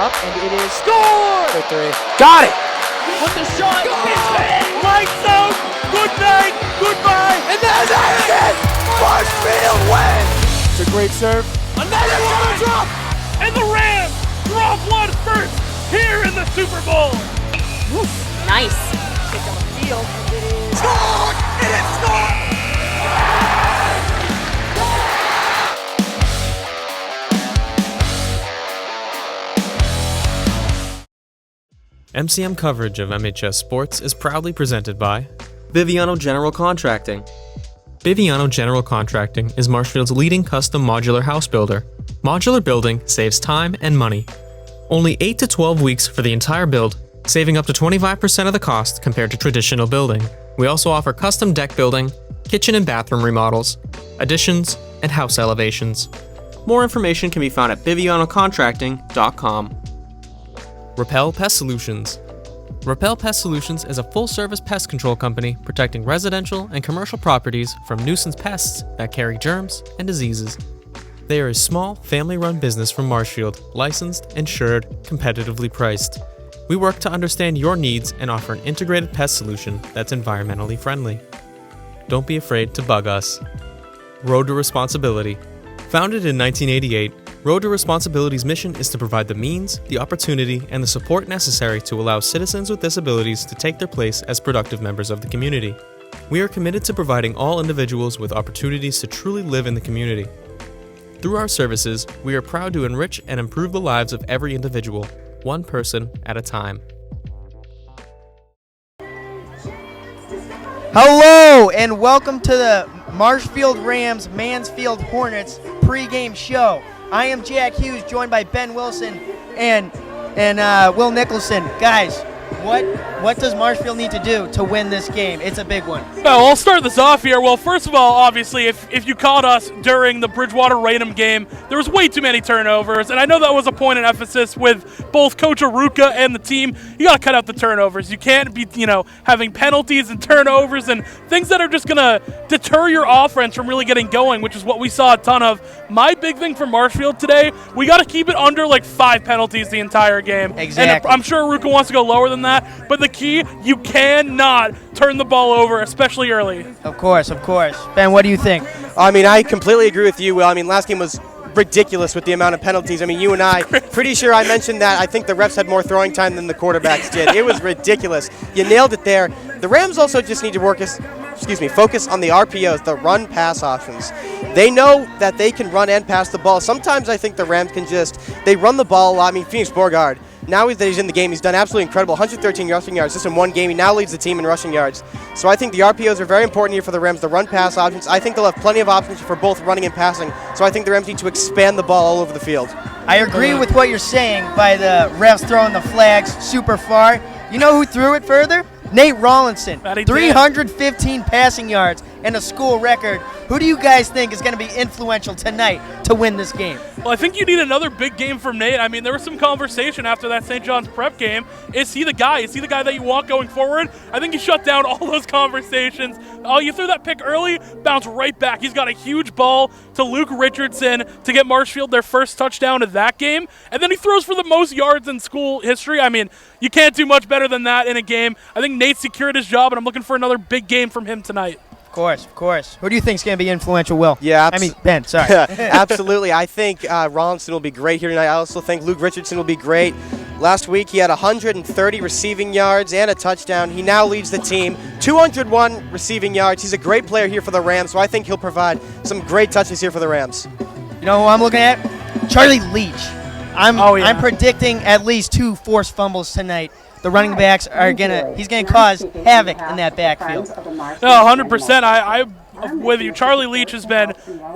up, and it is scored! For three. Got it! With the shot, it's in! Lights out! Good night! Goodbye! And there's Aiden! Mansfield wins! It's a great serve. Another one! Drop! And the Rams drop one first here in the Super Bowl! Woof. Nice. Kick on the field, and it is Scored! It is scored! MCM coverage of MHS Sports is proudly presented by Biviano General Contracting. Biviano General Contracting is Marshfield's leading custom modular house builder. Modular building saves time and money. Only 8 to 12 weeks for the entire build, saving up to 25% of the cost compared to traditional building. We also offer custom deck building, kitchen and bathroom remodels, additions, and house elevations. More information can be found at bivianocontracting.com. Repel Pest Solutions. Repel Pest Solutions is a full-service pest control company protecting residential and commercial properties from nuisance pests that carry germs and diseases. They are a small, family-run business from Marshfield, licensed, insured, competitively priced. We work to understand your needs and offer an integrated pest solution that's environmentally friendly. Don't be afraid to bug us. Road to Responsibility. Founded in 1988, Road to Responsibility's mission is to provide the means, the opportunity, and the support necessary to allow citizens with disabilities to take their place as productive members of the community. We are committed to providing all individuals with opportunities to truly live in the community. Through our services, we are proud to enrich and improve the lives of every individual, one person at a time. Hello, and welcome to the Marshfield Rams Mansfield Hornets pregame show. I am Jack Hughes, joined by Ben Wilson and Will Nicholson. Guys, what does Marshfield need to do to win this game? It's a big one. Well, I'll start this off here. Well, first of all, obviously, if you caught us during the Bridgewater-Raynham game, there was way too many turnovers, and I know that was a point of emphasis with both Coach Aruka and the team. You got to cut out the turnovers. You can't be, having penalties and turnovers and things that are just going to deter your offense from really getting going, which is what we saw a ton of. My big thing for Marshfield today, we got to keep it under 5 penalties the entire game. Exactly. And I'm sure Aruka wants to go lower than that, but the key, you cannot turn the ball over, especially early. Of course. Ben, what do you think? I completely agree with you, Will. Last game was ridiculous with the amount of penalties. You and I, pretty sure I mentioned that I think the refs had more throwing time than the quarterbacks did. It was ridiculous. You nailed it there. The Rams also just need to focus on the RPOs, the run-pass options. They know that they can run and pass the ball. Sometimes I think the Rams they run the ball a lot. Phoenix Borgard, now that he's in the game, he's done absolutely incredible. 113 rushing yards just in one game. He now leads the team in rushing yards. So I think the RPOs are very important here for the Rams, the run-pass options. I think they'll have plenty of options for both running and passing. So I think the Rams need to expand the ball all over the field. I agree with what you're saying by the refs throwing the flags super far. You know who threw it further? Nate Rawlinson, 315 passing yards and a school record. Who do you guys think is going to be influential tonight to win this game? Well, I think you need another big game from Nate. There was some conversation after that St. John's prep game. Is he the guy? Is he the guy that you want going forward? I think he shut down all those conversations. Oh, you threw that pick early, bounce right back. He's got a huge ball to Luke Richardson to get Marshfield their first touchdown of that game. And then he throws for the most yards in school history. You can't do much better than that in a game. I think Nate secured his job, and I'm looking for another big game from him tonight. Of course. Who do you think is going to be influential, Will? Yeah, Ben, sorry. Absolutely. I think Rawlinson will be great here tonight. I also think Luke Richardson will be great. Last week he had 130 receiving yards and a touchdown. He now leads the team. 201 receiving yards. He's a great player here for the Rams, so I think he'll provide some great touches here for the Rams. You know who I'm looking at? Charlie Leach. I'm predicting at least 2 forced fumbles tonight. The running backs he's gonna cause havoc in that backfield. No, 100%. I'm with you. Charlie Leach has been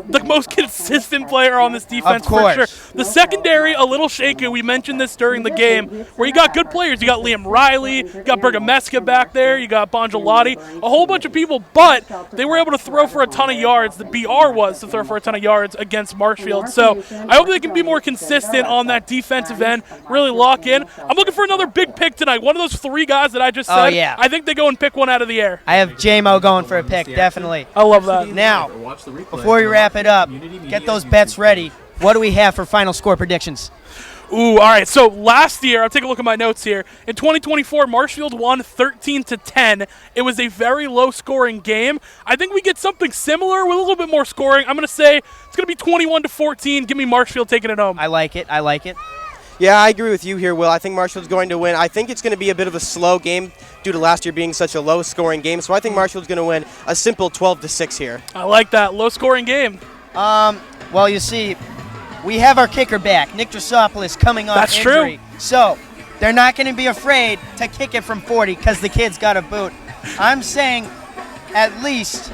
the most consistent player on this defense for sure. The secondary, a little shaky. We mentioned this during the game, where you got good players. You got Liam Riley, you got Bergameska back there, you got Bongelati, a whole bunch of people, but they were able to throw for a ton of yards. The BR was to throw for a ton of yards against Marshfield. So I hope they can be more consistent on that defensive end, really lock in. I'm looking for another big pick tonight. One of those 3 guys that I just said. Oh, yeah. I think they go and pick one out of the air. I have J-Mo going for a pick, definitely. I love that. Now, before we wrap it up, get those bets ready. What do we have for final score predictions? Ooh, all right. So last year, I'll take a look at my notes here. In 2024, Marshfield won 13-10. It was a very low-scoring game. I think we get something similar with a little bit more scoring. I'm going to say it's going to be 21-14. Give me Marshfield taking it home. I like it. I like it. Yeah, I agree with you here, Will. I think Marshfield's going to win. I think it's going to be a bit of a slow game due to last year being such a low-scoring game. So I think Marshfield's going to win a simple 12-6 here. I like that. Low-scoring game. Well, you see, we have our kicker back, Nick Drosopoulos, coming off That's injury. true. So they're not going to be afraid to kick it from 40 because the kid's got a boot. I'm saying at least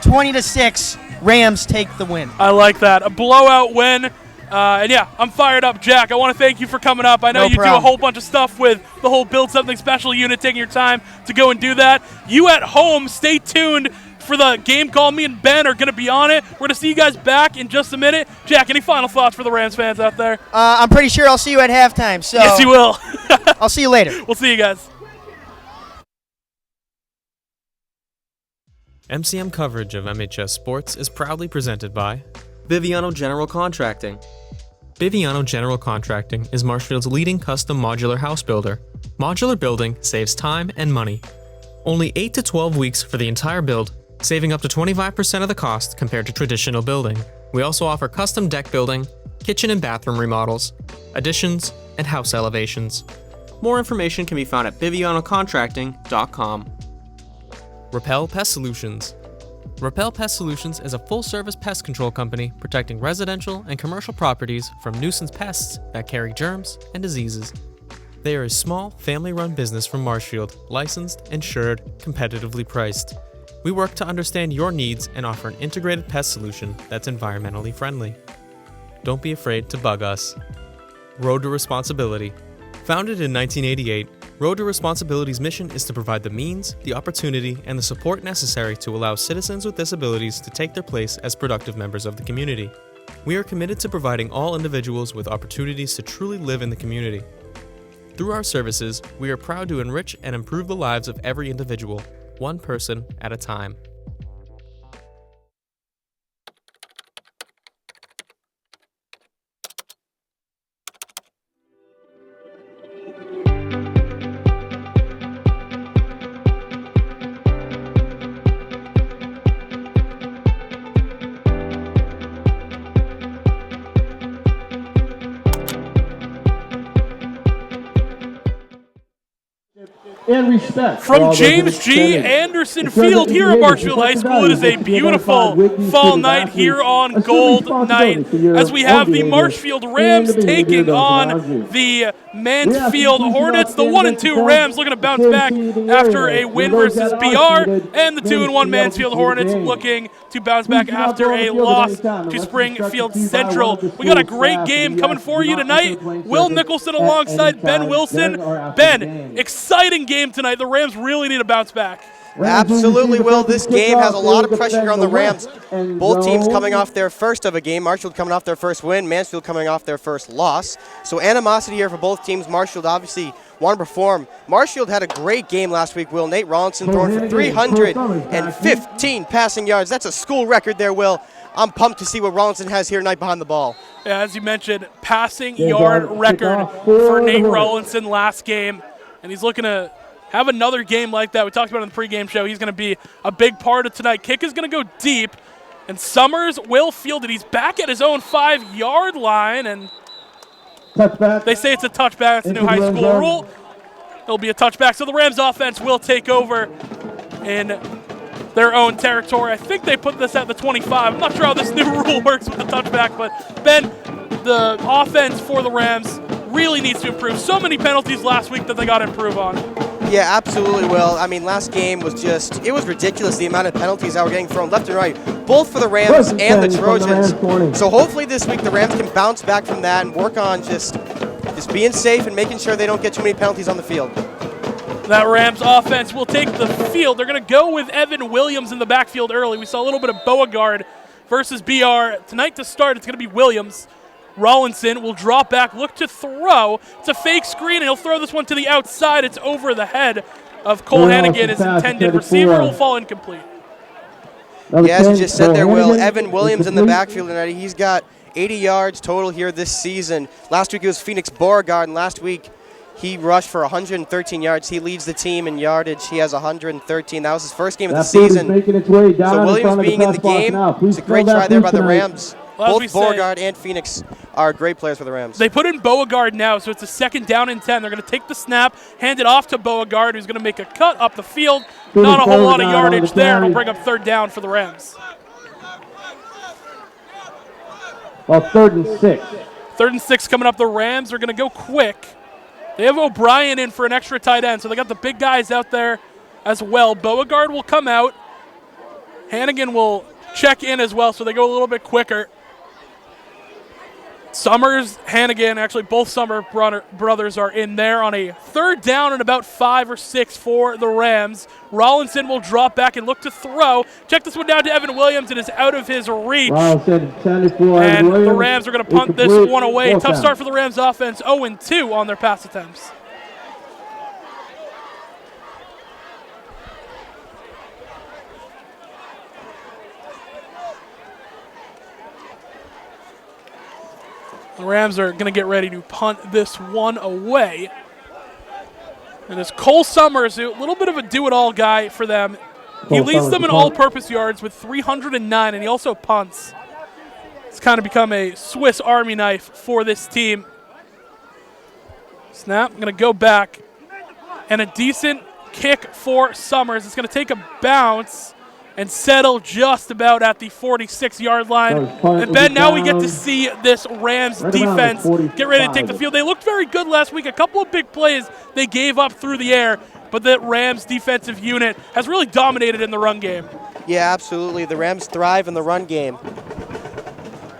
20-6, Rams take the win. I like that. A blowout win. And yeah, I'm fired up, Jack. I want to thank you for coming up. I know No you do a problem. whole bunch of stuff with the whole Build Something Special unit, taking your time to go and do that. You at home, stay tuned for the game call. Me and Ben are going to be on it. We're going to see you guys back in just a minute. Jack, any final thoughts for the Rams fans out there? I'm pretty sure I'll see you at halftime. So Yes, you will. I'll see you later. We'll see you guys. MCM coverage of MHS sports is proudly presented by Biviano General Contracting. Biviano General Contracting is Marshfield's leading custom modular house builder. Modular building saves time and money. Only 8 to 12 weeks for the entire build, saving up to 25% of the cost compared to traditional building. We also offer custom deck building, kitchen and bathroom remodels, additions, and house elevations. More information can be found at bivianocontracting.com. Repel Pest Solutions. Repel Pest Solutions is a full-service pest control company protecting residential and commercial properties from nuisance pests that carry germs and diseases. They are a small, family-run business from Marshfield, licensed, insured, competitively priced. We work to understand your needs and offer an integrated pest solution that's environmentally friendly. Don't be afraid to bug us. Road to Responsibility. Founded in 1988, Road to Responsibility's mission is to provide the means, the opportunity, and the support necessary to allow citizens with disabilities to take their place as productive members of the community. We are committed to providing all individuals with opportunities to truly live in the community. Through our services, we are proud to enrich and improve the lives of every individual, one person at a time. And respect From James G. Anderson Field here at Marshfield High School, it is a beautiful fall night here on Gold Night as we have the Marshfield Rams taking on the Mansfield Hornets. The 1-2 Rams looking to bounce back after a win versus BR, and the 2-1 Mansfield Hornets looking to bounce back after a loss to Springfield Central. We got a great game coming for you tonight. Will Nicholson alongside Ben Wilson. Ben, exciting game tonight. The Rams really need to bounce back. Absolutely, Will. This game has a lot of pressure here on the Rams. Both teams coming off their first of a game. Marshfield coming off their first win. Mansfield coming off their first loss. So animosity here for both teams. Marshfield obviously want to perform. Marshfield had a great game last week, Will. Nate Rollinson throwing for 315 passing yards. That's a school record there, Will. I'm pumped to see what Rollinson has here tonight behind the ball. Yeah, as you mentioned, passing yard record for Nate Rollinson last game. And he's looking to have another game like that. We talked about it in the pregame show. He's going to be a big part of tonight. Kick is going to go deep, and Summers will field it. He's back at his own 5-yard line, and they say it's a touchback. It's a new high school rule. It'll be a touchback. So the Rams offense will take over in their own territory. I think they put this at the 25. I'm not sure how this new rule works with the touchback, but Ben, the offense for the Rams really needs to improve. So many penalties last week that they got to improve on. Yeah, absolutely, Will. I mean, last game was just, it was ridiculous the amount of penalties that were getting thrown left and right, both for the Rams and the Trojans. So hopefully this week the Rams can bounce back from that and work on just being safe and making sure they don't get too many penalties on the field. That Rams offense will take the field. They're going to go with Evan Williams in the backfield early. We saw a little bit of Beauregard versus BR. Tonight to start, it's going to be Williams. Rollinson will drop back, look to throw. It's a fake screen, and he'll throw this one to the outside. It's over the head of Cole Hannigan, his intended receiver. Will fall incomplete. Yeah, as you just said there, Will, Evan Williams in the backfield tonight. He's got 80 yards total here this season. Last week it was Phoenix Beauregard, and last week he rushed for 113 yards. He leads the team in yardage. He has 113. That was his first game of the season. So Williams being in the game, it's a great try there by the Rams. Well, both Beauregard and Phoenix are great players for the Rams. They put in Beauregard now, so it's a 2nd down and 10. They're going to take the snap, hand it off to Beauregard, who's going to make a cut up the field. Not a whole lot of yardage there. It'll bring up 3rd down for the Rams. Well, 3rd and 6. 3rd and 6 coming up. The Rams are going to go quick. They have O'Brien in for an extra tight end, so they got the big guys out there as well. Beauregard will come out. Hannigan will check in as well, so they go a little bit quicker. Summers, Hannigan, actually both Summer brothers are in there on a 3rd down and about 5 or 6 for the Rams. Rollinson will drop back and look to throw. Check this one down to Evan Williams. It is out of his reach. And the Rams are going to punt this one away. Tough start for the Rams offense, 0-2 on their pass attempts. The Rams are going to get ready to punt this one away. And it's Cole Summers, a little bit of a do-it-all guy for them. He leads them in all-purpose yards with 309, and he also punts. It's kind of become a Swiss Army knife for this team. Snap, going to go back. And a decent kick for Summers. It's going to take a bounce and settle just about at the 46-yard line. And Ben, now we get to see this Rams defense get ready to take the field. They looked very good last week. A couple of big plays they gave up through the air, but the Rams defensive unit has really dominated in the run game. Yeah, absolutely. The Rams thrive in the run game.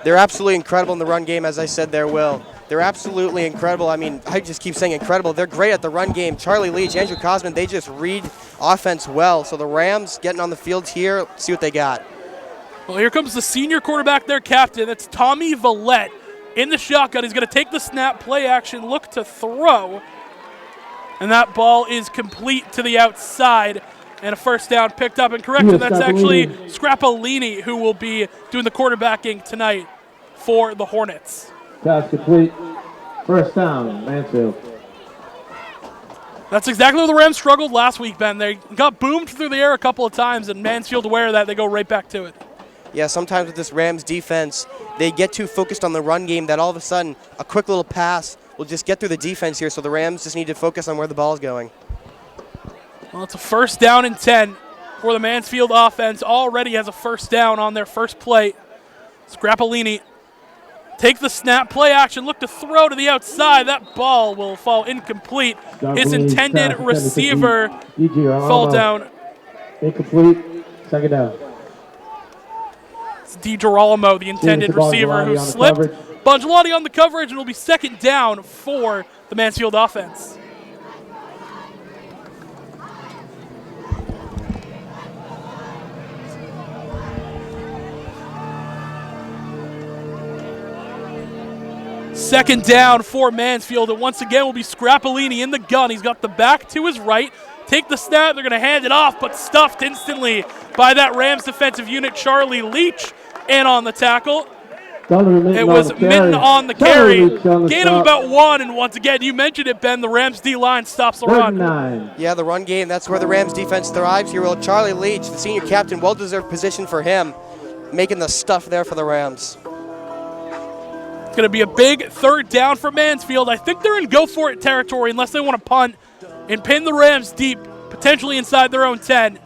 They're absolutely incredible in the run game, as I said there, Will. They're absolutely incredible. I mean, I just keep saying incredible. They're great at the run game. Charlie Leach, Andrew Cosman, they just read offense well. So the Rams getting on the field here, see what they got. Well, here comes the senior quarterback, their captain. That's Tommy Vallette in the shotgun. He's going to take the snap, play action, look to throw. And that ball is complete to the outside. And a 1st down picked up and corrected. That's actually Scrapolini who will be doing the quarterbacking tonight for the Hornets. Pass complete. 1st down, Mansfield. That's exactly where the Rams struggled last week, Ben. They got boomed through the air a couple of times, and Mansfield aware of that, they go right back to it. Yeah, sometimes with this Rams defense, they get too focused on the run game that all of a sudden a quick little pass will just get through the defense here, so the Rams just need to focus on where the ball is going. Well, it's a 1st down and 10 for the Mansfield offense. Already has a 1st down on their first play. Scrapolini take the snap, play action, look to throw to the outside. That ball will fall incomplete. His intended receiver fall down. Incomplete. 2nd down. It's DiGirolamo, the intended receiver, who slipped. Bongelati on the coverage, and it'll be 2nd down for the Mansfield offense. Second down for Mansfield, and once again will be Scrapolini in the gun. He's got the back to his right. Take the snap, they're going to hand it off, but stuffed instantly by that Rams defensive unit, Charlie Leach, in on the tackle. It was Minton on the carry. Gain of about 1, and once again, you mentioned it, Ben, the Rams D-line stops the run. Yeah, the run game, that's where the Rams defense thrives here. Well, Charlie Leach, the senior captain, well-deserved position for him, making the stuff there for the Rams. It's going to be a big 3rd down for Mansfield. I think they're in go-for-it territory unless they want to punt and pin the Rams deep, potentially inside their own 10.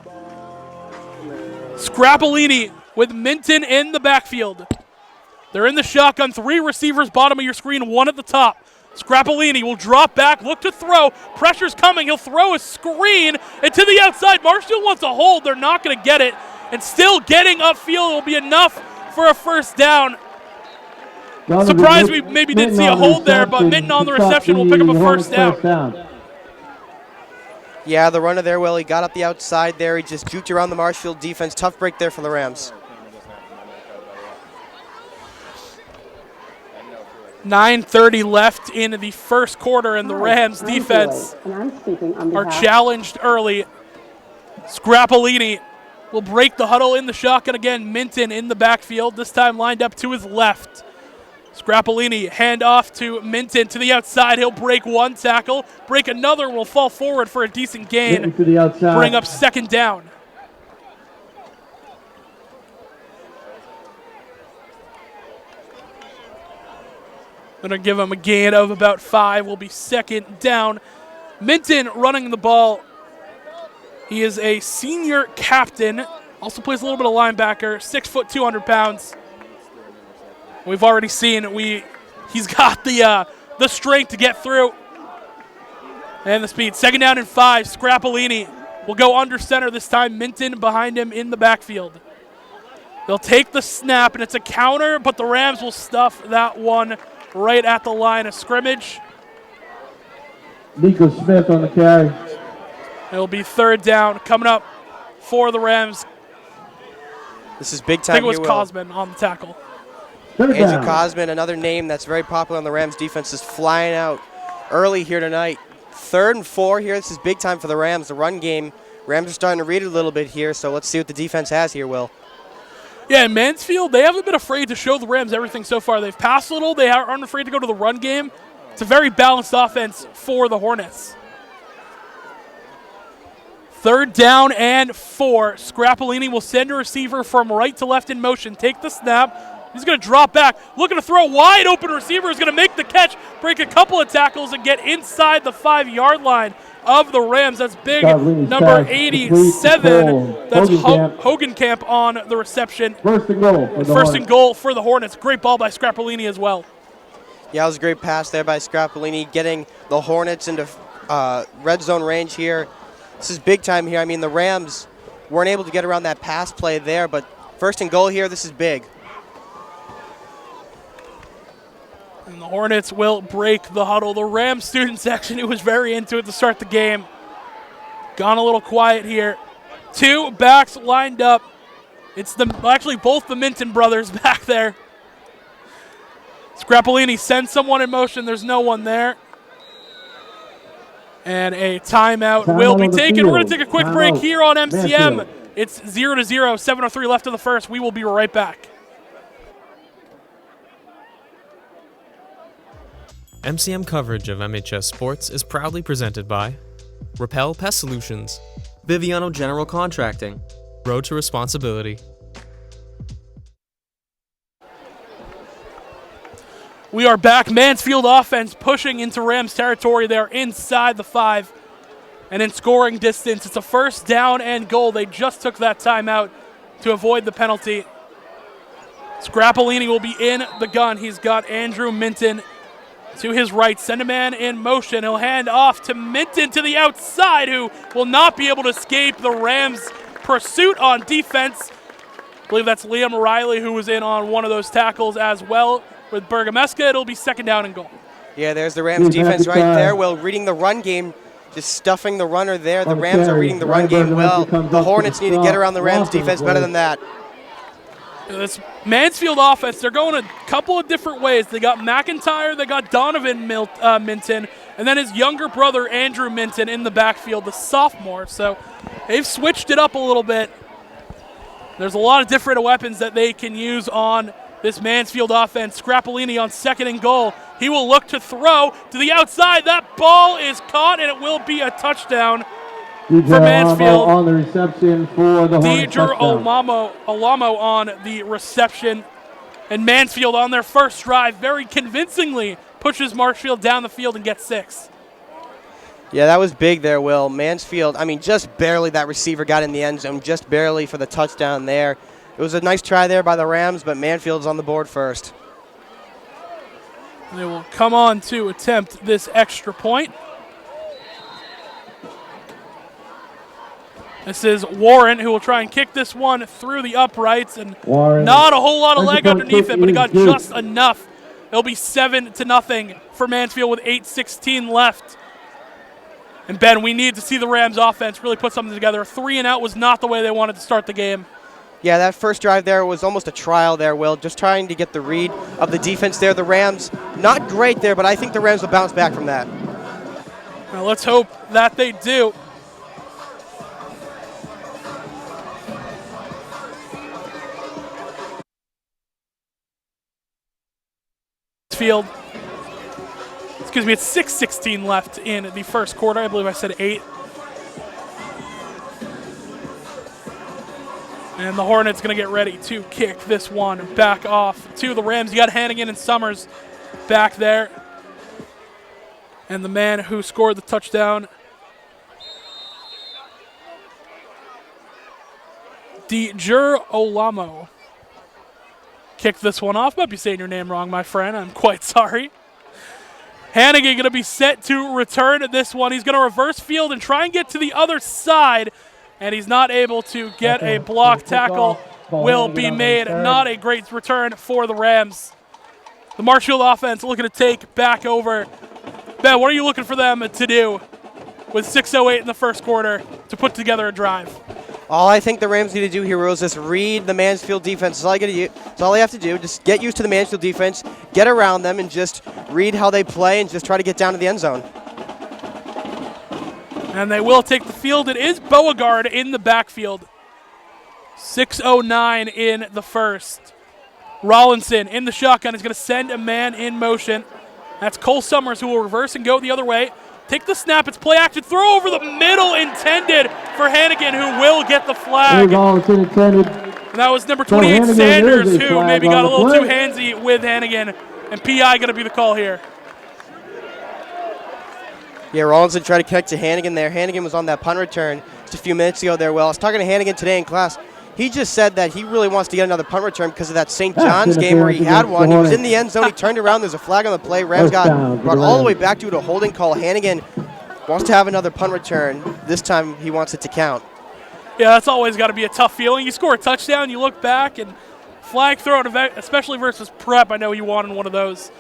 Scrapolini with Minton in the backfield. They're in the shotgun. 3 receivers, bottom of your screen, 1 at the top. Scrapolini will drop back, look to throw. Pressure's coming. He'll throw a screen and to the outside. Marshall wants to hold. They're not going to get it. And still getting upfield will be enough for a 1st down. Surprised we maybe didn't see a hold there, but Minton on the reception will pick up a 1st down. Yeah, the runner there, Will, he got up the outside there. He just juked around the Marshfield defense. Tough break there for the Rams. 9:30 left in the first quarter, and the Rams defense are challenged early. Scrapolini will break the huddle in the shotgun again. Minton in the backfield, this time lined up to his left. Scrapolini, hand off to Minton to the outside. He'll break one tackle, break another, will fall forward for a decent gain. To the outside. Bring up second down. Gonna give him a gain of about 5. Will be second down. Minton running the ball. He is a senior captain. Also plays a little bit of linebacker. 6 foot, 200 pounds. We've already seen he's got the strength to get through and the speed. Second down and 5. Scrapolini will go under center this time. Minton behind him in the backfield. They'll take the snap, and it's a counter, but the Rams will stuff that one right at the line of scrimmage. Nico Smith on the carry. It'll be third down coming up for the Rams. This is big I time. think it was here, Will. Cosman on the tackle. Third Andrew down. Cosman, another name that's very popular on the Rams defense, is flying out early here tonight. 3rd and 4 here. This is big time for the Rams. The run game, Rams are starting to read it a little bit here, so let's see what the defense has here, Will. Yeah, in Mansfield, they haven't been afraid to show the Rams everything so far. They've passed a little. They aren't afraid to go to the run game. It's a very balanced offense for the Hornets. 3rd down and 4. Scrapolini will send a receiver from right to left in motion. Take the snap. He's going to drop back. Looking to throw. Wide open receiver is going to make the catch, break a couple of tackles, and get inside the 5-yard line of the Rams. That's big. Number 87. That's Hogenkamp on the reception. First and goal. For the First and goal for the Hornets. Great ball by Scrapolini as well. Yeah, it was a great pass there by Scrapolini, getting the Hornets into red zone range here. This is big time here. I mean, the Rams weren't able to get around that pass play there, but first and goal here, this is big. And the Hornets will break the huddle. The Rams student section, who was very into it to start the game, gone a little quiet here. 2 backs lined up. It's actually both the Minton brothers back there. Scrapolini sends someone in motion. There's no one there. And a timeout will be taken. We're going to take a quick break here on MCM. It's 0-0, 7:03 left of the first. We will be right back. MCM coverage of MHS Sports is proudly presented by Repel Pest Solutions, Biviano General Contracting. Road to Responsibility. We are back. Mansfield offense pushing into Rams territory. They're inside the 5 and in scoring distance. It's a first down and goal. They just took that timeout to avoid the penalty. Scrapolini will be in the gun. He's got Andrew Minton to his right. Send a man in motion. He'll hand off to Minton to the outside, who will not be able to escape the Rams' pursuit on defense. I believe that's Liam Riley, who was in on one of those tackles as well. With Bergameska, it'll be second down and goal. Yeah, there's the Rams defense right there. Well, reading the run game, just stuffing the runner there. The Rams are reading the run game well. The Hornets need to get around the Rams defense better than that. This Mansfield offense, they're going a couple of different ways. They got McIntyre, they got Donovan Minton, and then his younger brother, Andrew Minton, in the backfield, the sophomore. So they've switched it up a little bit. There's a lot of different weapons that they can use on this Mansfield offense. Scrapolini on second and goal. He will look to throw to the outside. That ball is caught, and it will be a touchdown for Mansfield. On the reception for the Hornets. Deidre Alamo on the reception. And Mansfield on their first drive very convincingly pushes Marshfield down the field and gets 6. Yeah, that was big there, Will. Mansfield, I mean, just barely that receiver got in the end zone, just barely for the touchdown there. It was a nice try there by the Rams, but Mansfield's on the board first. They will come on to attempt this extra point. This is Warren, who will try and kick this one through the uprights, and not a whole lot of leg underneath it, but he got just enough. It'll be 7-0 for Mansfield with 8:16 left. And Ben, we need to see the Rams offense really put something together. 3 and out was not the way they wanted to start the game. Yeah, that first drive there was almost a trial there, Will, just trying to get the read of the defense there. The Rams, not great there, but I think the Rams will bounce back from that. Well, let's hope that they do. Mansfield. Excuse me, it's 6:16 left in the first quarter. I believe I said 8. And the Hornets going to get ready to kick this one back off to the Rams. You got Hannigan and Summers back there. And the man who scored the touchdown, DeJur Olamo, kicked this one off. Might be saying your name wrong, my friend. I'm quite sorry. Hannigan going to be set to return this one. He's going to reverse field and try and get to the other side. And he's not able to get a block tackle. Will be made. Not a great return for the Rams. The Marshfield offense looking to take back over. Ben, what are you looking for them to do with 6:08 in the first quarter to put together a drive? All I think the Rams need to do here, Will, is just read the Mansfield defense. That's all they have to do. Just get used to the Mansfield defense, get around them, and just read how they play and just try to get down to the end zone. And they will take the field. It is Beauregard in the backfield. 6:09 in the first. Rollinson in the shotgun is going to send a man in motion. That's Cole Summers, who will reverse and go the other way. Take the snap. It's play action. Throw over the middle intended for Hannigan, who will get the flag. And that was number 28, Sanders, who maybe got a little too handsy with Hannigan. And PI going to be the call here. Yeah, Rollinson tried to connect to Hannigan there. Hannigan was on that punt return just a few minutes ago there, Will. I was talking to Hannigan today in class. He just said that he really wants to get another punt return because of that St. John's game where he had one. He was in the end zone. He turned around. There's a flag on the play. Rams got brought all the way back to a holding call. Hannigan wants to have another punt return. This time he wants it to count. Yeah, that's always got to be a tough feeling. You score a touchdown, you look back, and flag thrown, especially versus Prep. I know you wanted one of those.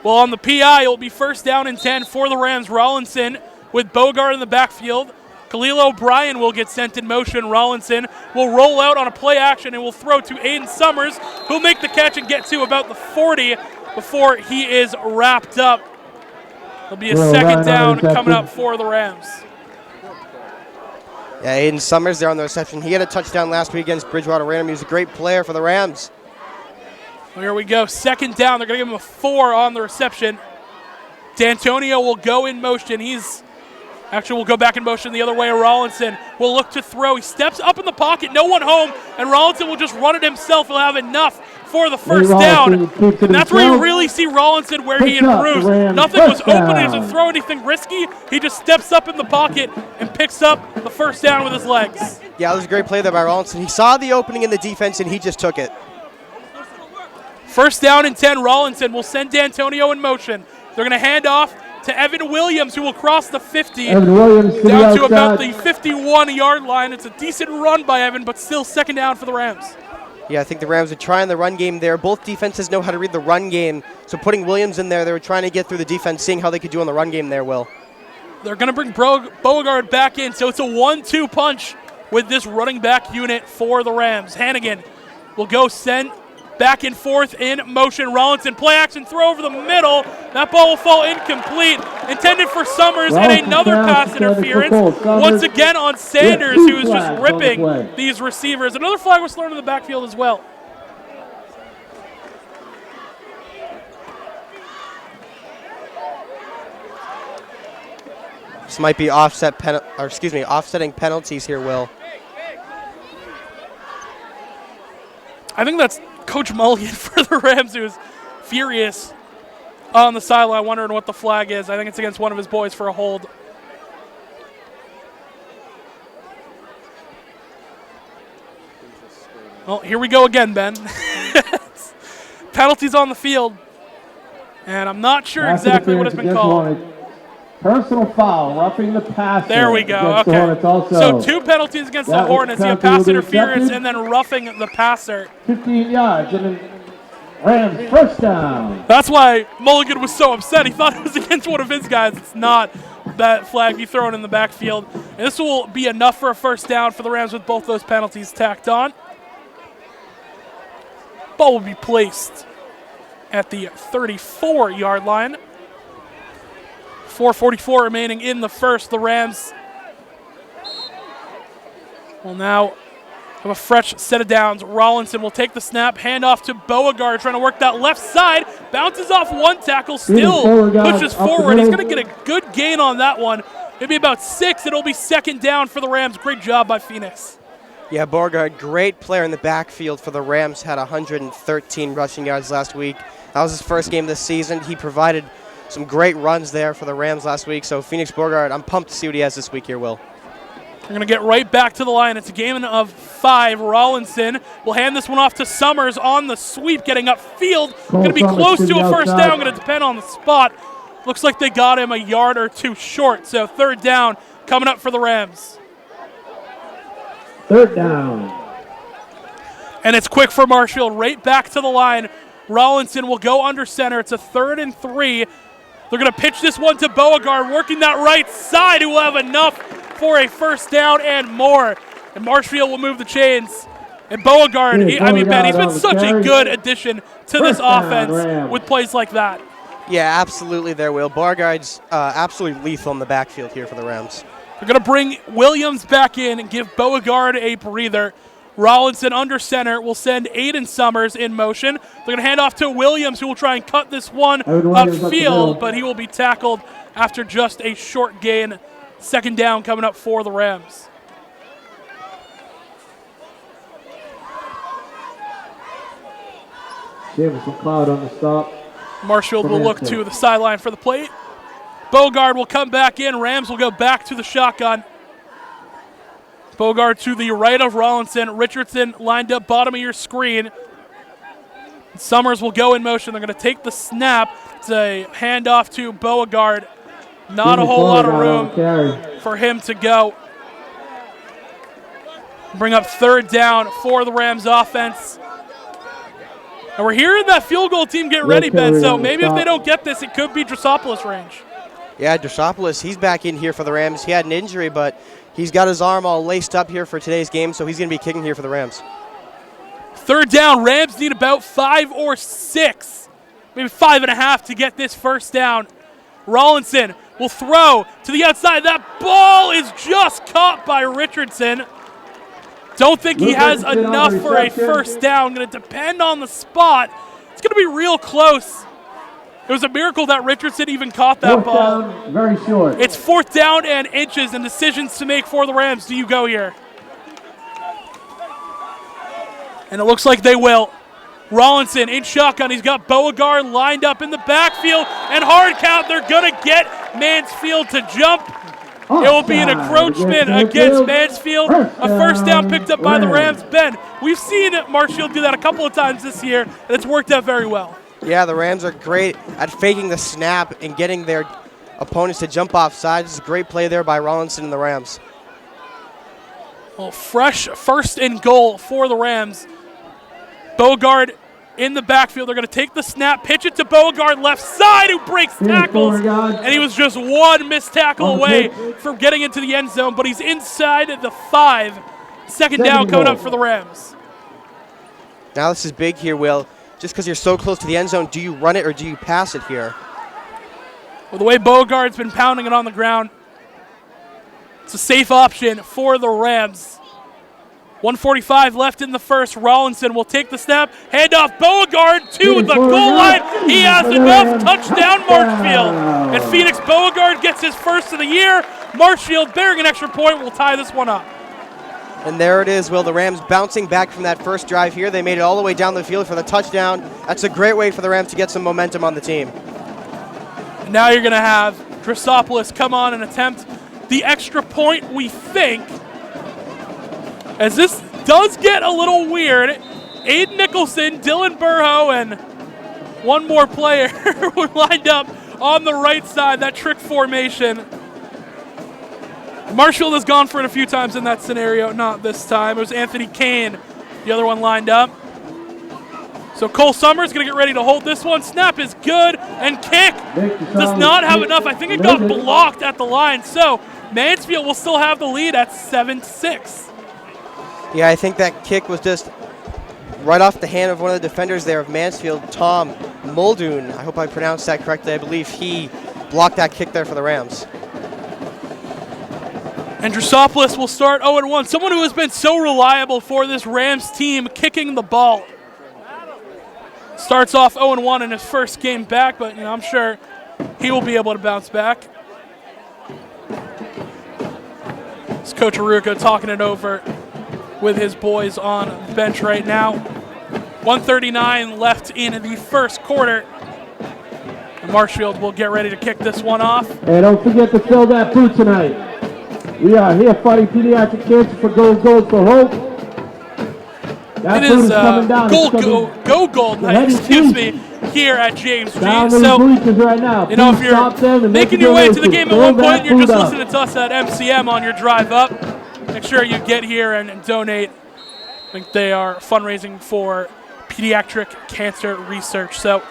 Well, on the PI, it will be first down and 10 for the Rams. Rollinson with Beauregard in the backfield. Khalil O'Brien will get sent in motion. Rollinson will roll out on a play action and will throw to Aiden Summers, who'll make the catch and get to about the 40 before he is wrapped up. There'll be a second down coming up for the Rams. Yeah, Aiden Summers there on the reception. He had a touchdown last week against Bridgewater Random. He was a great player for the Rams. Well, here we go. Second down. They're going to give him a 4 on the reception. D'Antonio will go in motion. We'll go back in motion the other way. Rollinson will look to throw. He steps up in the pocket. No one home. And Rollinson will just run it himself. He'll have enough for the first down. And that's where you really see Rollinson where he improves. Nothing was open. He doesn't throw anything risky. He just steps up in the pocket and picks up the first down with his legs. Yeah, that was a great play there by Rollinson. He saw the opening in the defense, and he just took it. First down and 10. Rollinson will send D'Antonio in motion. They're going to hand off to Evan Williams, who will cross the 50 down to about the 51-yard line. It's a decent run by Evan, but still second down for the Rams. Yeah, I think the Rams are trying the run game there. Both defenses know how to read the run game, so putting Williams in there, they were trying to get through the defense, seeing how they could do on the run game there, Will. They're going to bring Beauregard back in, so it's a 1-2 punch with this running back unit for the Rams. Hannigan will go send back and forth in motion. Rollinson, play action, throw over the middle. That ball will fall incomplete. Intended for Summers, and another pass interference. Once again on Sanders, who is just ripping these receivers. Another flag was thrown in the backfield as well. This might be offsetting penalties here, Will. I think that's Coach Mulligan for the Rams, who's furious on the sideline, wondering what the flag is. I think it's against one of his boys for a hold. Well, here we go again, Ben. Penalties on the field, and I'm not sure exactly what has been called. Personal foul, roughing the passer. There we go. Okay. So 2 penalties against the Hornets. You have pass interference and then roughing the passer. 15 yards and then Rams first down. That's why Mulligan was so upset. He thought it was against one of his guys. It's not. That flag be thrown in the backfield. And this will be enough for a first down for the Rams with both those penalties tacked on. Ball will be placed at the 34-yard line. 4:44 remaining in the first. The Rams will now have a fresh set of downs. Rollinson will take the snap, hand off to Beauregard, trying to work that left side. Bounces off one tackle, still pushes forward. He's going to get a good gain on that one. Maybe about 6. It'll be second down for the Rams. Great job by Phoenix. Yeah, Beauregard, great player in the backfield for the Rams, had 113 rushing yards last week. That was his first game this season. He provided some great runs there for the Rams last week. So Phoenix Beauregard, I'm pumped to see what he has this week here, Will. We're going to get right back to the line. It's a game of 5. Rollinson will hand this one off to Summers on the sweep, getting upfield. Going to be close to a first down. Going to depend on the spot. Looks like they got him a yard or 2 short. So third down coming up for the Rams. Third down. And it's quick for Marshfield. Right back to the line. Rollinson will go under center. It's a 3rd and 3. They're going to pitch this one to Beauregard, working that right side, who will have enough for a first down and more. And Marshfield will move the chains. And Beauregard, Ben, he's been such a good addition to this offense with plays like that. Yeah, absolutely there, Will. Beauregard's absolutely lethal in the backfield here for the Rams. They're going to bring Williams back in and give Beauregard a breather. Rollinson under center will send Aiden Summers in motion. They're going to hand off to Williams, who will try and cut this one upfield, but he will be tackled after just a short gain. Second down coming up for the Rams. Jameson Cloud on the stop. Marshfield will look to the sideline for the plate. Beauregard will come back in. Rams will go back to the shotgun. Beauregard to the right of Rollinson. Richardson lined up bottom of your screen. Summers will go in motion. They're going to take the snap. It's a handoff to Beauregard. Not a whole lot of room for him to go. Bring up third down for the Rams offense. And we're hearing that field goal team get ready, Ben, so maybe if they don't get this, it could be Drosopoulos range. Yeah, Drosopoulos, he's back in here for the Rams. He had an injury, but he's got his arm all laced up here for today's game, so he's going to be kicking here for the Rams. Third down, Rams need about 5 or 6, maybe 5.5 to get this first down. Rollinson will throw to the outside. That ball is just caught by Richardson. Don't think he has enough for a first down. Going to depend on the spot. It's going to be real close. It was a miracle that Richardson even caught that ball. Down, very short. It's 4th down and inches, and decisions to make for the Rams. Do you go here? And it looks like they will. Rollinson in shotgun. He's got Beauregard lined up in the backfield, and hard count. They're going to get Mansfield to jump. It will be an encroachment against Mansfield. A first down picked up by the Rams. Ben, we've seen Marshfield do that a couple of times this year, and it's worked out very well. Yeah, the Rams are great at faking the snap and getting their opponents to jump off sides. It's a great play there by Rollinson and the Rams. Well, fresh first and goal for the Rams. Beauregard in the backfield. They're going to take the snap, pitch it to Beauregard left side, who breaks tackles. And he was just one missed tackle away from getting into the end zone, but he's inside the 5. Second down coming up for the Rams. Now this is big here, Will. Just because you're so close to the end zone, do you run it or do you pass it here? Well, the way Beauregard's been pounding it on the ground, it's a safe option for the Rams. 1:45 left in the first. Rollinson will take the snap. Hand off Beauregard to the goal line. He has enough. Touchdown, Marshfield. And Phoenix Beauregard gets his first of the year. Marshfield, bearing an extra point, will tie this one up. And there it is, Will. The Rams bouncing back from that first drive here. They made it all the way down the field for the touchdown. That's a great way for the Rams to get some momentum on the team. And now you're going to have Drosopoulos come on and attempt the extra point, we think. As this does get a little weird, Aiden Nicholson, Dylan Burrow, and one more player were lined up on the right side, that trick formation. Marshfield has gone for it a few times in that scenario, not this time. It was Anthony Kane, the other one lined up. So Cole Summers going to get ready to hold this one. Snap is good, and kick does not have enough. I think it got blocked at the line. So Mansfield will still have the lead at 7-6. Yeah, I think that kick was just right off the hand of one of the defenders there of Mansfield, Tom Muldoon. I hope I pronounced that correctly. I believe he blocked that kick there for the Rams. And Drosopoulos will start 0-1. Someone who has been so reliable for this Rams team kicking the ball. Starts off 0-1 in his first game back, but I'm sure he will be able to bounce back. It's Coach Aruka talking it over with his boys on the bench right now. 1:39 left in the first quarter. And Marshfield will get ready to kick this one off. And don't forget to fill that boot tonight. We are here fighting pediatric cancer for gold for hope. That it is go gold night, excuse me, here at James G. So, right now. If you're making your way to the game at one point, you're just listening to us at MCM on your drive up, make sure you get here and donate. I think they are fundraising for pediatric cancer research. So,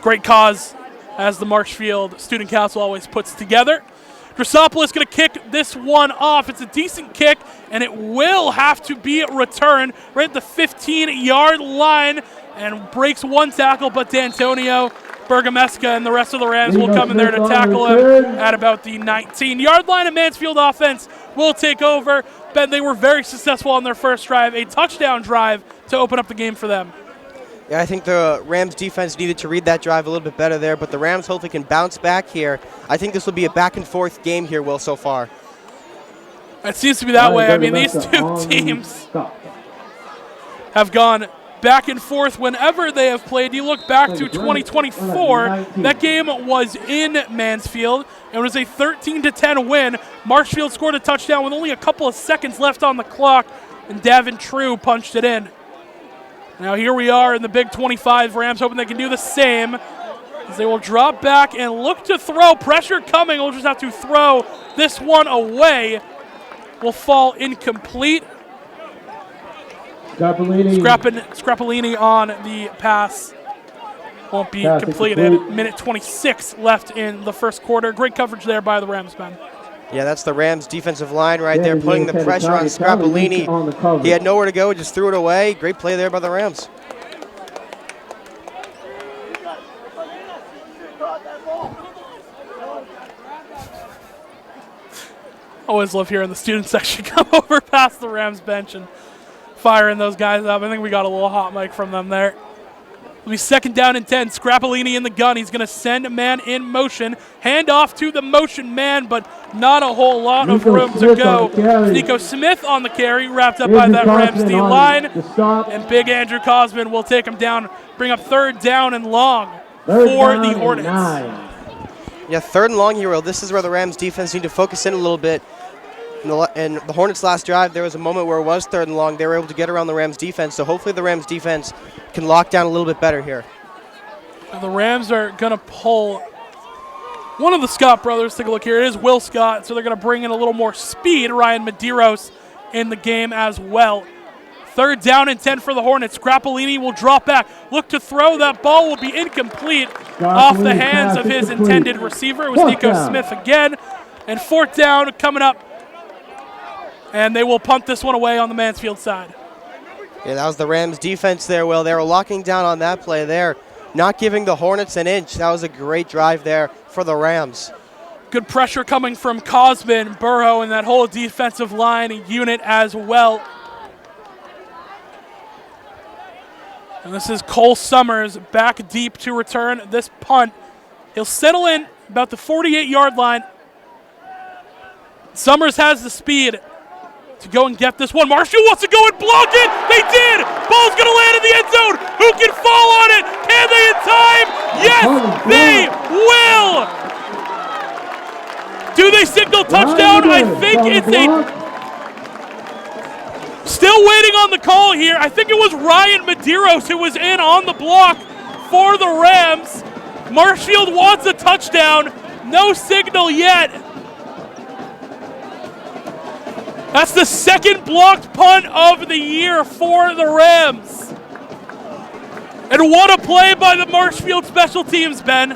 great cause, as the Marshfield Student Council always puts together. Drosopoulos going to kick this one off. It's a decent kick, and it will have to be returned right at the 15-yard line and breaks one tackle, but D'Antonio, Bergamesca, and the rest of the Rams will come in there to tackle him at about the 19-yard line. And Mansfield offense will take over. Ben, they were very successful on their first drive, a touchdown drive to open up the game for them. Yeah, I think the Rams defense needed to read that drive a little bit better there, but the Rams hopefully can bounce back here. I think this will be a back-and-forth game here, Will, so far. It seems to be that way. I mean, these two teams have gone back and forth whenever they have played. You look back to 2024, that game was in Mansfield. It was a 13-10 win. Marshfield scored a touchdown with only a couple of seconds left on the clock, and Davin True punched it in. Now here we are in the Big 25. Rams hoping they can do the same, as they will drop back and look to throw. Pressure coming. We'll just have to throw this one away. Will fall incomplete. Scrappellini on the pass. Won't be completed. Minute 26 left in the first quarter. Great coverage there by the Rams, Ben. Yeah, that's the Rams defensive line right there, putting the pressure on Scrappellini. He had nowhere to go, just threw it away. Great play there by the Rams. Always love hearing the student section come over past the Rams bench and firing those guys up. I think we got a little hot mic from them there. It'll be 2nd down and 10. Scrappellini in the gun. He's going to send a man in motion. Hand off to the motion man, but not a whole lot of room to go. Nico Smith on the carry, wrapped up by that Rams D line. And big Andrew Cosman will take him down, bring up 3rd down and long for the Hornets. Yeah, 3rd and long here, Will. This is where the Rams defense need to focus in a little bit. In the Hornets' last drive, there was a moment where it was 3rd and long. They were able to get around the Rams defense, so hopefully the Rams defense can lock down a little bit better here. Now the Rams are going to pull one of the Scott brothers. Take a look here. It is Will Scott, so they're going to bring in a little more speed. Ryan Medeiros in the game as well. 3rd down and 10 for the Hornets. Scrappellini will drop back. Look to throw. That ball will be incomplete off the hands of his intended receiver. It was Nico Smith again. And 4th down coming up. And they will punt this one away on the Mansfield side. Yeah, that was the Rams defense there, Will. They were locking down on that play there, not giving the Hornets an inch. That was a great drive there for the Rams. Good pressure coming from Cosman, Burrow, and that whole defensive line unit as well. And this is Cole Summers back deep to return this punt. He'll settle in about the 48-yard line. Summers has the speed to go and get this one. Marshall wants to go and block it. They did. Ball's going to land in the end zone. Who can fall on it? Can they in time? Yes, they will. Do they signal touchdown? I think it's still waiting on the call here. I think it was Ryan Medeiros who was in on the block for the Rams. Marshfield wants a touchdown. No signal yet. That's the 2nd blocked punt of the year for the Rams. And what a play by the Marshfield special teams, Ben.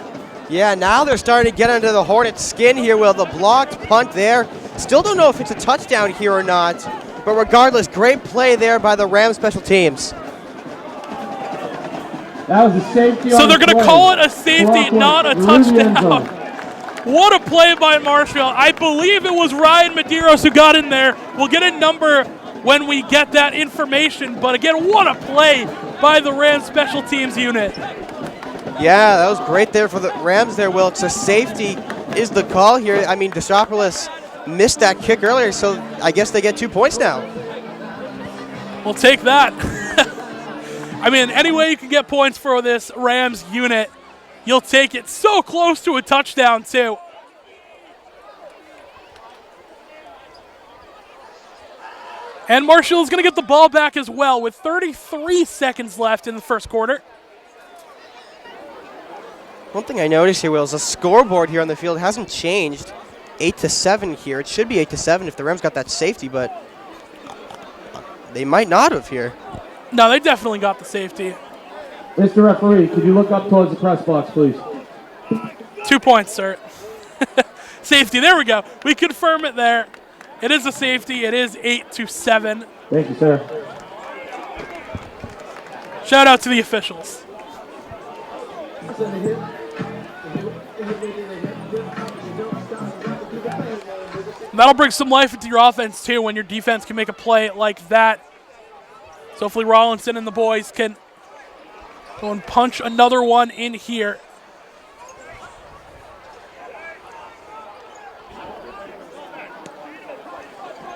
Yeah, now they're starting to get under the Hornets' skin here, Will. The blocked punt there. Still don't know if it's a touchdown here or not. But regardless, great play there by the Rams special teams. That was a safety. So they're going to call it a safety, not a touchdown. What a play by Marshfield. I believe it was Ryan Medeiros who got in there. We'll get a number when we get that information. But again, what a play by the Rams special teams unit. Yeah, that was great there for the Rams there, Will. So safety is the call here. I mean, Desopoulos missed that kick earlier, so I guess they get 2 points now. We'll take that. I mean, any way you can get points for this Rams unit, you'll take it. So close to a touchdown, too. And Marshall is going to get the ball back as well with 33 seconds left in the first quarter. One thing I noticed here, Will, is the scoreboard here on the field hasn't changed. 8-7 here. It should be 8-7 if the Rams got that safety, but they might not have here. No, they definitely got the safety. Mr. Referee, could you look up towards the press box, please? 2 points, sir. Safety, there we go. We confirm it there. It is a safety. It is 8-7. Thank you, sir. Shout out to the officials. That'll bring some life into your offense, too, when your defense can make a play like that. So hopefully Rollinson and the boys can go and punch another one in here.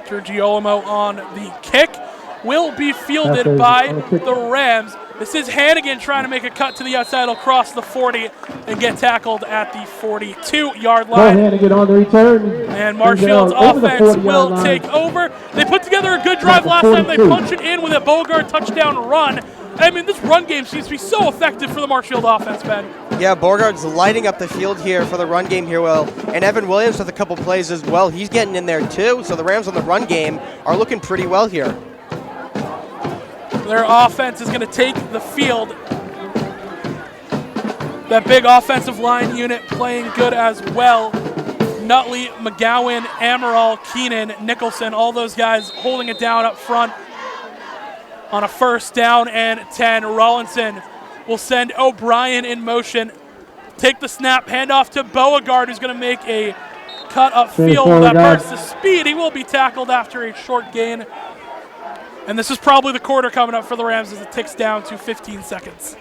Giorgio on the kick. Will be fielded by the Rams. This is Hannigan trying to make a cut to the outside. He'll cross the 40 and get tackled at the 42-yard line. Hannigan on the return. And Marshfield's offense will take over. They put together a good drive last time. They punch it in with a Beauregard touchdown run. I mean, this run game seems to be so effective for the Marshfield offense, Ben. Yeah, Beauregard's lighting up the field here for the run game here, Will. And Evan Williams with a couple plays as well. He's getting in there, too. So the Rams on the run game are looking pretty well here. Their offense is going to take the field. That big offensive line unit playing good as well. Nutley, McGowan, Amaral, Keenan, Nicholson, all those guys holding it down up front on a 1st down and 10. Rollinson will send O'Brien in motion. Take the snap, hand off to Beauregard, who's going to make a cut upfield that bursts the speed. He will be tackled after a short gain. And this is probably the quarter coming up for the Rams as it ticks down to 15 seconds.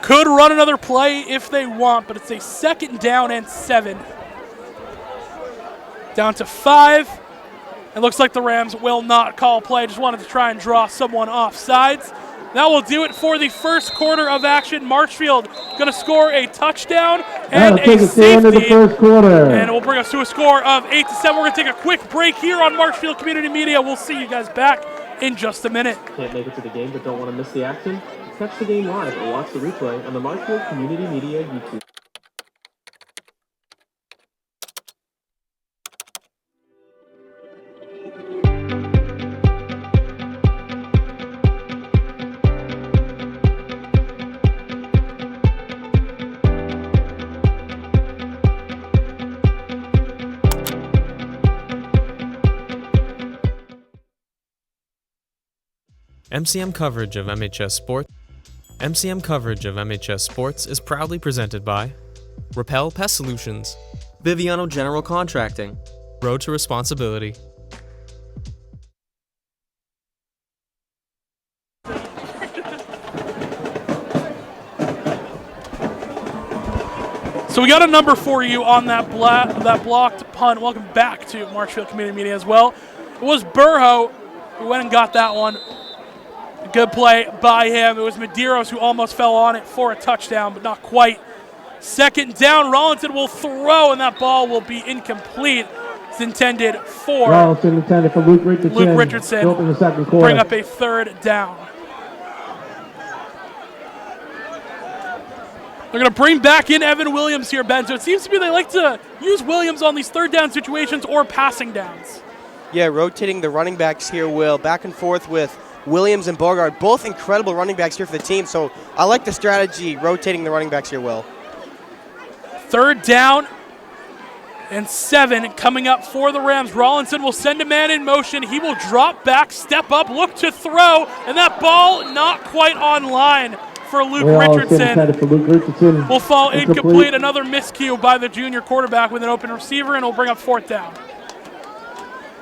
Could run another play if they want, but it's a 2nd down and 7. Down to 5. It looks like the Rams will not call play. Just wanted to try and draw someone off sides. That will do it for the first quarter of action. Marshfield going to score a touchdown and a safety. And it will bring us to a score of 8-7. We're going to take a quick break here on Marshfield Community Media. We'll see you guys back in just a minute. Can't make it to the game but don't want to miss the action? Catch the game live or watch the replay on the Marshfield Community Media YouTube. MCM coverage of MHS Sports is proudly presented by Repel Pest Solutions, Biviano General Contracting, Road to Responsibility. So we got a number for you on that blocked punt. Welcome back to Marshfield Community Media as well. It was Burrow who went and got that one. Good play by him. It was Medeiros who almost fell on it for a touchdown, but not quite. 2nd down, Rollinson will throw, and that ball will be incomplete. It's intended for Luke Richardson. Luke Richardson. In the second quarter. Bring up a 3rd down. They're going to bring back in Evan Williams here, Ben. So it seems to be they like to use Williams on these 3rd down situations or passing downs. Yeah, rotating the running backs here, Will. Back and forth with Williams and Beauregard, both incredible running backs here for the team. So I like the strategy, rotating the running backs here, Will. 3rd down and 7 coming up for the Rams. Rollinson will send a man in motion. He will drop back, step up, look to throw, and that ball not quite on line for Luke Richardson. Will fall incomplete. Another miscue by the junior quarterback with an open receiver, and will bring up 4th down.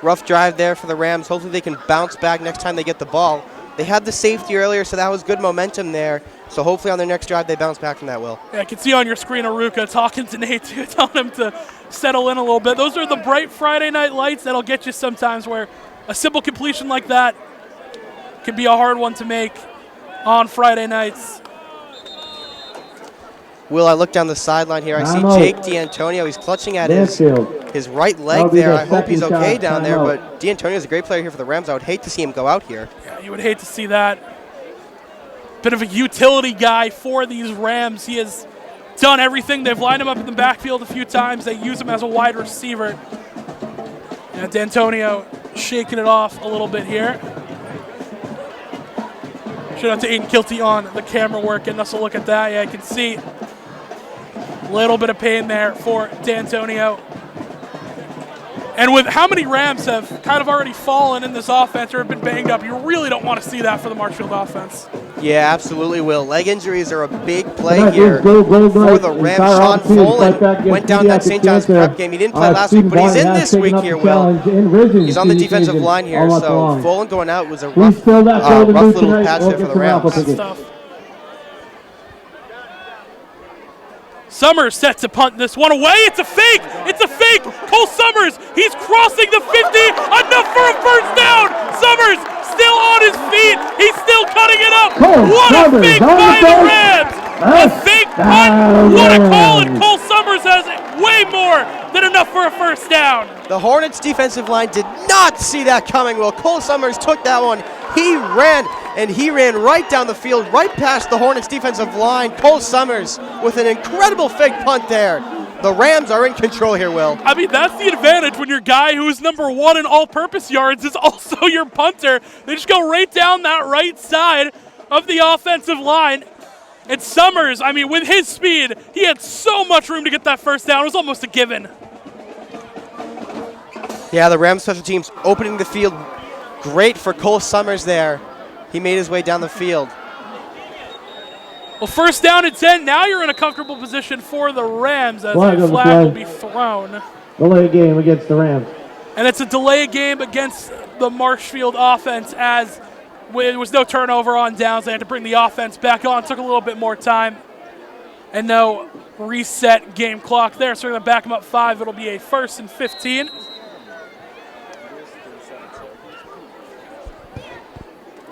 Rough drive there for the Rams. Hopefully they can bounce back next time they get the ball. They had the safety earlier, so that was good momentum there. So hopefully on their next drive they bounce back from that, Will. Yeah, I can see on your screen Aruka talking to Nate, too, telling him to settle in a little bit. Those are the bright Friday night lights that'll get you sometimes, where a simple completion like that can be a hard one to make on Friday nights. Will, I look down the sideline here. I see Jake D'Antonio. He's clutching at his right leg there. I hope he's okay down there, but D'Antonio is a great player here for the Rams. I would hate to see him go out here. Yeah, you would hate to see that. Bit of a utility guy for these Rams. He has done everything. They've lined him up in the backfield a few times. They use him as a wide receiver. And D'Antonio shaking it off a little bit here. Shout out to Aiden Kielty on the camera work, getting us a look at that. Yeah, I can see a little bit of pain there for D'Antonio. And with how many Rams have kind of already fallen in this offense or have been banged up, you really don't want to see that for the Marshfield offense. Yeah, absolutely, Will. Leg injuries are a big play here for the Rams. Sean Folan went down that St. John's prep game. He didn't play last week, but he's in this week here, Will. He's on the defensive line here, so Folan going out was a rough little patch there for the Rams. Good stuff. Summers set to punt this one away. It's a fake. It's a fake. Cole Summers, he's crossing the 50. Enough for a first down. Summers still on his feet. He's still cutting it up. What a fake by the Rams. A fake punt. What a call. And Cole Summers has way more than enough for a first down. The Hornets defensive line did not see that coming, Will. Cole Summers took that one. He ran, and he ran right down the field, right past the Hornets defensive line. Cole Summers with an incredible fake punt there. The Rams are in control here, Will. I mean, that's the advantage when your guy who is #1 in all-purpose yards is also your punter. They just go right down that right side of the offensive line. And Summers, I mean, with his speed, he had so much room to get that first down. It was almost a given. Yeah, the Rams special teams opening the field. Great for Cole Summers there. He made his way down the field. Well, first down and 10. Now you're in a comfortable position for the Rams as the flag will be thrown. Delay game against the Rams. And it's a delay game against the Marshfield offense as there was no turnover on downs. They had to bring the offense back on. Took a little bit more time. And no reset game clock there. So we're going to back them up 5. It'll be a 1st and 15.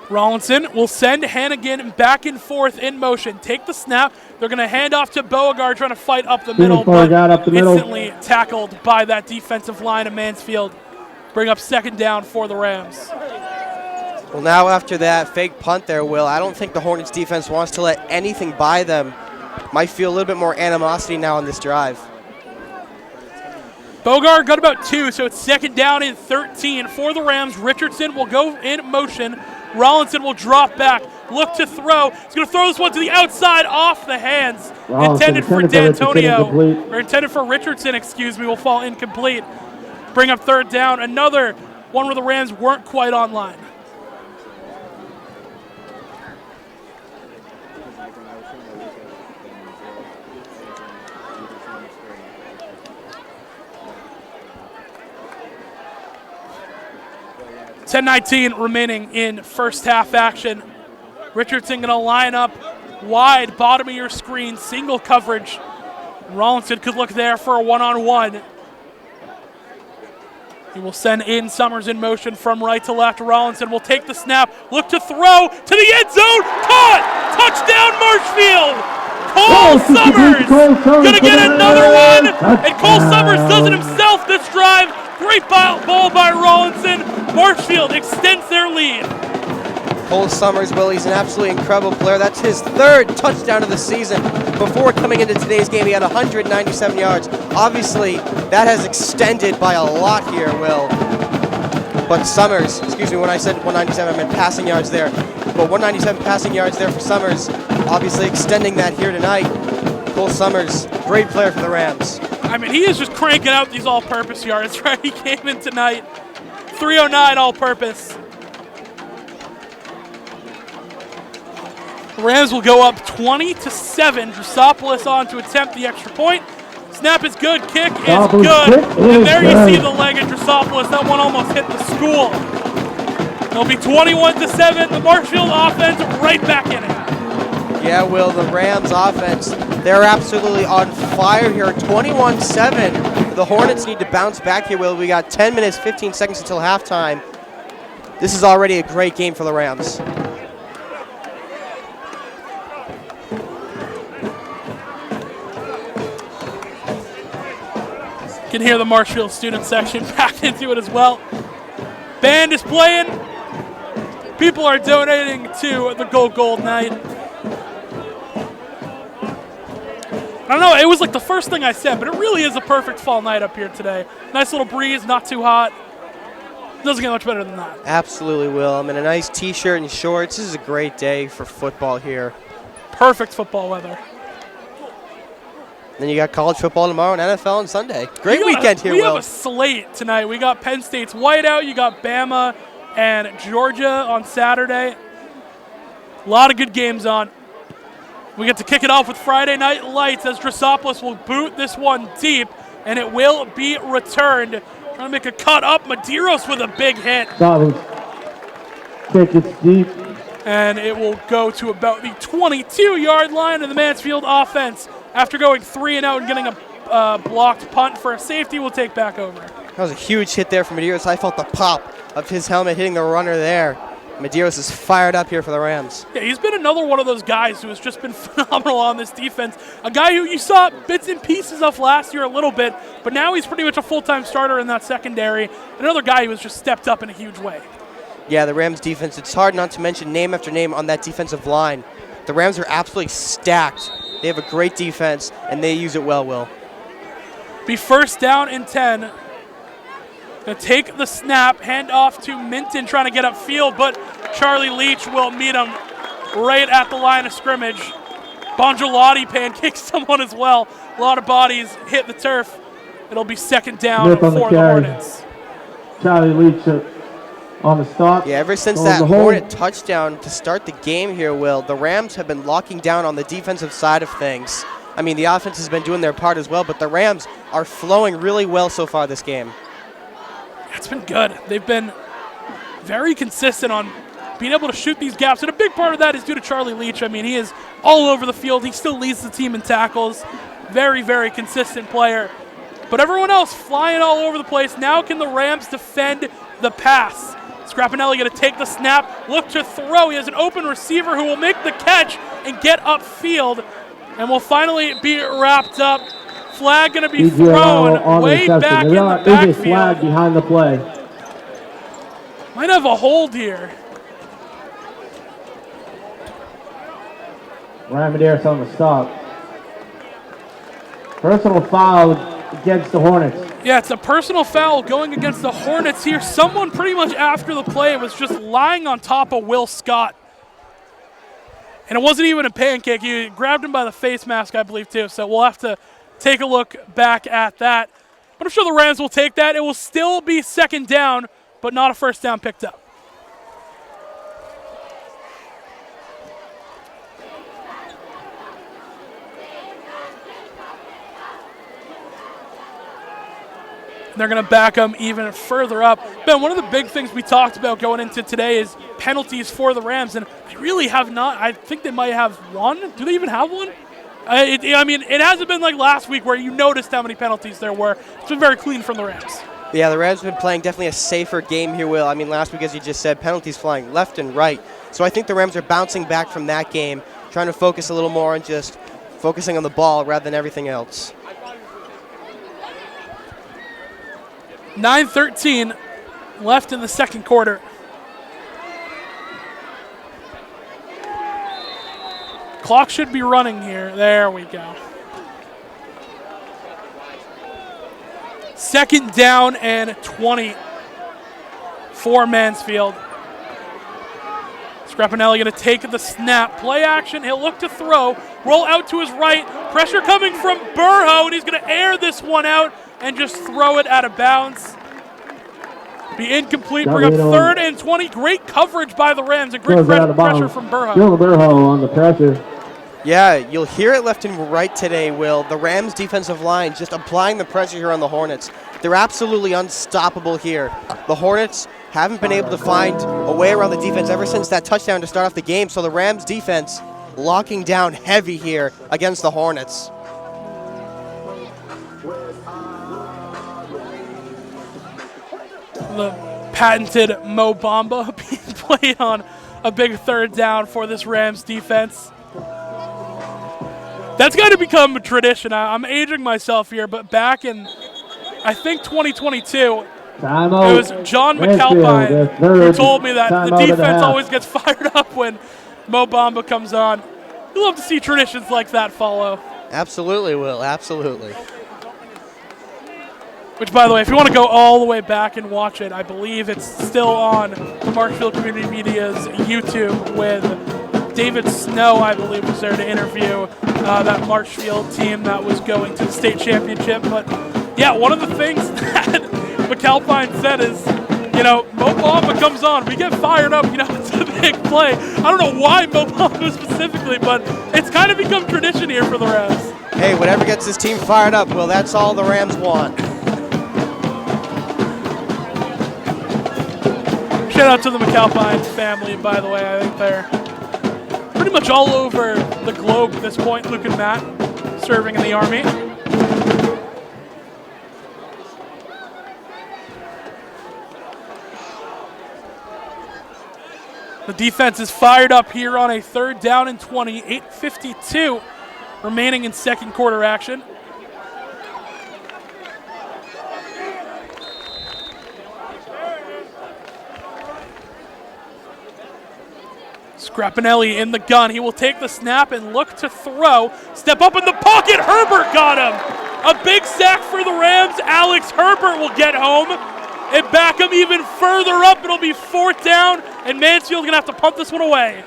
Rollinson will send Hannigan back and forth in motion. Take the snap. They're going to hand off to Beauregard, trying to fight up the middle, but instantly tackled by that defensive line of Mansfield. Bring up second down for the Rams. Well, now after that fake punt there, Will, I don't think the Hornets defense wants to let anything by them. Might feel a little bit more animosity now on this drive. Beauregard got about 2, so it's second down and 13 for the Rams. Richardson will go in motion. Rollinson will drop back, look to throw. He's going to throw this one to the outside off the hands. Intended for D'Antonio, or intended for Richardson, excuse me, will fall incomplete. Bring up third down. Another one where the Rams weren't quite online. .10:19 remaining in first half action. Richardson going to line up wide, bottom of your screen, single coverage. Rollinson could look there for a one-on-one. He will send Aiden Summers in motion from right to left. Rollinson will take the snap, look to throw to the end zone. Caught! Touchdown Marshfield! Cole Summers going to get another one. And Cole Summers does it himself this drive. Great ball by Rollinson. Marshfield extends their lead. Cole Summers, Will, he's an absolutely incredible player. That's his 3rd touchdown of the season. Before coming into today's game, he had 197 yards. Obviously, that has extended by a lot here, Will. But Summers, excuse me, when I said 197, I meant passing yards there. But 197 passing yards there for Summers, obviously extending that here tonight. Cole Summers, great player for the Rams. I mean, he is just cranking out these all-purpose yards, right? He came in tonight, 309 all-purpose. The Rams will go up 20-7. Drusopoulos on to attempt the extra point. Snap is good. Kick is Drossopoulos good. kick And is there you good. see the leg of Drossopoulos. That one almost hit the school. It'll be 21-7. The Marshfield offense right back in it. Yeah, Will, the Rams offense, they're absolutely on fire here. 21-7. The Hornets need to bounce back here, Will. We got 10 minutes, 15 seconds until halftime. This is already a great game for the Rams. You can hear the Marshfield student section back into it as well. Band is playing. People are donating to the Go Gold Night. I don't know, it was like the first thing I said, but it really is a perfect fall night up here today. Nice little breeze, not too hot. Doesn't get much better than that. Absolutely, Will. I'm in a nice t-shirt and shorts. This is a great day for football here. Perfect football weather. Then you got college football tomorrow and NFL on Sunday. Great weekend here, We Will. have a slate tonight. We got Penn State's whiteout. You got Bama and Georgia on Saturday. A lot of good games on. We get to kick it off with Friday Night Lights as Drossopoulos will boot this one deep, and it will be returned. Trying to make a cut up. Medeiros with a big hit. Drossopoulos kick is deep. And it will go to about the 22-yard line of the Mansfield offense. After going 3 and out and getting a blocked punt for a safety, we'll take back over. That was a huge hit there from Medeiros. I felt the pop of his helmet hitting the runner there. Medeiros is fired up here for the Rams. Yeah, he's been another one of those guys who has just been phenomenal on this defense. A guy who you saw bits and pieces of last year a little bit, but now he's pretty much a full-time starter in that secondary. Another guy who has just stepped up in a huge way. Yeah, the Rams defense, it's hard not to mention name after name on that defensive line. The Rams are absolutely stacked. They have a great defense, and they use it well, Will. Be first down and 10. Gonna take the snap, hand off to Minton trying to get upfield, but Charlie Leach will meet him right at the line of scrimmage. Bongiolotti pancakes someone as well. A lot of bodies hit the turf. It'll be second down for the Hornets. Charlie Leach on the stop. Yeah, ever since that Hornet touchdown to start the game here, Will, the Rams have been locking down on the defensive side of things. I mean, the offense has been doing their part as well, but the Rams are flowing really well so far this game. It's been good. They've been very consistent on being able to shoot these gaps, and a big part of that is due to Charlie Leach. I mean, he is all over the field. He still leads the team in tackles. Very, very consistent player. But everyone else flying all over the place. Now can the Rams defend the pass? Scrapinelli going to take the snap, look to throw. He has an open receiver who will make the catch and get upfield, and will finally be wrapped up. Flag going to be thrown way back in the backfield. Flag behind the play. Might have a hold here. Ryan Medeiros on the stop. Personal foul against the Hornets. Yeah, it's a personal foul going against the Hornets here. Someone pretty much after the play was just lying on top of Will Scott. And it wasn't even a pancake. He grabbed him by the face mask, I believe, too. So we'll have to take a look back at that. But I'm sure the Rams will take that. It will still be second down, but not a first down picked up. They're going to back them even further up. Ben, one of the big things we talked about going into today is penalties for the Rams, and they really have not. I think they might have one. Do they even have one? I mean, it hasn't been like last week where you noticed how many penalties there were. It's been very clean from the Rams. Yeah, the Rams have been playing definitely a safer game here, Will. I mean, last week, as you just said, penalties flying left and right. So I think the Rams are bouncing back from that game, trying to focus a little more on just focusing on the ball rather than everything else. 9:13 left in the second quarter. Clock should be running here. There we go. Second down and 20 for Mansfield. Scrapinelli going to take the snap. Play action. He'll look to throw. Roll out to his right. Pressure coming from Burrow, and he's going to air this one out and just throw it out of bounds. Be incomplete. Bring up third and 20. Great coverage by the Rams and great pressure from Burrow. Still Burrow on the pressure. Yeah, you'll hear it left and right today, Will. The Rams' defensive line just applying the pressure here on the Hornets. They're absolutely unstoppable here. The Hornets haven't been able to find a way around the defense ever since that touchdown to start off the game, so the Rams' defense locking down heavy here against the Hornets. The patented Mo Bamba being played on a big third down for this Rams defense. That's got to become a tradition. I'm aging myself here, but back in, I think, 2022, it was John McAlpine who told me that the defense always gets fired up when Mo Bamba comes on. You love to see traditions like that follow. Absolutely, Will. Absolutely. Which, by the way, if you want to go all the way back and watch it, I believe it's still on the Marshfield Community Media's YouTube with David Snow, I believe, was there to interview that Marshfield team that was going to the state championship. But, yeah, one of the things that McAlpine said is, you know, Mo Bamba comes on, we get fired up, you know, it's a big play. I don't know why Mo Bamba specifically, but it's kind of become tradition here for the Rams. Hey, whatever gets this team fired up, Will, that's all the Rams want. Shout out to the McAlpine family, by the way. I think they're pretty much all over the globe at this point. Luke and Matt serving in the Army. The defense is fired up here on a third down and 20, 8:52 remaining in second quarter action. Scrapinelli in the gun. He will take the snap and look to throw. Step up in the pocket. Herbert got him. A big sack for the Rams. Alex Herbert will get home and back him even further up. It'll be fourth down, and Mansfield's going to have to punt this one away.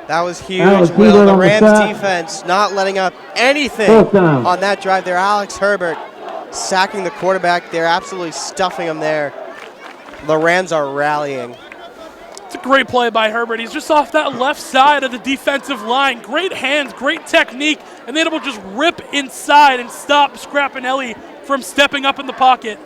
That was huge, Will. The Rams defense not letting up anything on that drive there. Alex Herbert sacking the quarterback. They're absolutely stuffing him there. The Rams are rallying. It's a great play by Herbert. He's just off that left side of the defensive line. Great hands, great technique, and then it will just rip inside and stop Scrapinelli from stepping up in the pocket.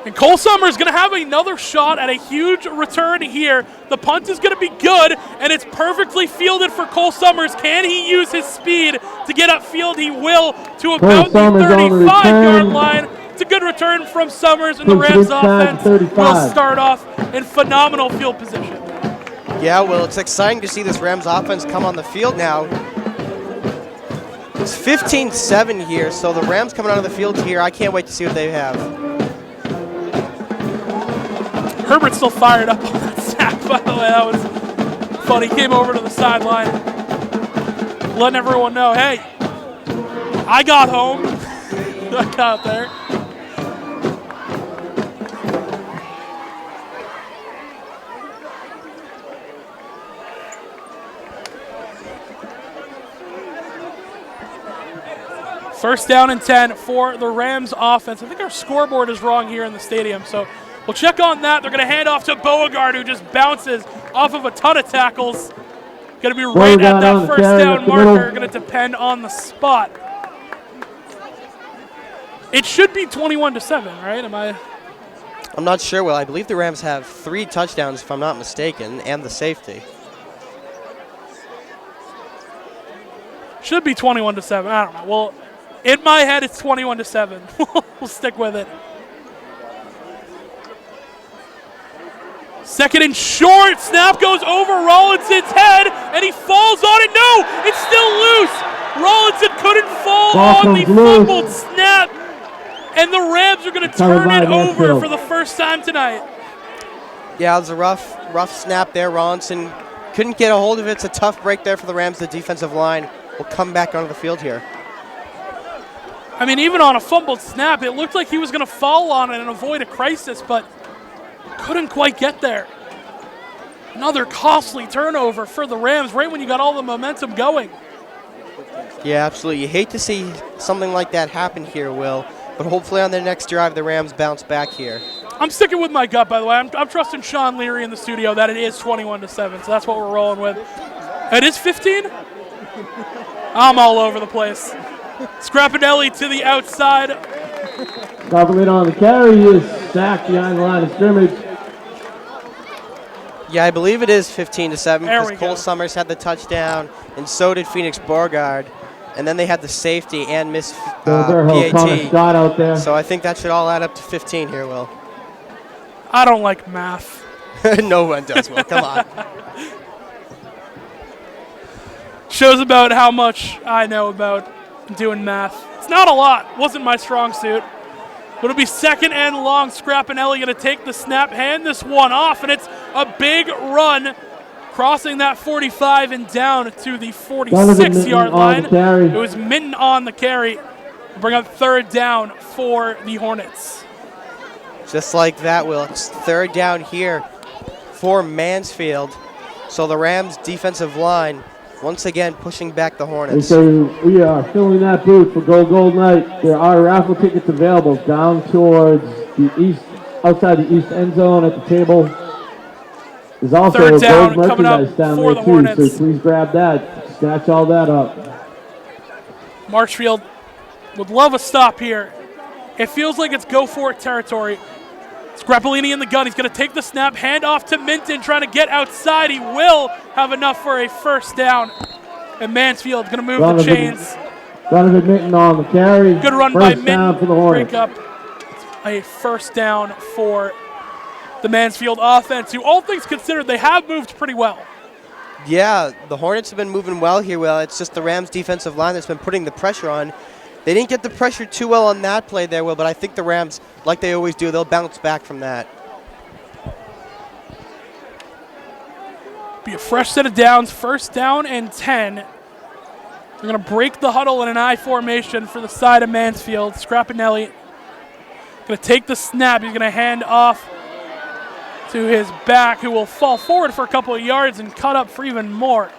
And Cole Summers is going to have another shot at a huge return here. The punt is going to be good, and it's perfectly fielded for Cole Summers. Can he use his speed to get upfield? He will, to about the 35-yard line. It's a good return from Summers, and the Rams offense will start off in phenomenal field position. Yeah, well, it's exciting to see this Rams offense come on the field now. It's 15-7 here, so the Rams coming out of the field here. I can't wait to see what they have. Herbert's still fired up on that sack, by the way. That was funny. He came over to the sideline, letting everyone know, hey, I got home. I got there. First down and 10 for the Rams offense. I think our scoreboard is wrong here in the stadium, so we'll check on that. They're going to hand off to Beauregard, who just bounces off of a ton of tackles. Going to be right at that first down marker. Going to depend on the spot. It should be 21-7, right? I'm not sure, Will. I believe the Rams have 3 touchdowns, if I'm not mistaken, and the safety. Should be 21-7. I don't know. Well, in my head, it's 21-7. We'll stick with it. Second and short. Snap goes over Rollinson's head, and he falls on it. No, it's still loose. Rollinson couldn't fall on the fumbled snap, and the Rams are going to turn it over for the first time tonight. Yeah, it was a rough snap there. Rollinson couldn't get a hold of it. It's a tough break there for the Rams. The defensive line will come back onto the field here. I mean, even on a fumbled snap, it looked like he was going to fall on it and avoid a crisis, but couldn't quite get there. Another costly turnover for the Rams right when you got all the momentum going. Yeah, absolutely. You hate to see something like that happen here, Will, but hopefully on the next drive, the Rams bounce back here. I'm sticking with my gut, by the way. I'm trusting Sean Leary in the studio that it is 21-7, so that's what we're rolling with. It is 15? I'm all over the place. Scrapinelli to the outside. Compliment on the carry is sacked behind the line of scrimmage. Yeah, I believe it is 15-7 There we because Cole go. Summers had the touchdown, and so did Phoenix Beauregard. And then they had the safety and missed Connor PAT. Scott out there. So I think that should all add up to 15 here, Will. I don't like math. No one does, Will. Come on. Shows about how much I know about doing math. It's not a lot. Wasn't my strong suit. But it'll be second and long. Scrapinelli going to take the snap, hand this one off, and it's a big run, crossing that 45 and down to the 46-yard line. It was Minton on the carry. Bring up third down for the Hornets. Just like that, Will. It's third down here for Mansfield. So the Rams' defensive line once again pushing back the Hornets. So we are filling that booth for Gold Night. There are raffle tickets available down towards the east, outside the east end zone at the table. There's also Third down gold coming up merchandise down for there the too, Hornets. so please grab that. Snatch all that up. Marshfield would love a stop here. It feels like it's go-for-it territory. Scrapolini in the gun. He's going to take the snap, hand off to Minton, trying to get outside. He will have enough for a first down. And Mansfield going to move the chains. Donovan Minton on the carry. Good run First by down Minton. for the Hornets. Break up a first down for the Mansfield offense, who, all things considered, they have moved pretty well. Yeah, the Hornets have been moving well here, Will. It's just the Rams' defensive line that's been putting the pressure on. They didn't get the pressure too well on that play there, Will, but I think the Rams, like they always do, they'll bounce back from that. Be a fresh set of downs, first down and 10. They're going to break the huddle in an I formation for the side of Mansfield. Scrapinelli going to take the snap. He's going to hand off to his back, who will fall forward for a couple of yards and cut up for even more.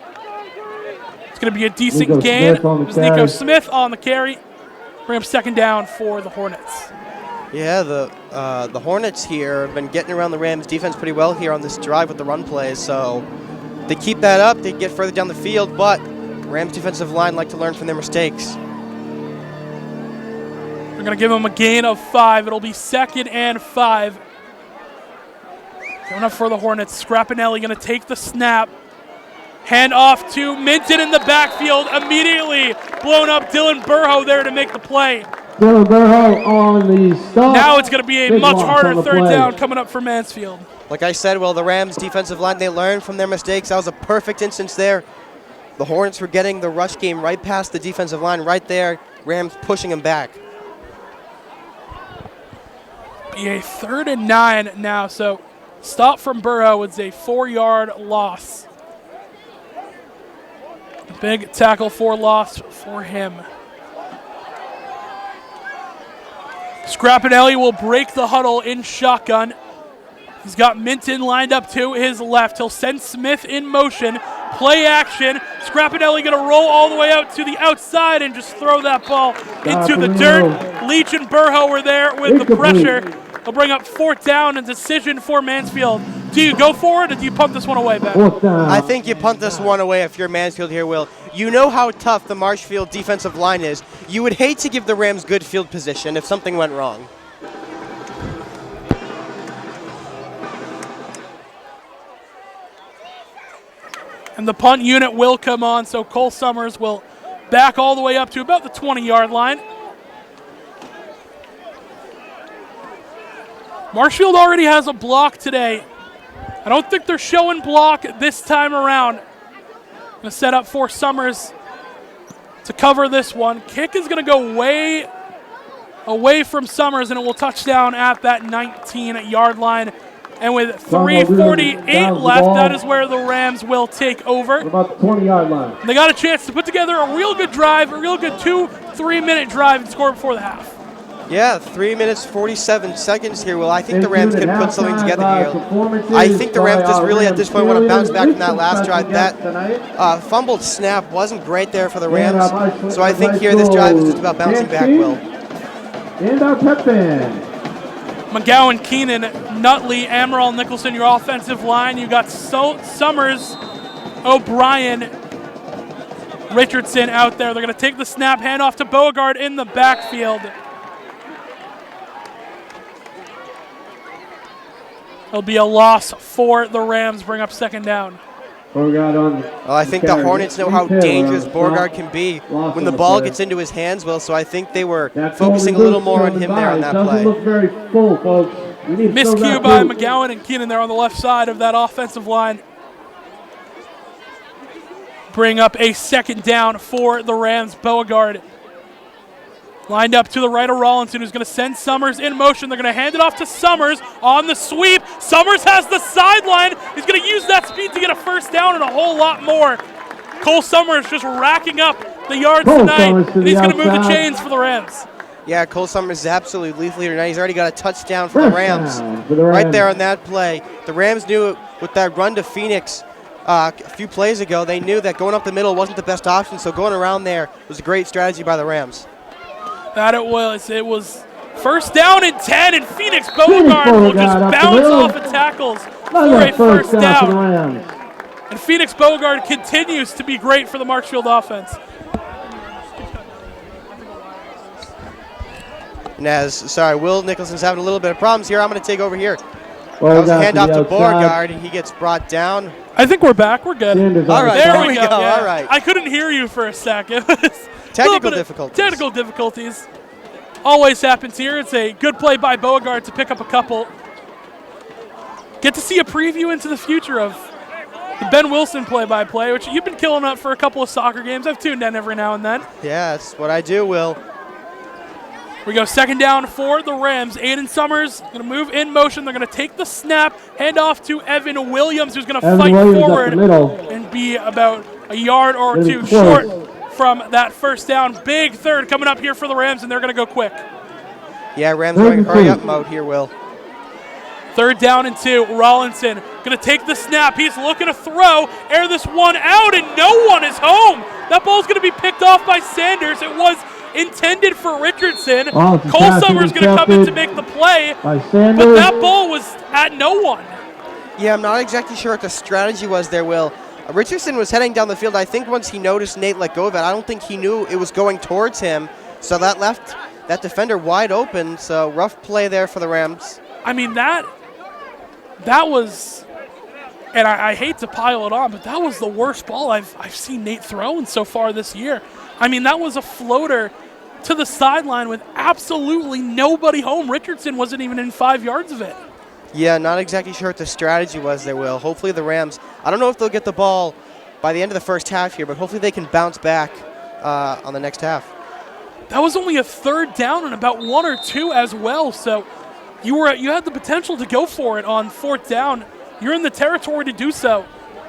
It's going to be a decent Nico gain. Smith on the It was Nico carry. Smith on the carry. Bring up second down for the Hornets. Yeah, the Hornets here have been getting around the Rams' defense pretty well here on this drive with the run plays, so they keep that up, they get further down the field, but Rams' defensive line like to learn from their mistakes. They're going to give him a gain of 5. It'll be second and 5. Going up for the Hornets. Scrapinelli going to take the snap. Hand off to Minton in the backfield. Immediately blown up. Dylan Burrow there to make the play. Dylan Burrow on the stop. Now it's going to be a Big much loss harder on the third play. down coming up for Mansfield. Like I said, well, the Rams' defensive line, they learn from their mistakes. That was a perfect instance there. The Hornets were getting the rush game right past the defensive line right there. Rams pushing them back. Be a 3rd and 9 now, so stop from Burrow. It's a 4-yard loss. Big tackle for loss for him. Scrapinelli will break the huddle in shotgun. He's got Minton lined up to his left. He'll send Smith in motion. Play action. Scrapinelli going to roll all the way out to the outside and just throw that ball into the dirt. Leach and Burrow were there with the pressure. He'll bring up 4th down and decision for Mansfield. Do you go for it or do you punt this one away, Ben? 4th down. I think you punt this one away if you're Mansfield here, Will. You know how tough the Marshfield defensive line is. You would hate to give the Rams good field position if something went wrong. And the punt unit will come on, so Cole Summers will back all the way up to about the 20-yard line. Marshfield already has a block today. I don't think they're showing block this time around. Going to set up for Summers to cover this one. Kick is going to go way away from Summers, and it will touch down at that 19-yard line. And with 3:48 left, that is where the Rams will take over. What about the 20-yard line? They got a chance to put together a real good drive, a real good 2-3-minute drive and score before the half. Yeah, 3 minutes, 47 seconds here. Well, I think the Rams can put something together here. I think the Rams just really at this point want to bounce back from that last drive. That fumbled snap wasn't great there for the Rams. So I think here this drive is just about bouncing back, Will. And our pep band. McGowan, Keenan, Nutley, Amaral, Nicholson, your offensive line. You got Summers, O'Brien, Richardson out there. They're going to take the snap, hand off to Beauregard in the backfield. It'll be a loss for the Rams, bring up second down. Well, I think the Hornets know how dangerous Beauregard can be when the ball gets into his hands, Will, so I think they were focusing a little more on him there on that play. Look very full, folks. Miscue by McGowan and Keenan there on the left side of that offensive line. Bring up a second down for the Rams. Beauregard lined up to the right of Rollinson, who's going to send Summers in motion. They're going to hand it off to Summers on the sweep. Summers has the sideline. He's going to use that speed to get a first down and a whole lot more. Cole Summers just racking up the yards tonight, and he's going to move the chains for the Rams. Yeah, Cole Summers is absolutely lethal tonight. He's already got a touchdown for the Rams. Right there on that play. The Rams knew it with that run to Phoenix a few plays ago. They knew that going up the middle wasn't the best option, so going around there was a great strategy by the Rams. That it was. It was first down and 10, and Phoenix Beauregard will just bounce off of tackles for a first down. And Phoenix Beauregard continues to be great for the Marshfield offense. And Will Nicholson's having a little bit of problems here. I'm going to take over here. That was a handoff to Beauregard, and he gets brought down. I think we're back. We're good. All right, there we go. Yeah. All right. I couldn't hear you for a second. It was technical difficulties. Technical difficulties. Always happens here. It's a good play by Beauregard to pick up a couple. Get to see a preview into the future of the Ben Wilson play-by-play, which you've been killing up for a couple of soccer games. I've tuned in every now and then. Yeah, that's what I do, Will. We go second down for the Rams. Aiden Summers going to move in motion. They're going to take the snap, hand off to Evan Williams, who's going to fight forward and be about a yard or two short from that first down. Big third coming up here for the Rams, and they're going to go quick. Yeah, Rams going hurry up mode here, Will. Third down and 2. Rollinson going to take the snap. He's looking to throw, air this one out, and no one is home. That ball's going to be picked off by Sanders. It was intended for Richardson. Cole Summers going to come in to make the play, but that ball was at no one. Yeah, I'm not exactly sure what the strategy was there, Will. Richardson was heading down the field. I think once he noticed Nate let go of it, I don't think he knew it was going towards him, so that left that defender wide open, so rough play there for the Rams. I mean, that was, and I hate to pile it on, but that was the worst ball I've seen Nate throwing so far this year. I mean, that was a floater to the sideline with absolutely nobody home. Richardson wasn't even in 5 yards of it. Yeah, not exactly sure what the strategy was there, Will. Hopefully the Rams, I don't know if they'll get the ball by the end of the first half here, but hopefully they can bounce back on the next half. That was only a third down and about 1 or 2 as well, so you had the potential to go for it on fourth down. You're in the territory to do so.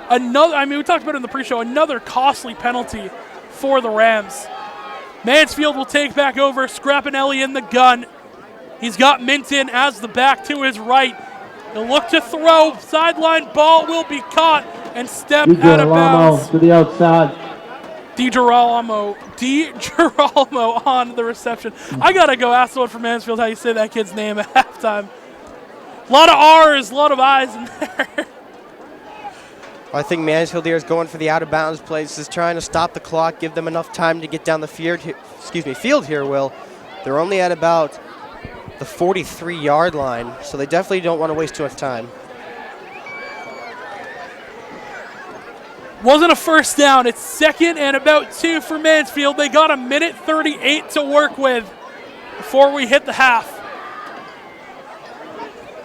We talked about it in the pre-show, another costly penalty for the Rams. Mansfield will take back over. Scrapinelli in the gun. He's got Minton as the back to his right. He'll look to throw. Sideline ball will be caught and step out of bounds. To the outside. DiGirolamo on the reception. I got to go ask someone from Mansfield how you say that kid's name at halftime. A lot of R's, a lot of I's in there. I think Mansfield here is going for the out-of-bounds plays, is trying to stop the clock, give them enough time to get down the field here, Will. They're only at about the 43-yard line, so they definitely don't want to waste too much time. Wasn't a first down. It's second and about 2 for Mansfield. They got 1:38 to work with before we hit the half.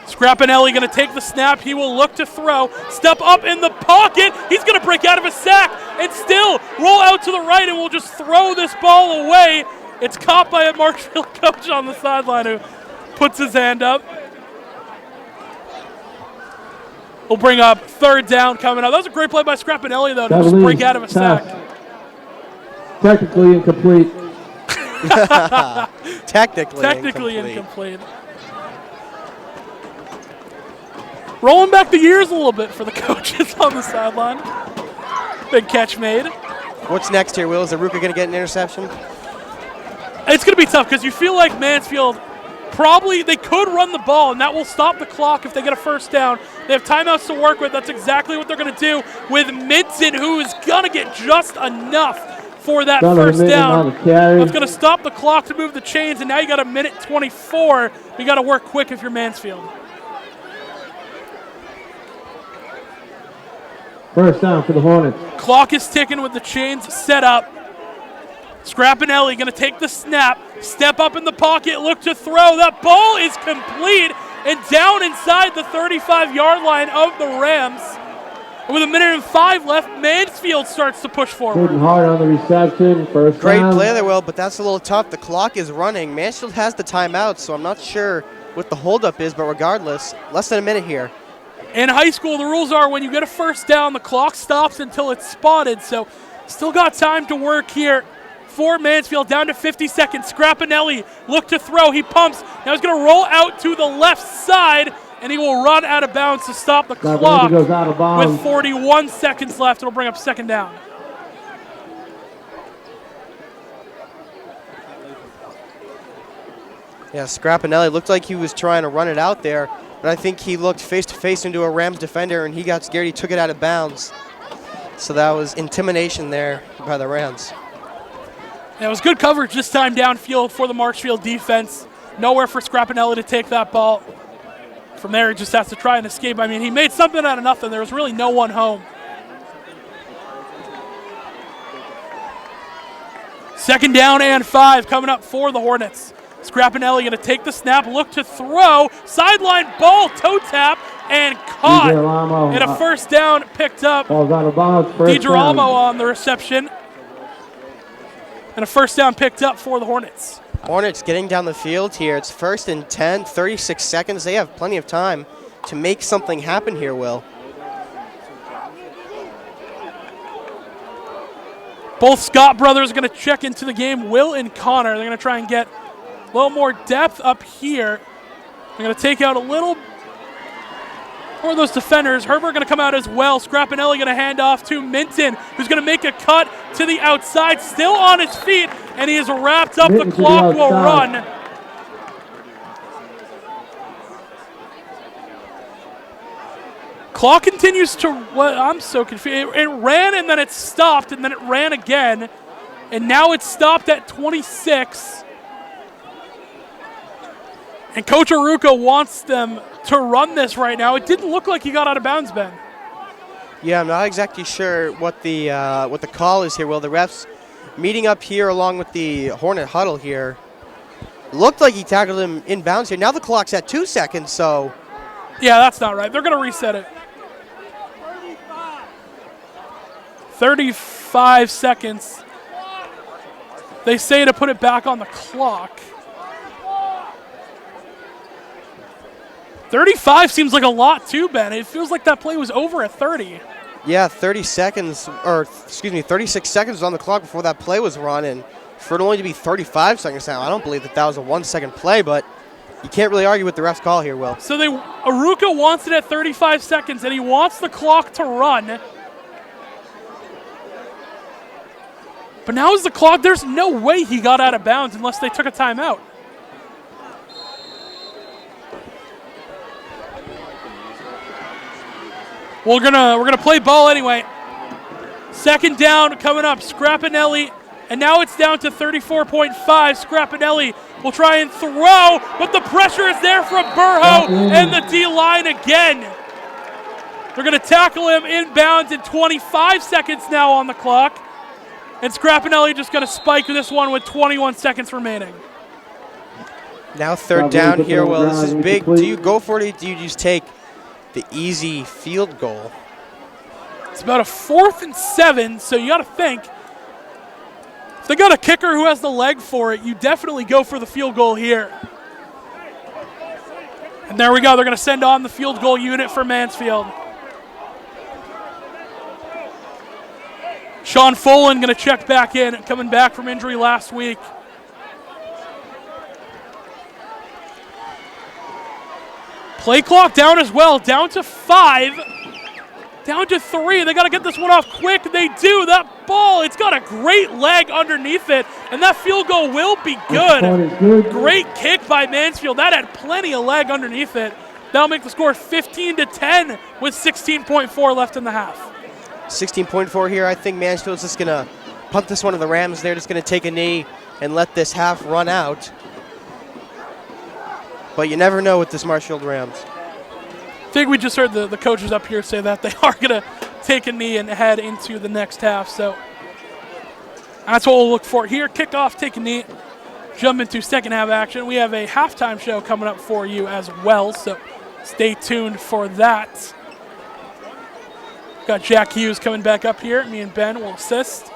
Scrapinelli going to take the snap. He will look to throw. Step up in the pocket. He's going to break out of a sack and still roll out to the right, and we'll just throw this ball away. It's caught by a Marshfield coach on the sideline who puts his hand up. We'll bring up third down coming up. That was a great play by Scrapinelli, though, to just break out of a sack. Technically incomplete. Technically incomplete. Rolling back the years a little bit for the coaches on the sideline. Big catch made. What's next here, Will? Is Aruka going to get an interception? It's going to be tough because you feel like Mansfield they could run the ball, and that will stop the clock if they get a first down. They have timeouts to work with. That's exactly what they're going to do with Minton, who is going to get just enough for that Another first minute on down. the carry. That's going to stop the clock to move the chains, and now you got a minute 24. You got to work quick if you're Mansfield. First down for the Hornets. Clock is ticking with the chains set up. Scrapinelli going to take the snap, step up in the pocket, look to throw. That ball is complete and down inside the 35-yard line of the Rams. And with a minute and 5 left, Mansfield starts to push forward. Shooting hard on the reception. First Great down. play there, Will, but that's a little tough. The clock is running. Mansfield has the timeout, so I'm not sure what the holdup is, but regardless, less than a minute here. In high school, the rules are when you get a first down, the clock stops until it's spotted. So still got time to work here for Mansfield. Down to 50 seconds. Scrapinelli look to throw. He pumps. Now he's going to roll out to the left side, and he will run out of bounds to stop the clock. Goes out of bounds. With 41 seconds left, it'll bring up second down. Yeah, Scrapinelli looked like he was trying to run it out there, but I think he looked face-to-face into a Rams defender, and he got scared. He took it out of bounds. So that was intimidation there by the Rams. Yeah, it was good coverage this time downfield for the Marshfield defense. Nowhere for Scrapinelli to take that ball. From there, he just has to try and escape. I mean, he made something out of nothing. There was really no one home. Second down and 5 coming up for the Hornets. Scrapinelli going to take the snap, look to throw. Sideline ball, toe tap, and caught. And a first down picked up. Falls out of bounds. DiGirolamo on the reception. And a first down picked up for the Hornets. Hornets getting down the field here. It's 1st and 10, 36 seconds. They have plenty of time to make something happen here, Will. Both Scott brothers are going to check into the game. Will and Connor. They're going to try and get a little more depth up here. They're going to take out a little more of those defenders. Herbert going to come out as well. Scrapinelli going to hand off to Minton, who's going to make a cut to the outside, still on his feet, and he has wrapped up. The clock will run. Clock continues to, I'm so confused. It ran and then it stopped and then it ran again. And now it's stopped at 26. And Coach Aruka wants them to run this right now. It didn't look like he got out of bounds, Ben. Yeah, I'm not exactly sure what the call is here, Will. The refs meeting up here along with the Hornet huddle here. Looked like he tackled him in bounds here. Now the clock's at 2 seconds, so. Yeah, that's not right. They're going to reset it. 35 seconds. They say to put it back on the clock. 35 seems like a lot too, Ben. It feels like that play was over at 30. Yeah, 36 seconds was on the clock before that play was run, and for it only to be 35 seconds now, I don't believe that was a 1 second play, but you can't really argue with the ref's call here, Will. So Aruka wants it at 35 seconds, and he wants the clock to run. But now is the clock. There's no way he got out of bounds unless they took a timeout. We're gonna play ball anyway. Second down coming up. Scrapinelli, and now it's down to 34.5. Scrapinelli will try and throw, but the pressure is there from Burho and the D-line again. They're gonna tackle him inbounds in 25 seconds now on the clock. And Scrapinelli just gonna spike this one with 21 seconds remaining. Now third down here, Will. This is big. Do you go for it, or do you just take the easy field goal? It's about a 4th and 7, so you got to think. If they got a kicker who has the leg for it, you definitely go for the field goal here. And there we go. They're going to send on the field goal unit for Mansfield. Sean Folan going to check back in, coming back from injury last week. Play clock down as well, down to 5, down to 3. They got to get this one off quick. They do. That ball, it's got a great leg underneath it, and that field goal will be good. Great kick by Mansfield. That had plenty of leg underneath it. That'll make the score 15-10 with 16.4 left in the half. 16.4 here. I think Mansfield's just going to punt this one to the Rams. They're just going to take a knee and let this half run out. But you never know with this Marshfield Rams. I think we just heard the coaches up here say that they are going to take a knee and head into the next half. So that's what we'll look for here. Kickoff, take a knee, jump into second half action. We have a halftime show coming up for you as well, so stay tuned for that. Got Jack Hughes coming back up here. Me and Ben will assist.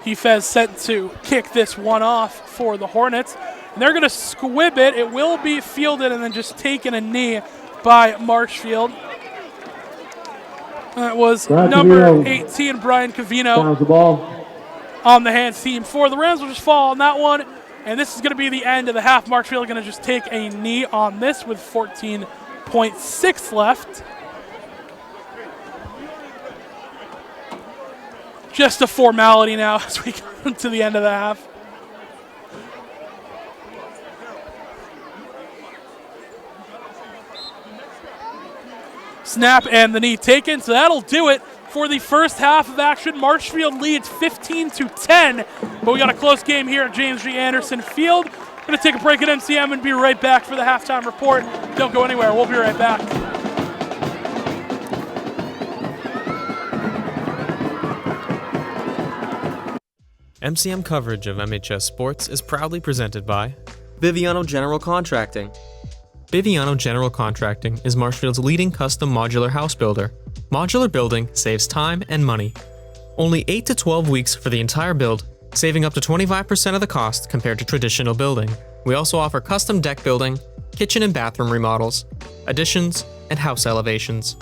Hefez set to kick this one off for the Hornets. And they're going to squib it. It will be fielded and then just taken a knee by Marshfield. That was number 18, Brian Cavino, The ball. on the hands team for the Rams. Will just fall on that one. And this is going to be the end of the half. Marshfield going to just take a knee on this with 14.6 left. Just a formality now as we come to the end of the half. Snap and the knee taken, so that'll do it for the first half of action. Marshfield leads 15-10, but we got a close game here at James G. Anderson Field. We're going to take a break at MCM and be right back for the halftime report. Don't go anywhere. We'll be right back. MCM coverage of MHS sports is proudly presented by Biviano General Contracting. Biviano General Contracting is Marshfield's leading custom modular house builder. Modular building saves time and money. Only 8 to 12 weeks for the entire build, saving up to 25% of the cost compared to traditional building. We also offer custom deck building, kitchen and bathroom remodels, additions, and house elevations.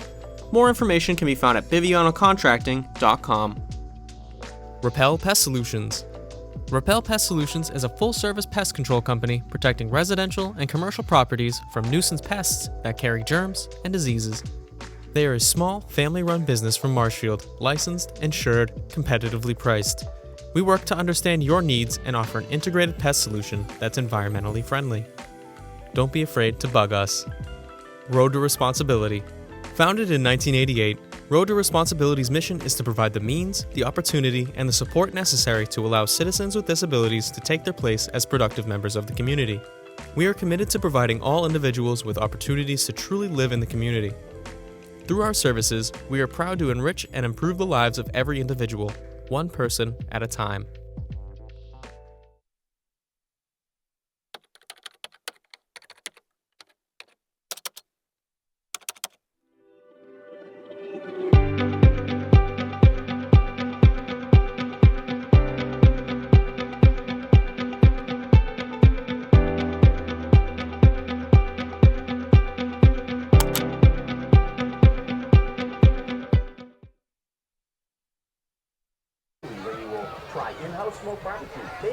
More information can be found at bivianocontracting.com. Repel Pest Solutions. Repel Pest Solutions is a full-service pest control company protecting residential and commercial properties from nuisance pests that carry germs and diseases. They are a small, family-run business from Marshfield, licensed, insured, competitively priced. We work to understand your needs and offer an integrated pest solution that's environmentally friendly. Don't be afraid to bug us. Road to Responsibility. Founded in 1988, Road to Responsibility's mission is to provide the means, the opportunity, and the support necessary to allow citizens with disabilities to take their place as productive members of the community. We are committed to providing all individuals with opportunities to truly live in the community. Through our services, we are proud to enrich and improve the lives of every individual, one person at a time.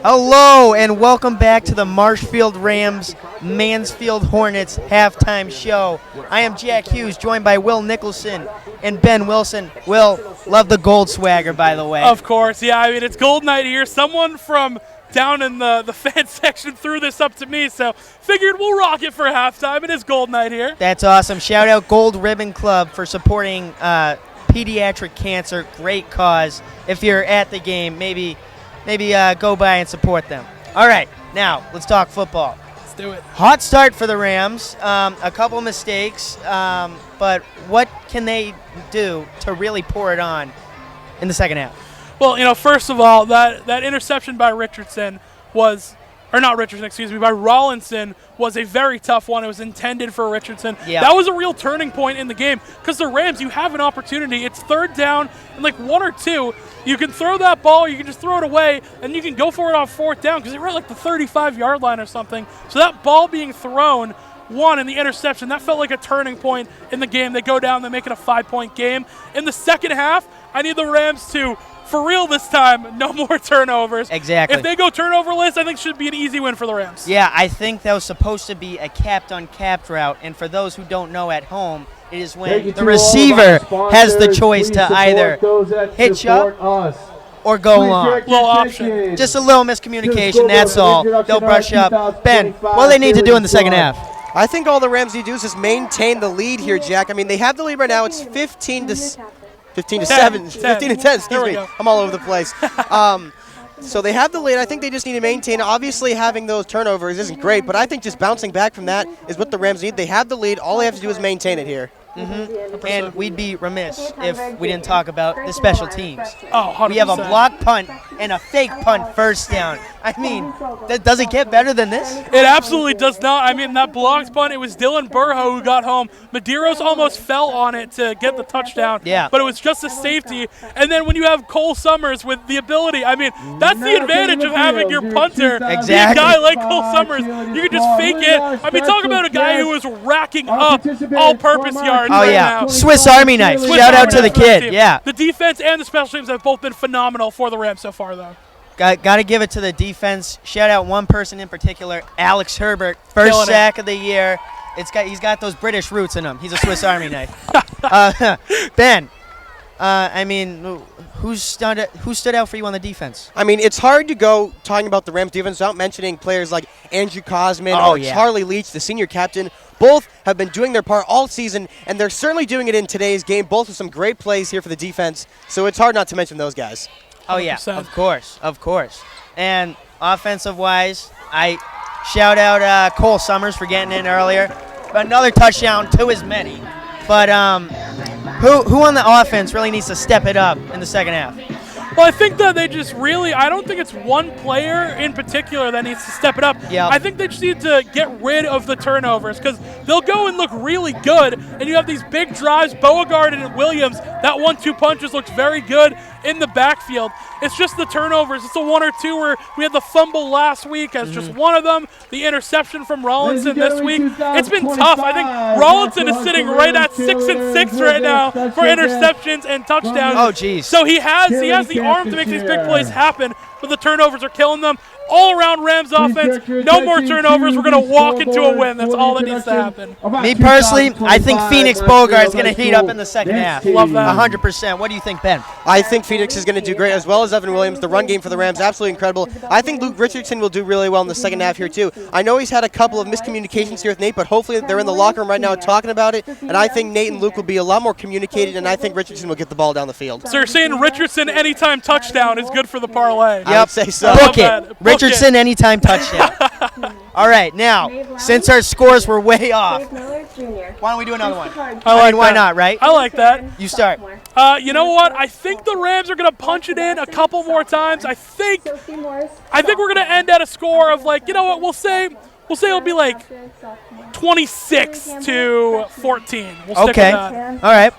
Hello and welcome back to the Marshfield Rams Mansfield Hornets halftime show. I am Jack Hughes, joined by Will Nicholson and Ben Wilson. Will, love the gold swagger, by the way. Of course, yeah. I mean, it's gold night here. Someone from down in the fan section threw this up to me, so figured we'll rock it for halftime. It is gold night here. That's awesome. Shout out Gold Ribbon Club for supporting pediatric cancer. Great cause. If you're at the game, maybe go by and support them. All right, now let's talk football. Let's do it. Hot start for the Rams. A couple mistakes, but what can they do to really pour it on in the second half? Well, first of all, that interception by Richardson was, or not Richardson, excuse me, by Rollinson was a very tough one. It was intended for Richardson. Yeah. That was a real turning point in the game because the Rams, you have an opportunity. It's third down and like 1 or 2. You can throw that ball, you can just throw it away, and you can go for it on fourth down because they were at like the 35-yard line or something. So that ball being thrown, one, and the interception, that felt like a turning point in the game. They go down, they make it a 5-point game. In the second half, I need the Rams to for real this time, no more turnovers. Exactly. If they go turnoverless, I think it should be an easy win for the Rams. Yeah, I think that was supposed to be a capped-uncapped route, and for those who don't know at home, it is when the receiver has the choice to either hitch up or go long. Little option. Just a little miscommunication, that's all. They'll brush up. Ben, what do they need to do in the second half? I think all the Rams need to do is just maintain the lead here, Jack. I mean, they have the lead right now. It's 15 to 7, 15 to 10. Excuse me. I'm all over the place. So they have the lead. I think they just need to maintain. Obviously, having those turnovers isn't great, but I think just bouncing back from that is what the Rams need. They have the lead. All they have to do is maintain it here. And we'd be remiss if we didn't talk about the special teams. Oh, 100%. We have a block punt and a fake punt first down. I mean, does it get better than this? It absolutely does not. I mean, that blocked punt, it was Dylan Burho who got home. Medeiros almost fell on it to get the touchdown. Yeah. But it was just a safety. And then when you have Cole Summers with the ability, I mean, that's the advantage of having your punter be a guy like Cole Summers. You can just fake it. I mean, talk about a guy who is racking up all-purpose yards Oh, right yeah. now. Swiss Army knife. Shout out to the kid. Yeah. The defense and the special teams have both been phenomenal for the Rams so far, though. Got to give it to the defense. Shout out one person in particular, Alex Herbert. First Killing sack of the year. He's got those British roots in him. He's a Swiss Army knife. Ben, I mean, who stood out for you on the defense? I mean, it's hard to go talking about the Rams defense without mentioning players like Andrew Cosman or Charlie Leach, the senior captain. Both have been doing their part all season, and they're certainly doing it in today's game, both with some great plays here for the defense. So it's hard not to mention those guys. Oh, yeah, 100%. of course. And offensive-wise, I shout out Cole Summers for getting in earlier. Another touchdown to his many. But who on the offense really needs to step it up in the second half? Well, I think that they just really, I don't think it's one player in particular that needs to step it up. Yeah. I think they just need to get rid of the turnovers because they'll go and look really good, and you have these big drives. Beauregard and Williams, that 1-2 punch just looks very good in the backfield. It's just the turnovers. It's a 1 or 2 where we had the fumble last week as just one of them, the interception from Rollinson this week. It's been tough. I think Rollinson is sitting right at 6-6 right now for interceptions and touchdowns. Oh, geez. So he has the arm to make these big plays happen, but the turnovers are killing them. All-around Rams offense, no more turnovers. We're going to walk into a win. That's all that needs to happen. Me personally, I think Phoenix Beauregard is going to heat up in the second half. Love that. 100%. What do you think, Ben? I think Phoenix is going to do great, as well as Evan Williams. The run game for the Rams, absolutely incredible. I think Luke Richardson will do really well in the second half here, too. I know he's had a couple of miscommunications here with Nate, but hopefully they're in the locker room right now talking about it, and I think Nate and Luke will be a lot more communicated, and I think Richardson will get the ball down the field. So you're saying Richardson anytime touchdown is good for the parlay? I would say so. Book it. Richardson anytime touchdown. All right, now, since our scores were way off, why don't we do another one? Why not, right? I like that. You start. You know what? I think the Rams are going to punch it in a couple more times. I think we're going to end at a score of, like, you know what? We'll say it'll be like 26-14. We'll stick with that. All right.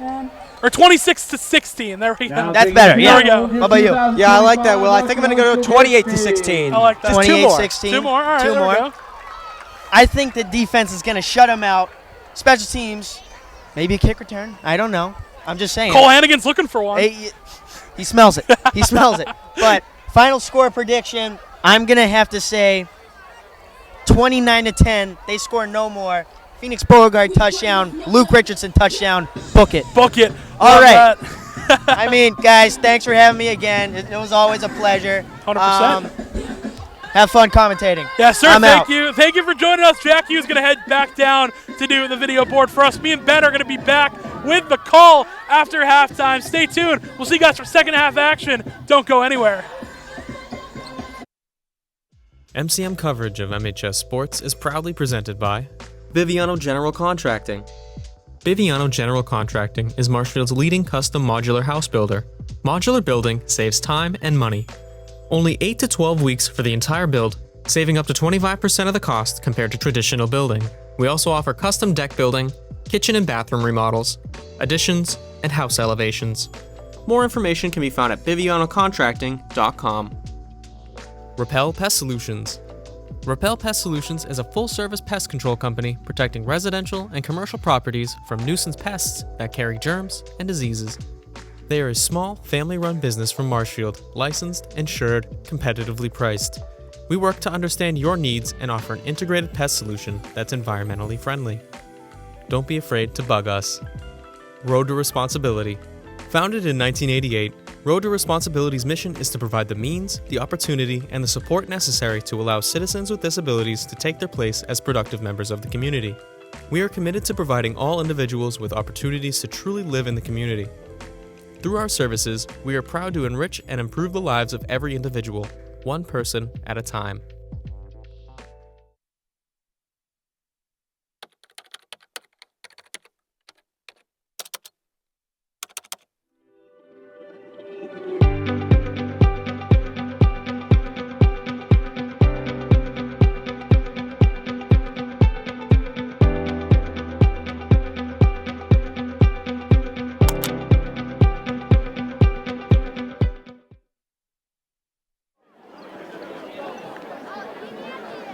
Or 26-16. There we go. That's better. Yeah. There we go. How about you? Yeah, I like that, Will. I think I'm going to go 28-16. I like that. Just two more. 28-16. Two more. All right, Two there we more. go. I think the defense is going to shut them out. Special teams, maybe a kick return. I don't know. I'm just saying. Cole Hannigan's looking for one. He smells it. He smells it. But final score prediction, I'm going to have to say 29-10. They score no more. Phoenix Beauregard touchdown. Luke Richardson touchdown. Book it. Book it. All Love right. that. I mean, guys, thanks for having me again. It was always a pleasure. 100%. Have fun commentating. Yes, sir. I'm Thank out. you. Thank you for joining us. Jack Hughes is going to head back down to do the video board for us. Me and Ben are going to be back with the call after halftime. Stay tuned. We'll see you guys for second half action. Don't go anywhere. MCM coverage of MHS Sports is proudly presented by Biviano General Contracting. Biviano General Contracting is Marshfield's leading custom modular house builder. Modular building saves time and money. Only 8 to 12 weeks for the entire build, saving up to 25% of the cost compared to traditional building. We also offer custom deck building, kitchen and bathroom remodels, additions, and house elevations. More information can be found at bivianocontracting.com. Repel Pest Solutions. Repel Pest Solutions is a full-service pest control company protecting residential and commercial properties from nuisance pests that carry germs and diseases. They are a small, family-run business from Marshfield, licensed, insured, competitively priced. We work to understand your needs and offer an integrated pest solution that's environmentally friendly. Don't be afraid to bug us. Road to Responsibility. Founded in 1988, Road to Responsibility's mission is to provide the means, the opportunity, and the support necessary to allow citizens with disabilities to take their place as productive members of the community. We are committed to providing all individuals with opportunities to truly live in the community. Through our services, we are proud to enrich and improve the lives of every individual, one person at a time.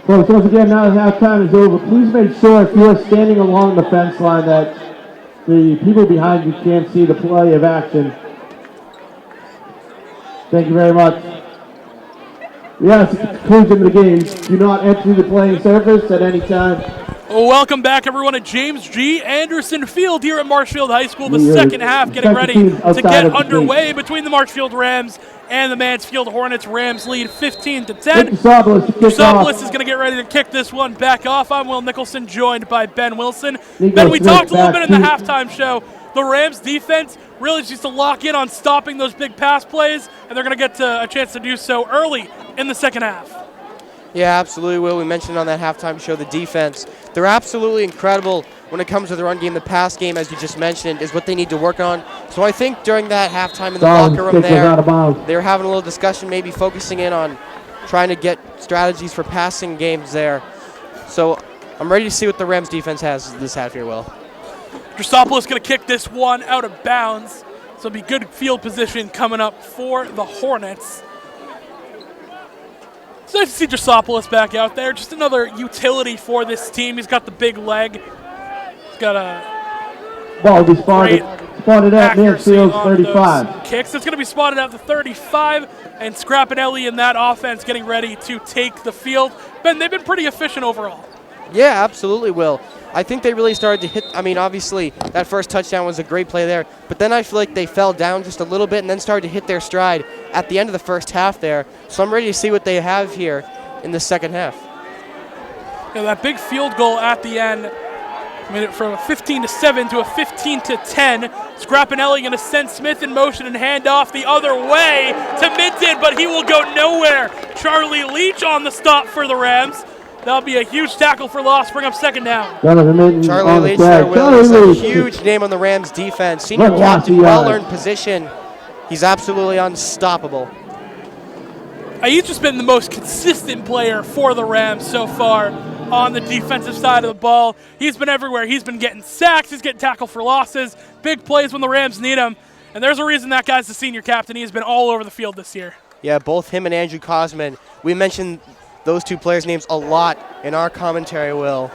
Folks, once again, now that halftime is over, please make sure if you are standing along the fence line that the people behind you can't see the play of action. Thank you very much. Yes, conclusion of the game. Do not enter the playing surface at any time. Welcome back, everyone, to James G. Anderson Field here at Marshfield High School. The second half getting ready to get underway between the Marshfield Rams and the Mansfield Hornets. Rams lead 15-10. Drusopoulos is going to get ready to kick this one back off. I'm Will Nicholson, joined by Ben Wilson. Ben, we talked a little bit in the halftime show. The Rams defense really just to lock in on stopping those big pass plays, and they're going to get a chance to do so early in the second half. Yeah, absolutely, Will. We mentioned on that halftime show the defense. They're absolutely incredible when it comes to the run game. The pass game, as you just mentioned, is what they need to work on. So I think during that halftime in the locker room there, they were having a little discussion, maybe focusing in on trying to get strategies for passing games there. So I'm ready to see what the Rams defense has this half here, Will. Drusopoulos going to kick this one out of bounds. So it'll be good field position coming up for the Hornets. It's nice to see Drusopoulos back out there. Just another utility for this team. He's got the big leg. He's got a ball will be spotted at Mansfield 35. Kicks. It's going to be spotted at the 35, and Scrapinelli in that offense getting ready to take the field. Ben, they've been pretty efficient overall. Yeah, absolutely, Will. I think they really started to hit. I mean, obviously, that first touchdown was a great play there, but then I feel like they fell down just a little bit and then started to hit their stride at the end of the first half there. So I'm ready to see what they have here in the second half. Yeah, that big field goal at the end made it from a 15-7 to a 15-10. Scrapinelli going to send Smith in motion and hand off the other way to Minton, but he will go nowhere. Charlie Leach on the stop for the Rams. That'll be a huge tackle for loss, bring up second down. Charlie Leach there, Will, is a huge name on the Rams defense. Senior captain, well-earned position. He's absolutely unstoppable. He's just been the most consistent player for the Rams so far on the defensive side of the ball. He's been everywhere. He's been getting sacks. He's getting tackled for losses. Big plays when the Rams need him. And there's a reason that guy's the senior captain. He has been all over the field this year. Yeah, both him and Andrew Cosman. We mentioned those two players' names a lot in our commentary, Will.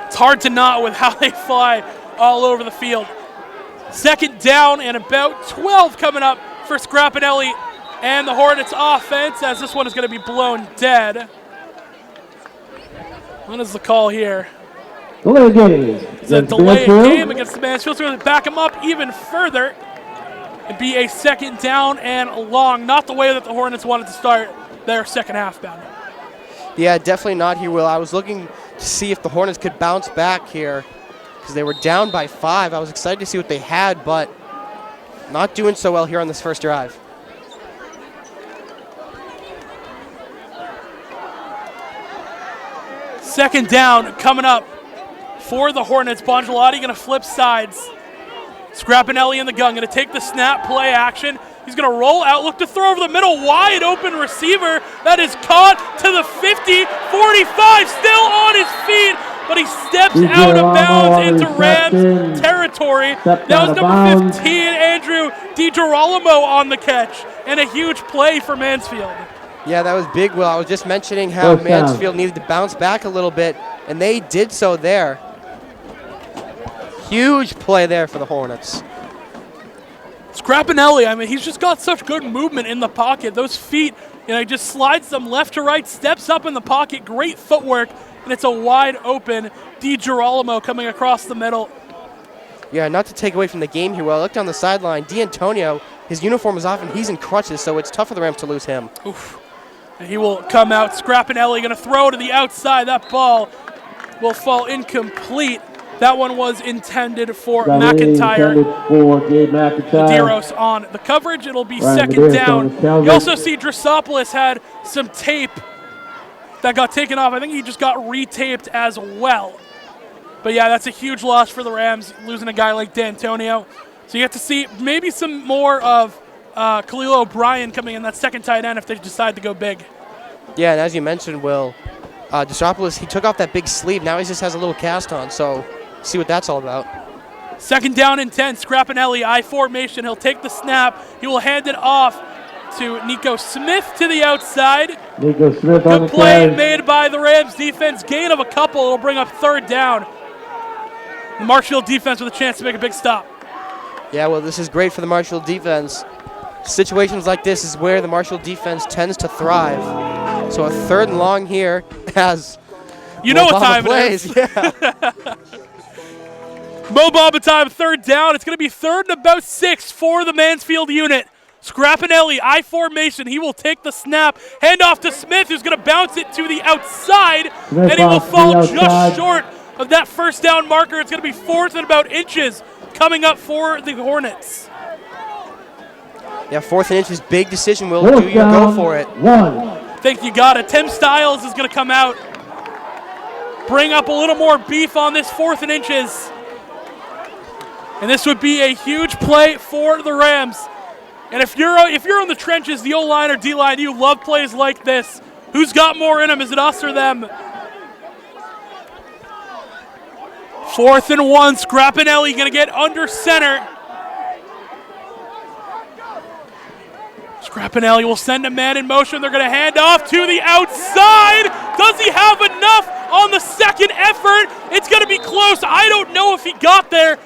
It's hard to not with how they fly all over the field. Second down and about 12 coming up for Scrapinelli and the Hornets offense, as this one is going to be blown dead. What is the call here? Delay game. It's a delay game against the Mansfield. So we're going to back him up even further. It'd be a second down and long. Not the way that the Hornets wanted to start their second half, Ben. Yeah, definitely not here, Will. I was looking to see if the Hornets could bounce back here because they were down by 5. I was excited to see what they had, but not doing so well here on this first drive. Second down coming up for the Hornets. Bongelotti going to flip sides. Scrapinelli in the gun, going to take the snap, play action. He's going to roll out, look to throw over the middle, wide open receiver. That is caught to the 50, 45, still on his feet, but he steps out of bounds into Rams territory. That was number 15, Andrew DiGirolamo on the catch, and a huge play for Mansfield. Yeah, that was big, Will. I was just mentioning how Mansfield needed to bounce back a little bit, and they did so there. Huge play there for the Hornets. Scrapinelli, I mean, he's just got such good movement in the pocket. Those feet, he just slides them left to right, steps up in the pocket, great footwork, and it's a wide open DiGirolamo coming across the middle. Yeah, not to take away from the game here. Well, look down the sideline. D'Antonio, his uniform is off and he's in crutches, so it's tough for the Rams to lose him. Oof. And he will come out. Scrapinelli going to throw to the outside. That ball will fall incomplete. That one was intended for McIntyre. Medeiros on the coverage. It'll be second down. You also see Drosopoulos had some tape that got taken off. I think he just got retaped as well. But yeah, that's a huge loss for the Rams, losing a guy like D'Antonio. So you have to see maybe some more of Khalil O'Brien coming in that second tight end if they decide to go big. Yeah, and as you mentioned, Will, Drosopoulos, he took off that big sleeve. Now he just has a little cast on, so see what that's all about. Second down and 10. Scrapinelli, I formation. He'll take the snap. He will hand it off to Nico Smith to the outside. Nico Smith on the Good play carry. made by the Rams defense. Gain of a couple. It'll bring up third down. The Marshfield defense with a chance to make a big stop. Yeah, well, this is great for the Marshfield defense. Situations like this is where the Marshfield defense tends to thrive. So a third and long here as you know what time plays. it is. Yeah. Mo Bamba time, third down. It's going to be third and about 6 for the Mansfield unit. Scrapinelli, I formation. He will take the snap. Hand off to Smith, who's going to bounce it to the outside. Smith and he will off the fall outside. just short of that first down marker. It's going to be fourth and about inches coming up for the Hornets. Yeah, fourth and inches, big decision, Will. Fourth Do you down, go for it? 1. Think you got it. Tim Stiles is going to come out. Bring up a little more beef on this fourth and inches. And this would be a huge play for the Rams. And if you're in the trenches, the O-line or D-line, you love plays like this. Who's got more in them? Is it us or them? Fourth and 1. Scrapinelli going to get under center. Scrapinelli will send a man in motion. They're going to hand off to the outside. Does he have enough on the second effort? It's going to be close. I don't know if he got there.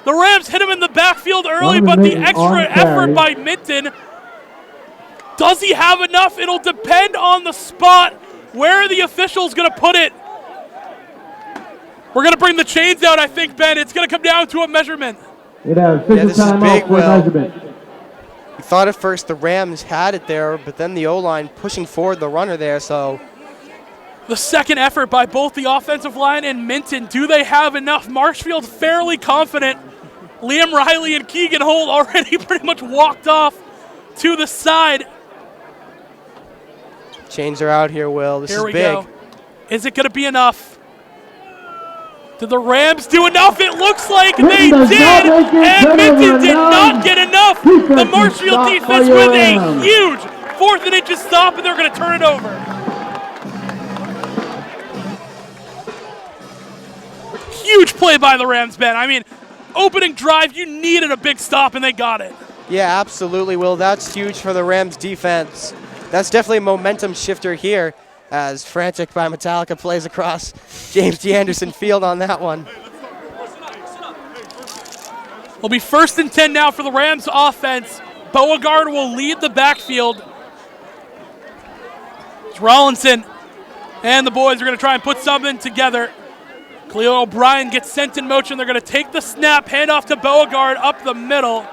The Rams hit him in the backfield early, but the extra effort by Minton. Does he have enough? It'll depend on the spot where the official's going to put it. We're going to bring the chains out, I think, Ben. It's going to come down to a measurement. This is big, Will. You thought at first the Rams had it there, but then the O-line pushing forward the runner there, so. The second effort by both the offensive line and Minton. Do they have enough? Marshfield fairly confident. Liam Riley and Keegan Holt already pretty much walked off to the side. Chains are out here, Will. This is big. Here we go. Is it going to be enough? Did the Rams do enough? It looks like they did, and Minton did not get enough. The Marshfield defense with a huge fourth and inches stop, and they're going to turn it over. Huge play by the Rams, Ben. I mean, opening drive, you needed a big stop, and they got it. Yeah, absolutely, Will. That's huge for the Rams defense. That's definitely a momentum shifter here as Frantic by Metallica plays across James G. Anderson Field on that one. It'll be first and 10 now for the Rams offense. Beauregard will lead the backfield. It's Rollinson and the boys are going to try and put something together. Khalil O'Brien gets sent in motion. They're going to take the snap, hand off to Beauregard up the middle.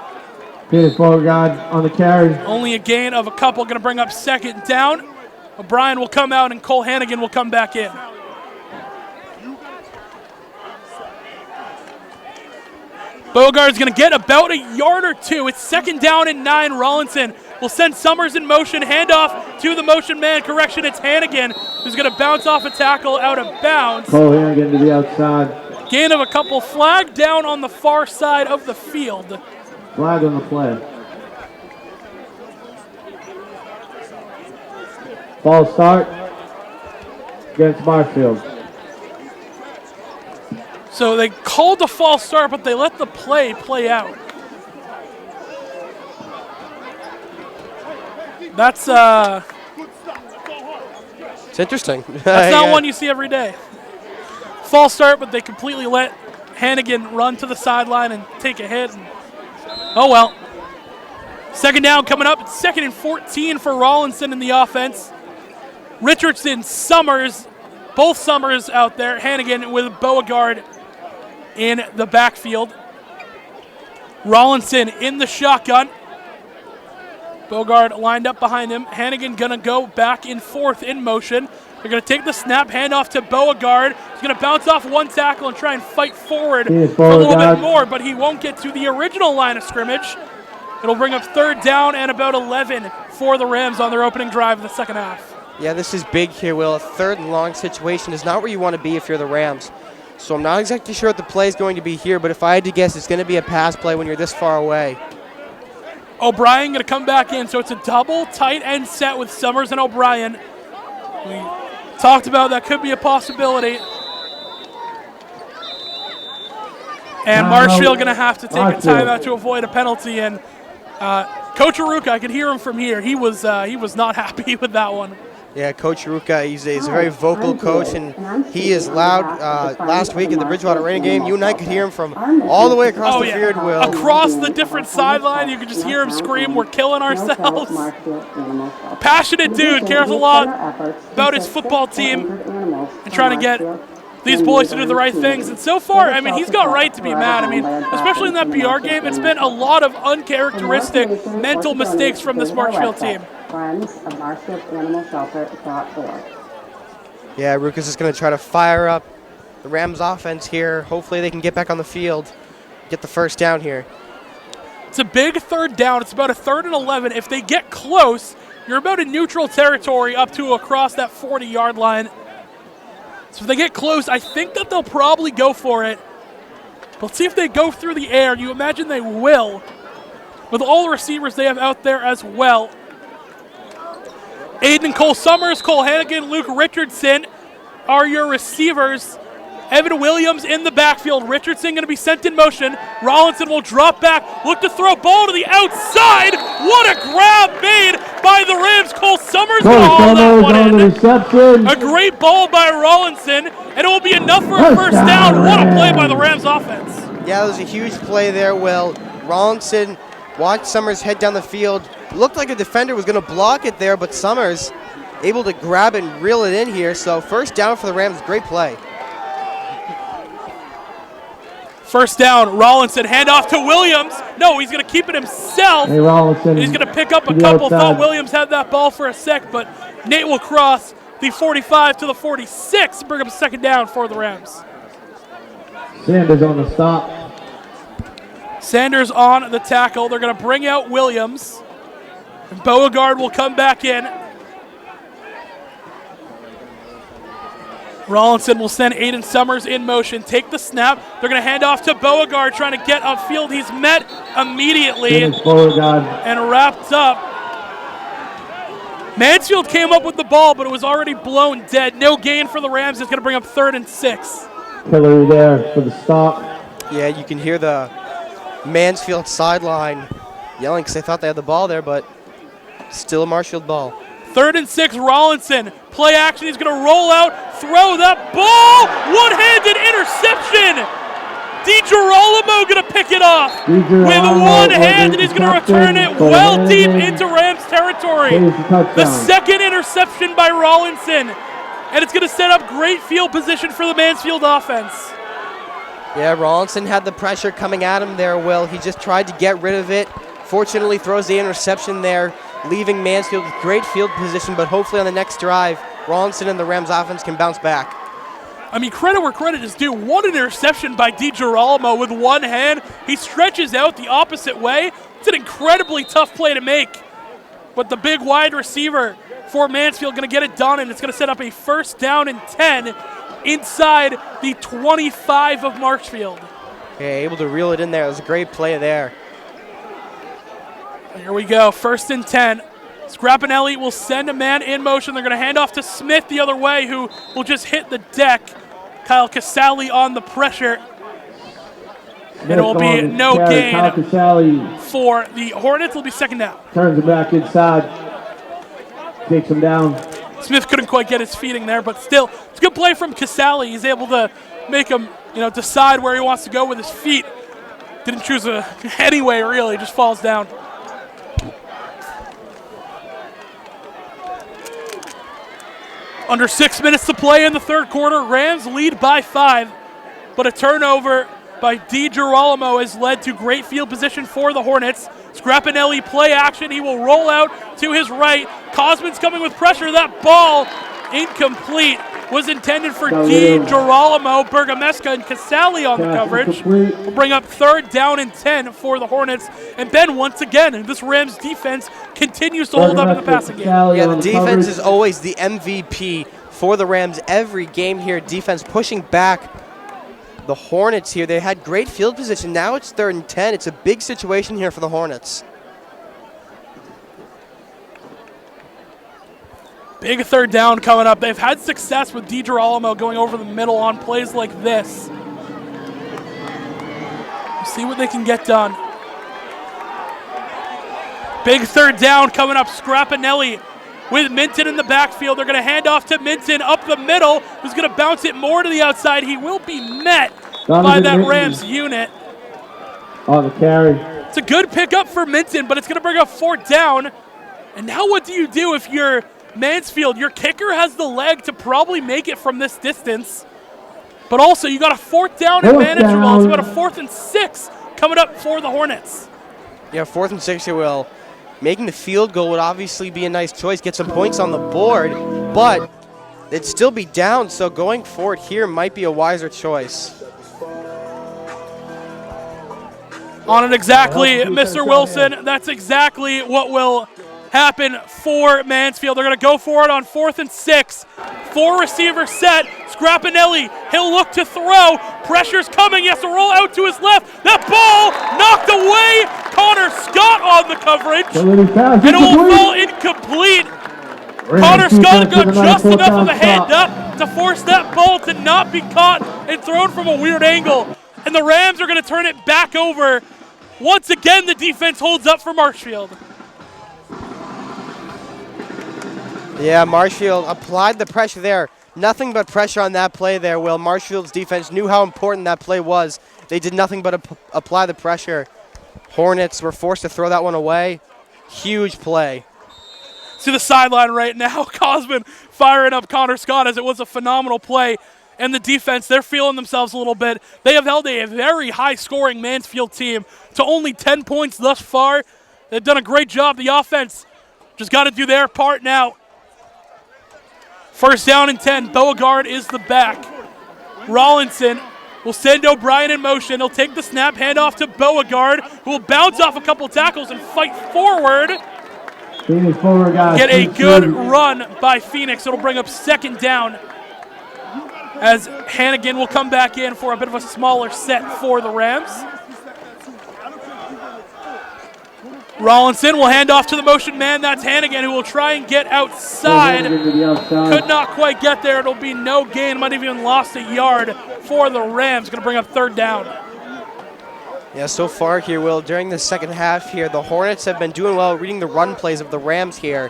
Beauregard on the carry. Only a gain of a couple, going to bring up second down. O'Brien will come out and Cole Hannigan will come back in. Beauregard's going to get about a yard or two. It's second down and 9. Rollinson will send Summers in motion, handoff to the motion man. Correction, it's Hannigan who's going to bounce off a tackle out of bounds. Cole Hannigan to the outside. Gain of a couple. Flag down on the far side of the field. Flag on the play. Ball start against Marshfield. So they called the false start, but they let the play out. That's It's interesting. That's not one you see every day. False start, but they completely let Hannigan run to the sideline and take a hit. Oh well. Second down coming up. It's 2nd and 14 for Rollinson in the offense. Richardson, Summers, both Summers out there. Hannigan with Beauregard in the backfield. Rollinson in the shotgun. Beauregard lined up behind him. Hannigan gonna go back and forth in motion. They're gonna take the snap, hand off to Beauregard. He's gonna bounce off one tackle and try and fight forward for a little bit more, but he won't get to the original line of scrimmage. It'll bring up 3rd down and about 11 for the Rams on their opening drive of the second half. Yeah, this is big here, Will. A 3rd and long situation is not where you want to be if you're the Rams. So I'm not exactly sure what the play is going to be here, but if I had to guess, it's going to be a pass play when you're this far away. O'Brien going to come back in, so it's a double tight end set with Summers and O'Brien. We talked about that could be a possibility. And Marshfield going to have to take a timeout to avoid a penalty. And Coach Aruka, I could hear him from here. He was not happy with that one. Yeah, Coach Aruka, he's a very vocal coach, and he is loud. Last week at the Bridgewater Arena game, you and I could hear him from all the way across the field, Will. Across the different sideline, you could just hear him scream, "We're killing ourselves." Passionate dude, cares a lot about his football team and trying to get these boys to do the right things. And so far, I mean, he's got right to be mad. I mean, especially in that BR game, it's been a lot of uncharacteristic mental mistakes from this Marshfield team. Yeah, Rukas is going to try to fire up the Rams offense here. Hopefully they can get back on the field, get the first down here. It's a big 3rd down. It's about a 3rd and 11. If they get close, you're about in neutral territory up to across that 40-yard line. So if they get close, I think that they'll probably go for it. But let's see if they go through the air. You imagine they will, with all the receivers they have out there as well. Aiden, Cole Summers, Cole Hannigan, Luke Richardson are your receivers. Evan Williams in the backfield. Richardson going to be sent in motion. Rollinson will drop back, look to throw ball to the outside. What a grab made by the Rams. Cole Summers will haul that one in. A great ball by Rollinson, and it will be enough for a first down. What a play by the Rams offense. Yeah, that was a huge play there, Will. Rollinson watched Summers head down the field. Looked like a defender was going to block it there, but Summers able to grab it and reel it in here. So first down for the Rams, great play. First down, Rollinson, handoff to Williams. No, he's going to keep it himself. Hey, Rollinson. He's going to pick up a couple. Thought Williams had that ball for a sec, but Nate will cross the 45 to the 46 and bring up a 2nd down for the Rams. Sanders on the stop. Sanders on the tackle. They're going to bring out Williams. And Beauregard will come back in. Rollinson will send Aiden Summers in motion, take the snap. They're going to hand off to Beauregard, trying to get upfield. He's met immediately and wrapped up. Mansfield came up with the ball, but it was already blown dead. No gain for the Rams. It's going to bring up 3rd and 6. Hillary there for the stop. Yeah, you can hear the Mansfield sideline yelling because they thought they had the ball there, but still a Marshfield ball. 3rd and 6, Rollinson. Play action, he's going to roll out, throw that ball. One-handed interception. DiGirolamo going to pick it off with one hand, and he's going to return it well deep into Rams territory. The 2nd interception by Rollinson, and it's going to set up great field position for the Mansfield offense. Yeah, Rollinson had the pressure coming at him there, Will. He just tried to get rid of it. Fortunately, throws the interception there, leaving Mansfield with great field position, but hopefully on the next drive, Rollinson and the Rams offense can bounce back. I mean, credit where credit is due. One interception by DiGirolamo with one hand. He stretches out the opposite way. It's an incredibly tough play to make. But the big wide receiver for Mansfield going to get it done, and it's going to set up a 1st down and 10 inside the 25 of Marshfield. Yeah, able to reel it in there. It was a great play there. Here we go, 1st and 10. Scrappinelli will send a man in motion. They're going to hand off to Smith the other way, who will just hit the deck. Kyle Casali on the pressure. And it will be no gain for the Hornets. It will be 2nd down. Turns it back inside. Takes him down. Smith couldn't quite get his feet in there, but still, it's a good play from Casali. He's able to make him, decide where he wants to go with his feet. Didn't choose anyway, really, just falls down. Under 6 minutes to play in the third quarter. Rams lead by 5, but a turnover by DiGirolamo has led to great field position for the Hornets. Scrapinelli play action. He will roll out to his right. Cosman's coming with pressure. That ball incomplete. Was intended for DiGirolamo. Bergamesca and Casali on the coverage. Will bring up third down and 10 for the Hornets. And Ben, once again, this Rams defense continues to hold up in the passing game. Yeah, the defense is always the MVP for the Rams every game here. Defense pushing back the Hornets here. They had great field position. Now it's 3rd and 10. It's a big situation here for the Hornets. Big third down coming up. They've had success with DiGirolamo going over the middle on plays like this. See what they can get done. Big third down coming up. Scrapinelli with Minton in the backfield. They're going to hand off to Minton up the middle, who's going to bounce it more to the outside. He will be met by that Rams unit. On the carry. It's a good pickup for Minton, but it's going to bring up 4th down. And now what do you do if you're Mansfield? Your kicker has the leg to probably make it from this distance, but also you got a 4th down and manageable. It's about a 4th and 6 coming up for the Hornets. Yeah, 4th and 6 here, Will. Making the field goal would obviously be a nice choice, get some points on the board, but they'd still be down, so going forward here might be a wiser choice. On it exactly, Mr. Wilson. That's exactly what will happen for Mansfield. They're going to go for it on 4th and 6. 4 receiver set. Scrapinelli, he'll look to throw. Pressure's coming. He has to roll out to his left. That ball knocked away. Connor Scott on the coverage. And it will fall incomplete. Connor Scott got just enough of a hand up to force that ball to not be caught and thrown from a weird angle. And the Rams are going to turn it back over. Once again, the defense holds up for Marshfield. Yeah, Marshfield applied the pressure there. Nothing but pressure on that play there, Will. Marshfield's defense knew how important that play was. They did nothing but apply the pressure. Hornets were forced to throw that one away. Huge play. See the sideline right now. Cosman firing up Connor Scott as it was a phenomenal play. And the defense, they're feeling themselves a little bit. They have held a very high-scoring Mansfield team to only 10 points thus far. They've done a great job. The offense just got to do their part now. 1st down and 10. Beauregard is the back. Rollinson will send O'Brien in motion. He'll take the snap, hand off to Beauregard, who will bounce off a couple tackles and fight forward. Get a good run by Phoenix. It'll bring up 2nd down as Hannigan will come back in for a bit of a smaller set for the Rams. Rollinson will hand off to the motion man. That's Hannigan, who will try and get outside. Could not quite get there. It'll be no gain. Might have even lost a yard for the Rams. Going to bring up 3rd down. Yeah, so far here, Will, during the second half here, the Hornets have been doing well reading the run plays of the Rams here.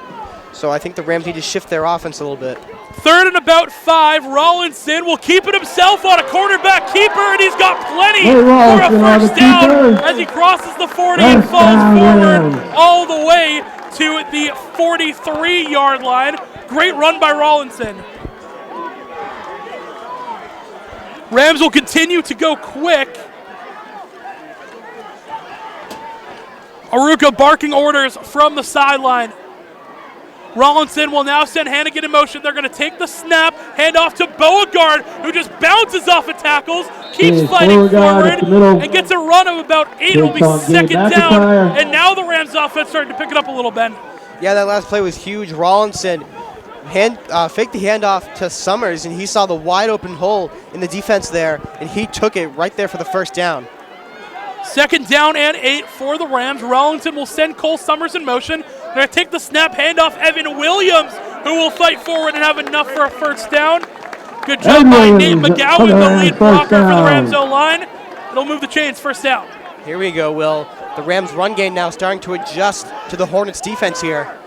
So I think the Rams need to shift their offense a little bit. 3rd and about 5. Rollinson will keep it himself on a quarterback keeper, and he's got plenty for a 1st down as he crosses the 40 and falls forward all the way to the 43-yard line. Great run by Rollinson. Rams will continue to go quick. Aruka barking orders from the sideline. Rollinson will now send Hannigan in motion. They're going to take the snap, hand off to Beauregard, who just bounces off of tackles, keeps fighting forward, and gets a run of about 8. It'll be 2nd down, and now the Rams offense starting to pick it up a little, Ben. Yeah, that last play was huge. Rollinson faked the handoff to Summers, and he saw the wide open hole in the defense there, and he took it right there for the 1st down. 2nd down and 8 for the Rams. Rollinson will send Cole Summers in motion. They're going to take the snap, hand off Evan Williams, who will fight forward and have enough for a 1st down. Good job by Nate McGowan, the lead blocker for the Rams O-line. It'll move the chains. 1st down. Here we go, Will. The Rams run game now starting to adjust to the Hornets defense here.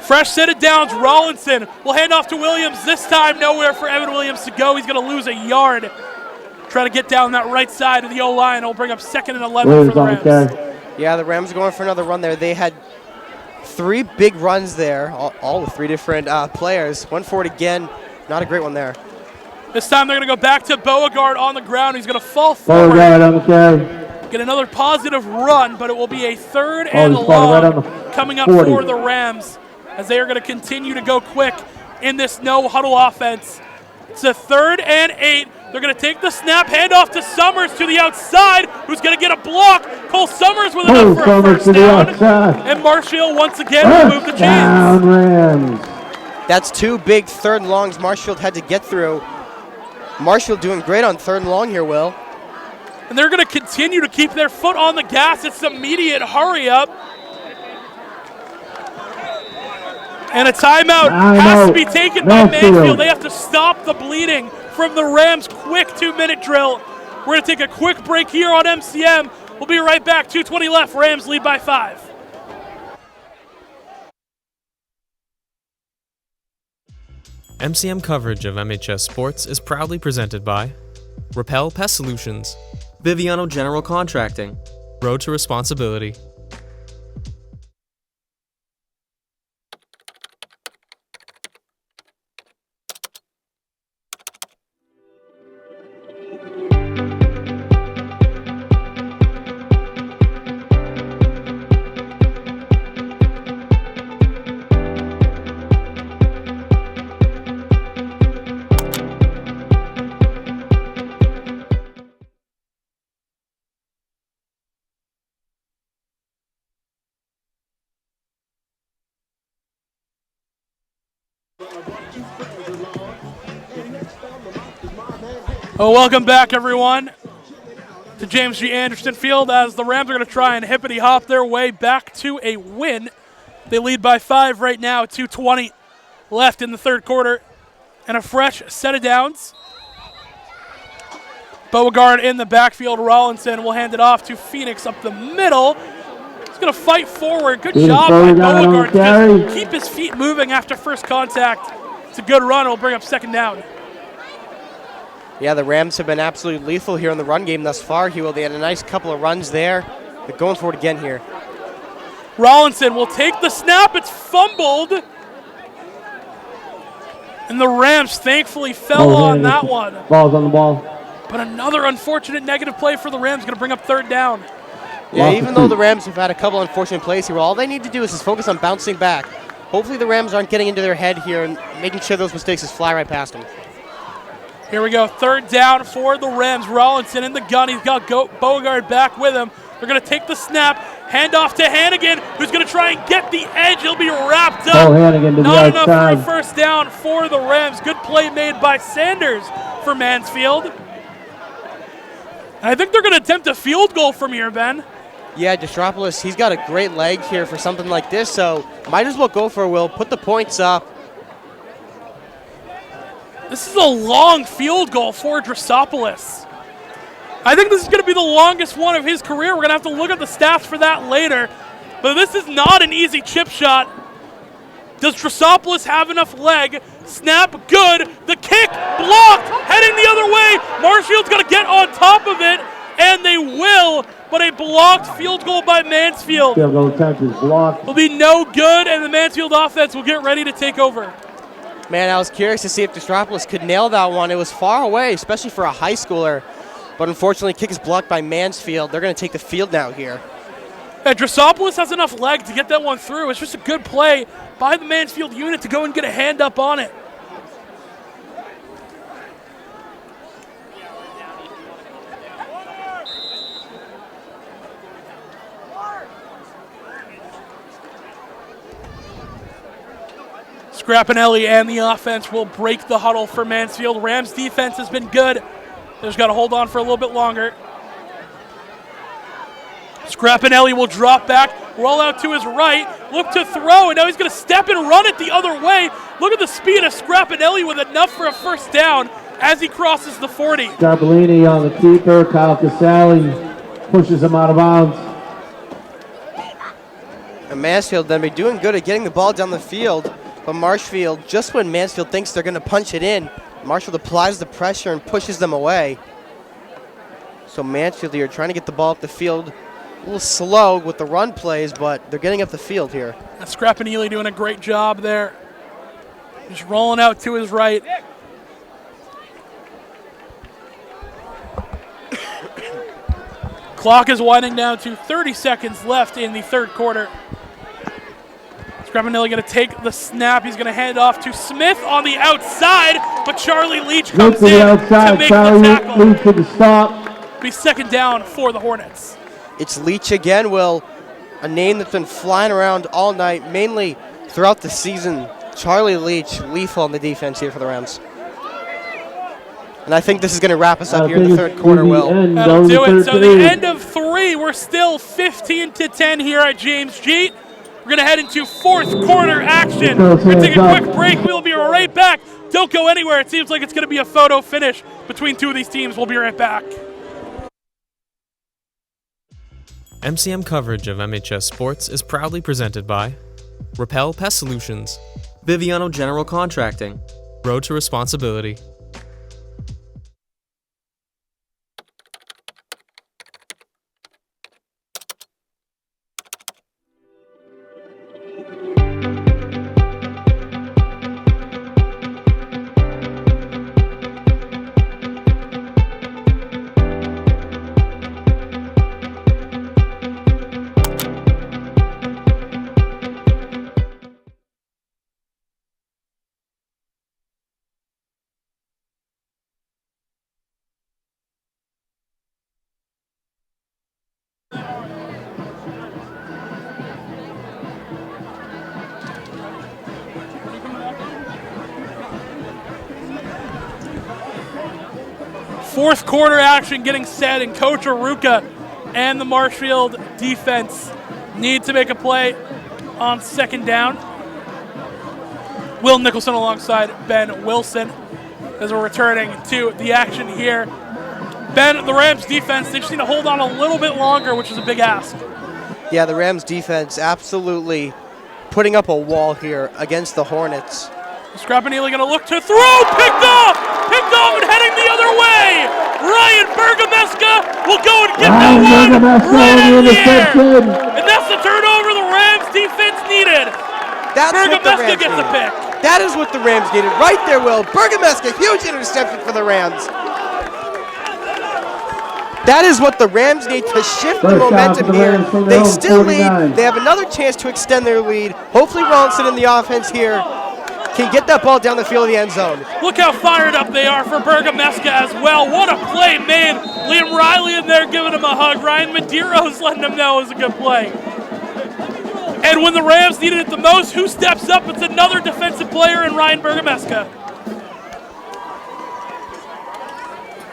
Fresh set of downs. Rollinson will hand off to Williams. This time nowhere for Evan Williams to go. He's going to lose a yard. Try to get down that right side of the O-line. It'll bring up 2nd and 11 for the Rams. Yeah, the Rams are going for another run there. They had 3 big runs there, all with 3 different players. Went for it again. Not a great one there. This time they're going to go back to Beauregard on the ground. He's going to fall forward. Beauregard on the carry. Get another positive run, but it will be a 3rd and long coming up 40. for the Rams as they are going to continue to go quick in this no-huddle offense. It's a 3rd and 8. They're going to take the snap, hand off to Summers to the outside, who's going to get a block. Cole Summers with enough for a first down. And Marshfield once again will move the chains. Down Rams. That's 2 big 3rd and longs Marshfield had to get through. Marshfield doing great on 3rd and long here, Will. And they're going to continue to keep their foot on the gas. It's immediate hurry up. And a timeout has to be taken by Mansfield. They have to stop the bleeding from the Rams' quick 2-minute drill. We're going to take a quick break here on MCM. We'll be right back. 2:20 left. Rams lead by 5. MCM coverage of MHS Sports is proudly presented by Repel Pest Solutions, Biviano General Contracting, Road to Responsibility. Oh, welcome back, everyone, to James G. Anderson Field as the Rams are going to try and hippity-hop their way back to a win. They lead by 5 right now, 2:20 left in the 3rd quarter, and a fresh set of downs. Beauregard in the backfield. Rollinson will hand it off to Phoenix up the middle. He's going to fight forward. Good job by Beauregard to just keep his feet moving after first contact. It's a good run. It'll bring up 2nd down. Yeah, the Rams have been absolutely lethal here in the run game thus far. They had a nice couple of runs there. They're going for it again here. Rollinson will take the snap. It's fumbled. And the Rams thankfully fell on that one. Ball's on the ball. But another unfortunate negative play for the Rams, going to bring up 3rd down. Yeah, even though the Rams have had a couple unfortunate plays here, all they need to do is just focus on bouncing back. Hopefully the Rams aren't getting into their head here and making sure those mistakes just fly right past them. Here we go, 3rd down for the Rams. Rollinson in the gun. He's got Beauregard back with him. They're going to take the snap, hand off to Hannigan, who's going to try and get the edge. He'll be wrapped up. Not enough for a first down for the Rams. Good play made by Sanders for Mansfield. And I think they're going to attempt a field goal from here, Ben. Yeah, Destropoulos, he's got a great leg here for something like this, so might as well go for it, Will. Put the points up. This is a long field goal for Dresopoulos. I think this is going to be the longest one of his career. We're going to have to look at the stats for that later. But this is not an easy chip shot. Does Dresopoulos have enough leg? Snap, good. The kick, blocked, heading the other way. Marshfield's going to get on top of it, and they will. But a blocked field goal by Mansfield Field goal attempt is blocked. will be no good, and the Mansfield offense will get ready to take over. Man, I was curious to see if Destropoulos could nail that one. It was far away, especially for a high schooler. But unfortunately, kick is blocked by Mansfield. They're going to take the field now here. Yeah, Dresopoulos has enough leg to get that one through. It's just a good play by the Mansfield unit to go and get a hand up on it. Scrapinelli and the offense will break the huddle for Mansfield. Rams defense has been good. They just got to hold on for a little bit longer. Scrapinelli will drop back, roll out to his right, look to throw, and now he's going to step and run it the other way. Look at the speed of Scrapinelli with enough for a first down as he crosses the 40. Scarpellini on the keeper. Kyle Casale pushes him out of bounds. And Mansfield then be doing good at getting the ball down the field. But Marshfield, just when Mansfield thinks they're going to punch it in, Marshfield applies the pressure and pushes them away. So Mansfield here trying to get the ball up the field A little slow with the run plays, but they're getting up the field here. Scrappanelli doing a great job there. Just rolling out to his right. Clock is winding down to 30 seconds left in the third quarter. Scrappanelli going to take the snap. He's going to hand it off to Smith on the outside, but Charlie Leach comes in to make the tackle. Leach with the stop. Be second down for the Hornets. It's Leach again, Will. A name that's been flying around all night, mainly throughout the season. Charlie Leach, lethal on the defense here for the Rams. And I think this is going to wrap us up here in the third quarter, Will. That'll do it. So the end of 3, we're still 15-10 here at James Jeet. We're going to head into fourth quarter action. We're going to take a quick break. We'll be right back. Don't go anywhere. It seems like it's going to be a photo finish between two of these teams. We'll be right back. MCM coverage of MHS Sports is proudly presented by Repel Pest Solutions, Biviano General Contracting, Road to Responsibility. Fourth quarter action getting set, and Coach Aruka and the Marshfield defense need to make a play on second down. Will Nicholson alongside Ben Wilson as we're returning to the action here. Ben, the Rams defense, they just need to hold on a little bit longer, which is a big ask. Yeah, the Rams defense absolutely putting up a wall here against the Hornets. Scrappanelli going to look to throw, picked off and heading the other way. Ryan Bergameska will go and get that one right out of the air. And that's the turnover the Rams defense needed. Bergameska gets the pick. That is what the Rams needed right there, Will. Bergameska, huge interception for the Rams. That is what the Rams need to shift the momentum here. They still lead. They have another chance to extend their lead. Hopefully Ronson in the offense here can get that ball down the field of the end zone. Look how fired up they are for Bergameska as well. What a play made. Liam Riley in there giving him a hug. Ryan Medeiros letting him know it was a good play. And when the Rams needed it the most, who steps up? It's another defensive player in Ryan Bergameska.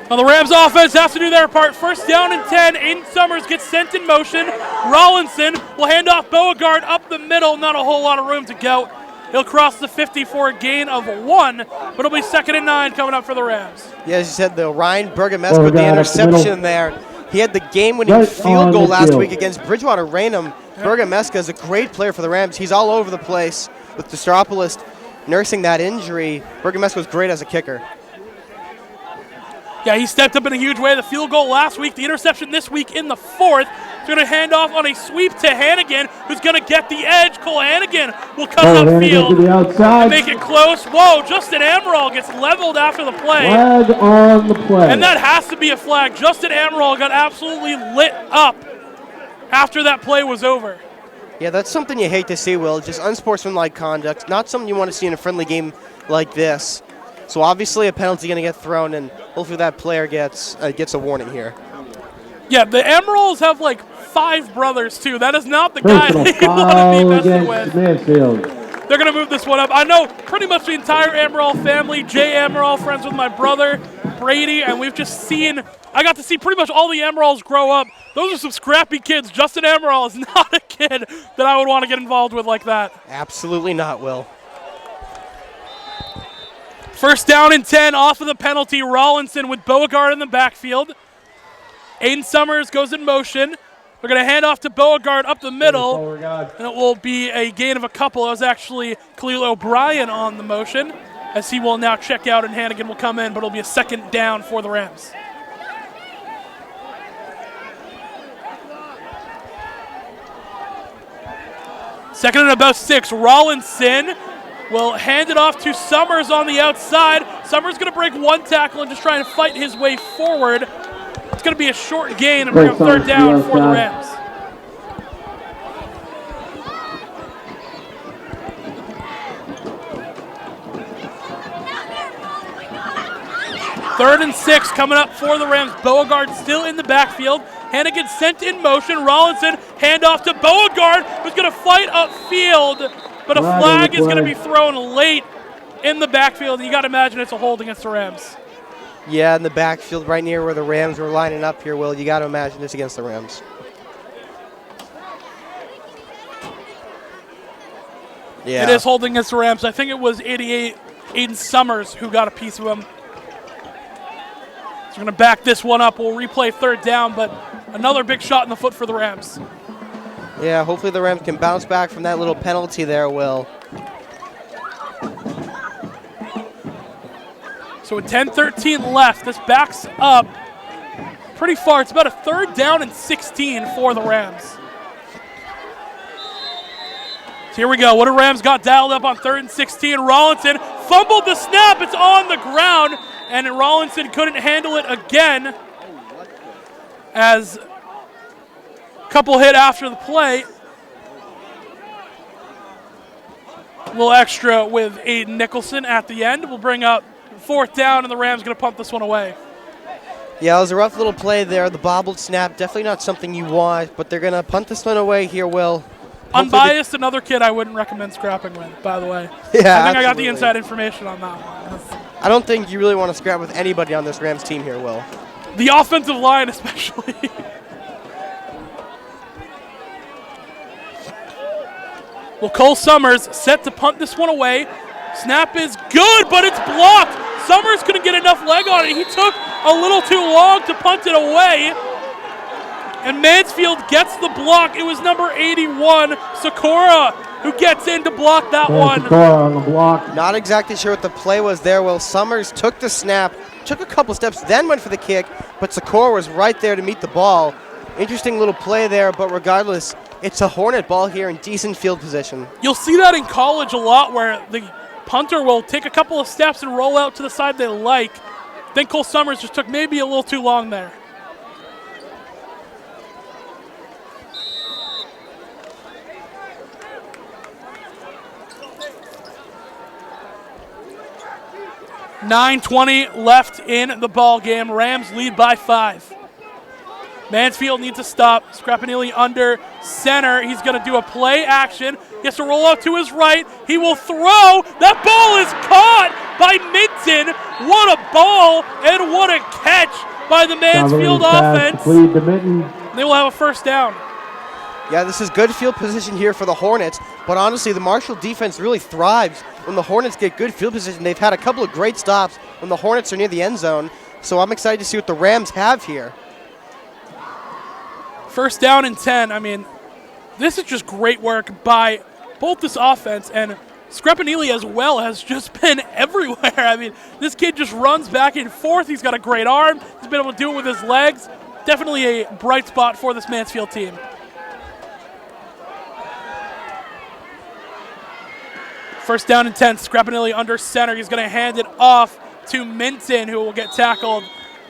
Well, the Rams offense has to do their part. First down and 10. Aiden Summers gets sent in motion. Rollinson will hand off Beauregard up the middle. Not a whole lot of room to go. He'll cross the 50 for a gain of 1, but it'll be 2nd and 9 coming up for the Rams. Yeah, as you said, the Ryan Bergameska with the interception there. He had the game-winning field goal last week against Bridgewater Raynham. Bergameska is a great player for the Rams. He's all over the place with Distropoulos nursing that injury. Bergameska was great as a kicker. Yeah, he stepped up in a huge way. The field goal last week, the interception this week in the 4th. He's going to hand off on a sweep to Hannigan, who's going to get the edge. Cole Hannigan will cut upfield and make it close. Whoa, Justin Amaral gets leveled after the play. Flag on the play. And that has to be a flag. Justin Amaral got absolutely lit up after that play was over. Yeah, that's something you hate to see, Will. Just unsportsmanlike conduct. Not something you want to see in a friendly game like this. So obviously a penalty going to get thrown, and hopefully that player gets a warning here. Yeah, the Emeralds have like 5 brothers too. That is not the guy they want to be messing with. Mansfield. They're going to move this one up. I know pretty much the entire Amaral family. Jay Amaral, friends with my brother, Brady, and we've just seen, I got to see pretty much all the Amarals grow up. Those are some scrappy kids. Justin Amaral is not a kid that I would want to get involved with like that. Absolutely not, Will. First down and 10 off of the penalty. Rollinson with Beauregard in the backfield. Aiden Summers goes in motion. We're going to hand off to Beauregard up the middle, and it will be a gain of a couple. It was actually Khalil O'Brien on the motion, as he will now check out and Hannigan will come in, but it'll be a 2nd down for the Rams. Second and about 6. Rollinson will hand it off to Summers on the outside. Summers going to break one tackle and just try and fight his way forward. It's going to be a short gain and bring up third down for the Rams. Third and 6 coming up for the Rams. Beauregard still in the backfield. Hannigan sent in motion. Rollinson handoff to Beauregard, who's going to fight upfield, but a flag is going to be thrown late in the backfield. You got to imagine it's a hold against the Rams. Yeah, in the backfield right near where the Rams were lining up here, Will. You got to imagine it's against the Rams. Yeah. It is holding against the Rams. I think it was 88 Aiden Summers who got a piece of him. So we're going to back this one up. We'll replay third down, but another big shot in the foot for the Rams. Yeah, hopefully the Rams can bounce back from that little penalty there, Will. So with 10-13 left, this backs up pretty far. It's about a third down and 16 for the Rams. So here we go. What a Rams got dialed up on 3rd and 16. Rollinson fumbled the snap. It's on the ground, and Rollinson couldn't handle it again as a couple hit after the play. A little extra with Aiden Nicholson at the end. We'll bring up fourth down, and the Rams going to punt this one away. Yeah, it was a rough little play there. The bobbled snap, definitely not something you want, but they're going to punt this one away here, Will. Unbiased, another kid I wouldn't recommend scrapping with, by the way. Yeah, I think I got the inside information on that one. I don't think you really want to scrap with anybody on this Rams team here, Will. The offensive line especially. Well, Cole Summers set to punt this one away. Snap is good, but it's blocked. Summers couldn't get enough leg on it. He took a little too long to punt it away. And Mansfield gets the block. It was number 81, Sakura, who gets in to block that one. Sakura on the block. Not exactly sure what the play was there. Will Summers took the snap, took a couple steps, then went for the kick, but Sakura was right there to meet the ball. Interesting little play there, but regardless, it's a Hornet ball here in decent field position. You'll see that in college a lot where the punter will take a couple of steps and roll out to the side they like. I think Cole Summers just took maybe a little too long there. .9:20 left in the ball game. Rams lead by 5. Mansfield needs to stop. Scrapinelli under center. He's going to do a play action. He has to roll out to his right. He will throw. That ball is caught by Minton. What a ball and what a catch by the Mansfield offense. They will have a first down. Yeah, this is good field position here for the Hornets, but honestly, the Marshall defense really thrives when the Hornets get good field position. They've had a couple of great stops when the Hornets are near the end zone, so I'm excited to see what the Rams have here. First down and 10. I mean, this is just great work by both this offense, and Scrapinelli as well has just been everywhere. I mean, this kid just runs back and forth. He's got a great arm. He's been able to do it with his legs. Definitely a bright spot for this Mansfield team. First down and 10. Scrapinelli under center. He's going to hand it off to Minton, who will get tackled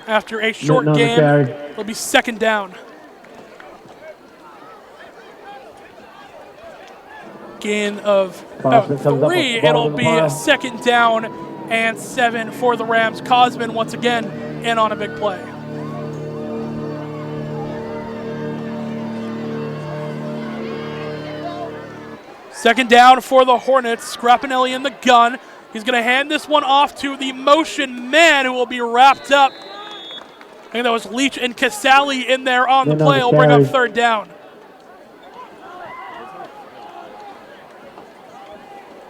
after a short gain. It'll be second down. Gain of about 3. It'll be a second down and 7 for the Rams. Cosman once again in on a big play. Second down for the Hornets. Scrapinelli in the gun. He's going to hand this one off to the motion man, who will be wrapped up. I think that was Leach and Casali in there on the play. He'll bring up third down.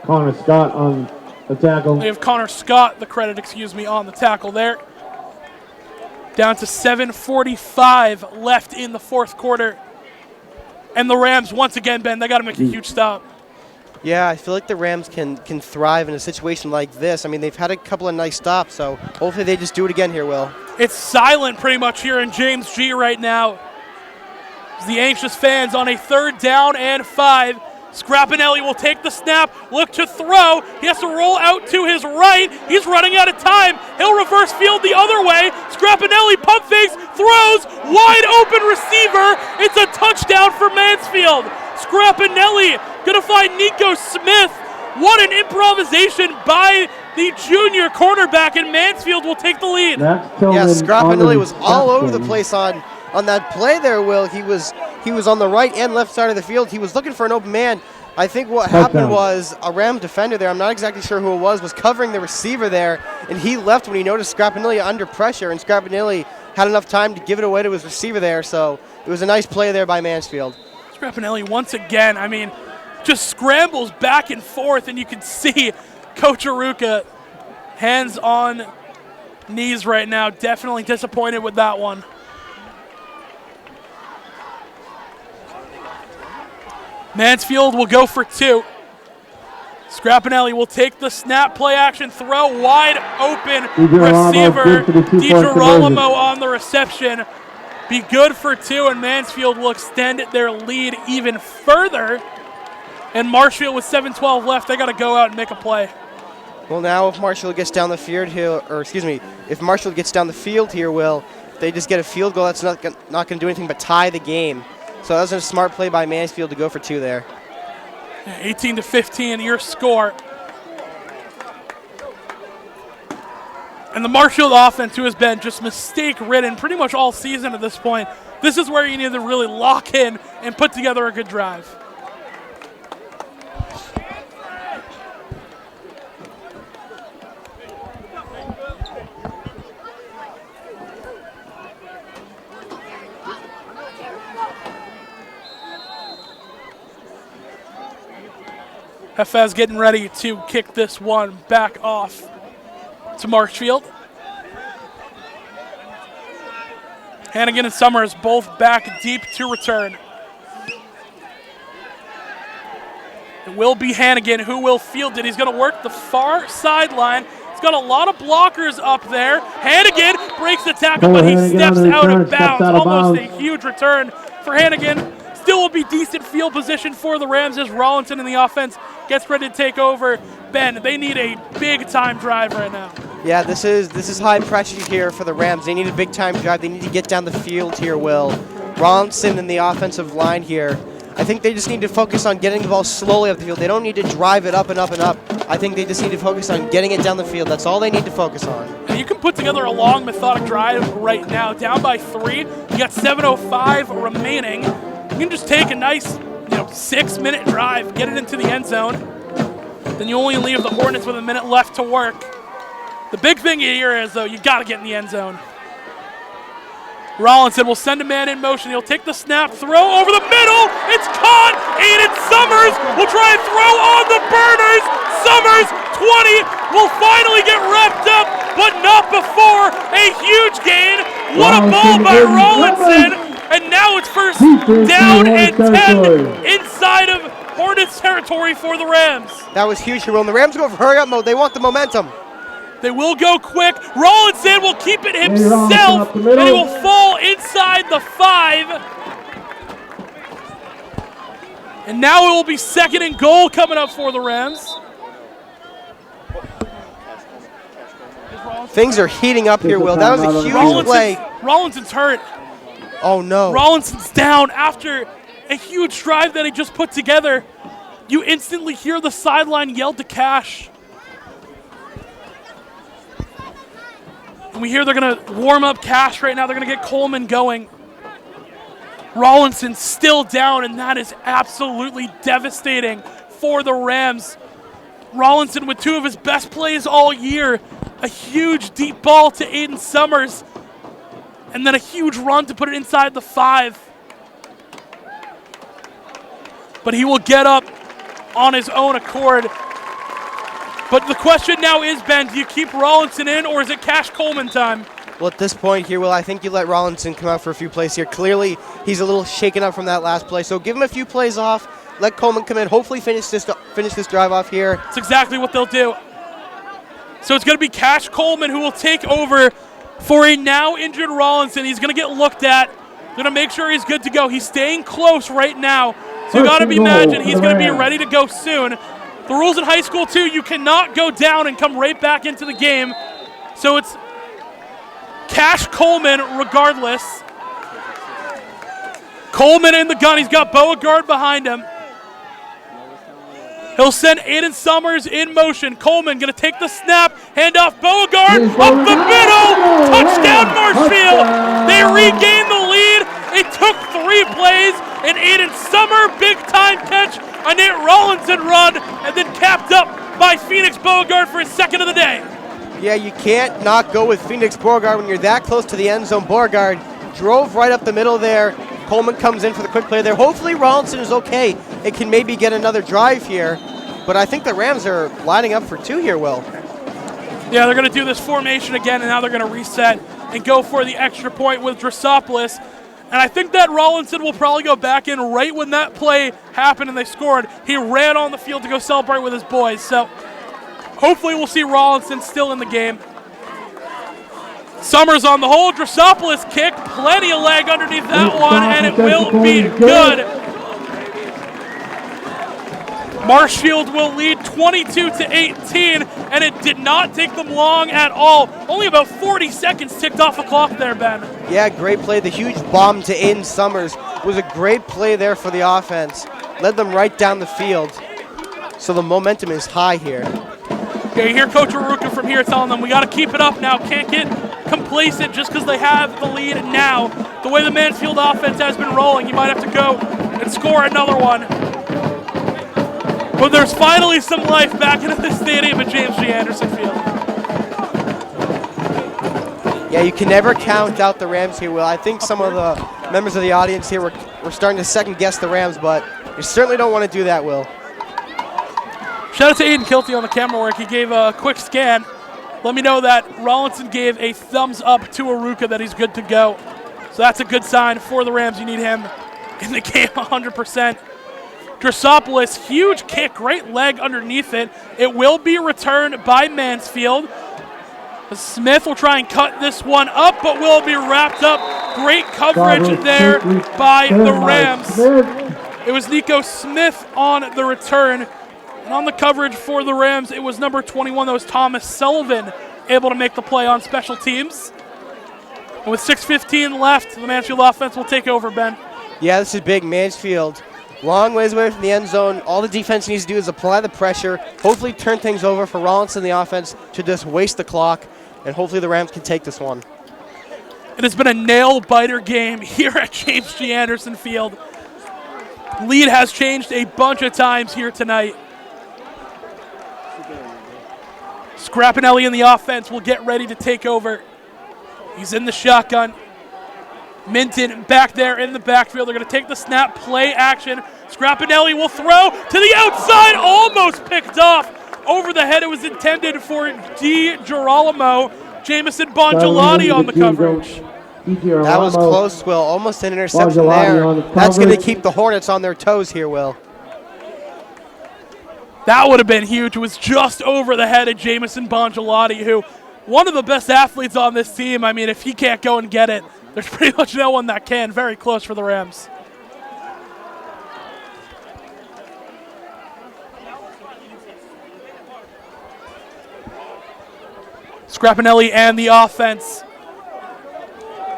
Connor Scott on the tackle. They have Connor Scott, the credit, on the tackle there. Down to 7:45 left in the fourth quarter. And the Rams, once again, Ben, they got to make a huge stop. Yeah, I feel like the Rams can thrive in a situation like this. I mean, they've had a couple of nice stops, so hopefully they just do it again here, Will. It's silent pretty much here in James G right now. The anxious fans on a third down and 5. Scrapinelli will take the snap, look to throw. He has to roll out to his right. He's running out of time. He'll reverse field the other way. Scrapinelli pump fakes, throws, wide open receiver. It's a touchdown for Mansfield. Scrapinelli gonna find Nico Smith. What an improvisation by the junior cornerback, and Mansfield will take the lead. Yeah, Scrapinelli was all over the place on that play there, Will. He was on the right and left side of the field. He was looking for an open man. I think what happened was a Rams defender there, I'm not exactly sure who it was covering the receiver there, and he left when he noticed Scrapinelli under pressure, and Scrapinelli had enough time to give it away to his receiver there, so it was a nice play there by Mansfield. Scrapinelli once again, I mean, just scrambles back and forth, and you can see Coach Aruka hands on knees right now, definitely disappointed with that one. Mansfield will go for 2. Scrapinelli will take the snap, play action, throw, wide open receiver. DiGirolamo on the reception. Be good for 2, and Mansfield will extend their lead even further. And Marshfield with 7:12 left, they got to go out and make a play. Well, now if Marshall gets down the field here, if Marshall gets down the field here, Will, if they just get a field goal, that's not going to do anything but tie the game. So that was a smart play by Mansfield to go for 2 there. 18-15, your score. And the Marshfield offense, who has been just mistake-ridden pretty much all season at this point, this is where you need to really lock in and put together a good drive. Hafez getting ready to kick this one back off to Marshfield. Hannigan and Summers both back deep to return. It will be Hannigan who will field it. He's going to work the far sideline. He's got a lot of blockers up there. Hannigan breaks the tackle, but he steps out of bounds. Almost a huge return for Hannigan. Still will be decent field position for the Rams as Rollinson in the offense gets ready to take over. Ben, they need a big-time drive right now. Yeah, this is high pressure here for the Rams. They need a big-time drive. They need to get down the field here, Will. Rollinson in the offensive line here. I think they just need to focus on getting the ball slowly up the field. They don't need to drive it up and up and up. I think they just need to focus on getting it down the field. That's all they need to focus on. And you can put together a long, methodic drive right now. Down by 3. You got 7:05 remaining. You can just take a nice 6-minute drive, get it into the end zone. Then you only leave the Hornets with a minute left to work. The big thing here is, though, you got to get in the end zone. Rollinson will send a man in motion. He'll take the snap, throw over the middle. It's caught. Aiden Summers will try and throw on the burners. Summers, 20, will finally get wrapped up, but not before a huge gain. What a ball by Rollinson. And now it's first down and 10 inside of Hornets territory for the Rams. That was huge here, Will. And the Rams go for hurry-up mode. They want the momentum. They will go quick. Rollinson will keep it himself, and he will fall inside the 5. And now it will be 2nd and goal coming up for the Rams. Things are heating up here, Will. That was a huge play. Rollinson's hurt. Oh, no. Rollinson's down after a huge drive that he just put together. You instantly hear the sideline yell to Cash. And we hear they're going to warm up Cash right now. They're going to get Coleman going. Rollinson still down, and that is absolutely devastating for the Rams. Rollinson with 2 of his best plays all year. A huge deep ball to Aiden Summers. And then a huge run to put it inside the 5. But he will get up on his own accord. But the question now is, Ben, do you keep Rollinson in, or is it Cash Coleman time? Well, at this point here, Will, I think you let Rollinson come out for a few plays here. Clearly, he's a little shaken up from that last play. So give him a few plays off. Let Coleman come in. Hopefully finish this drive off here. That's exactly what they'll do. So it's going to be Cash Coleman who will take over for a now injured Rollinson. He's going to get looked at. Going to make sure he's good to go. He's staying close right now So you got to imagine he's going to be ready to go soon. The rules in high school, too, you cannot go down and come right back into the game. So it's Cash Coleman regardless. Coleman in the gun. He's got Beauregard behind him. He'll send Aiden Summers in motion. Coleman going to take the snap. Hand off Beauregard. Up the middle. Touchdown Marshfield. They regain the lead. It took 3 plays. An Aiden Summer big-time catch. A Nate Rollinson run. And then capped up by Phoenix Beauregard for his second of the day. Yeah, you can't not go with Phoenix Beauregard when you're that close to the end zone. Beauregard drove right up the middle there. Coleman comes in for the quick play there. Hopefully Rollinson is okay. It can maybe get another drive here. But I think the Rams are lining up for 2 here, Will. Yeah, they're going to do this formation again, and now they're going to reset and go for the extra point with Drossopoulos. And I think that Rollinson will probably go back in right when that play happened and they scored. He ran on the field to go celebrate with his boys. So hopefully we'll see Rollinson still in the game. Summers on the hold. Drossopoulos kick. Plenty of leg underneath that one, and it will be good. Marshfield will lead 22-18, and it did not take them long at all. Only about 40 seconds ticked off the clock there, Ben. Yeah, great play. The huge bomb to Aiden Summers was a great play there for the offense. Led them right down the field. So the momentum is high here. Yeah, you hear Coach Aruka from here telling them, we got to keep it up now. Can't get complacent just because they have the lead now. The way the Mansfield offense has been rolling, you might have to go and score another one. But there's finally some life back into the stadium at James G. Anderson Field. Yeah, you can never count out the Rams here, Will. I think some of the members of the audience here were starting to second-guess the Rams, but you certainly don't want to do that, Will. Shout out to Aiden Kielty on the camera work. He gave a quick scan. Let me know that Rollinson gave a thumbs up to Aruka that he's good to go. So that's a good sign for the Rams. You need him in the game 100%. Drossopoulos, huge kick, great leg underneath it. It will be returned by Mansfield. Smith will try and cut this one up, but will be wrapped up. Great coverage there by the Rams. It was Nico Smith on the return. And on the coverage for the Rams, it was number 21, that was Thomas Sullivan, able to make the play on special teams. And with 6:15 left, the Mansfield offense will take over, Ben. Yeah, this is big. Mansfield, long ways away from the end zone. All the defense needs to do is apply the pressure, hopefully turn things over for Rollinson and the offense to just waste the clock, and hopefully the Rams can take this one. It has been a nail-biter game here at James G. Anderson Field. Lead has changed a bunch of times here tonight. Scrapinelli in the offense will get ready to take over. He's in the shotgun. Minton back there in the backfield. They're going to take the snap, play action. Scrapinelli will throw to the outside, almost picked off. Over the head, it was intended for D. Girolamo. Jamison Bongelati on the coverage. That was close, Will. Almost an interception there. That's going to keep the Hornets on their toes here, Will. That would have been huge. It was just over the head of Jamison Bongelati, who one of the best athletes on this team. I mean, if he can't go and get it, there's pretty much no one that can. Very close for the Rams. Scrapinelli and the offense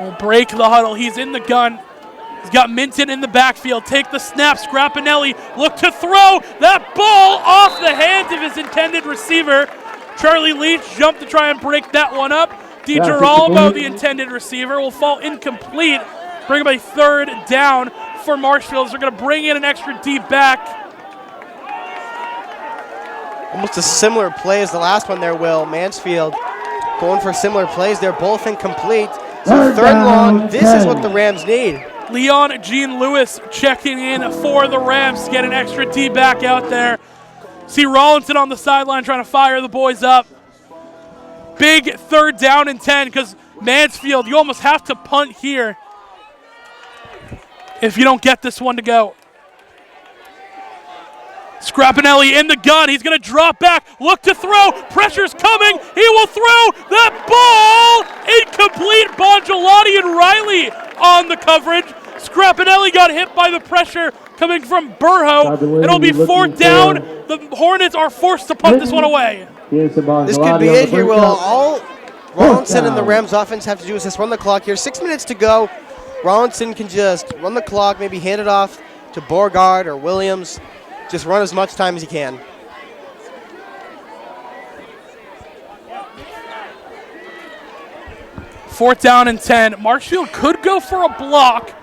will break the huddle. He's in the gun. He's got Minton in the backfield. Take the snap. Scrapinelli look to throw. That ball off the hands of his intended receiver. Charlie Leach jumped to try and break that one up. DiGirolamo, the intended receiver, will fall incomplete. Bring up a third down for Marshfield. They're going to bring in an extra deep back. Almost a similar play as the last one there, Will. Mansfield going for similar plays. They're both incomplete. So third and long, this is what the Rams need. Leon Jean Lewis checking in for the Rams to get an extra D back out there. See Rollinson on the sideline trying to fire the boys up. Big third down and 10 because Mansfield, you almost have to punt here if you don't get this one to go. Scrapinelli in the gun. He's going to drop back. Look to throw. Pressure's coming. He will throw. That ball incomplete. Bongelati and Riley on the coverage. Grappinelli got hit by the pressure coming from Burrow. It'll be 4th down. The Hornets are forced to punt this one away. This could be it here, Will. All Rollinson and the Rams offense have to do is just run the clock here. 6 minutes to go. Rollinson can just run the clock, maybe hand it off to Beauregard or Williams. Just run as much time as he can. Fourth down and 10. Marshfield could go for a block.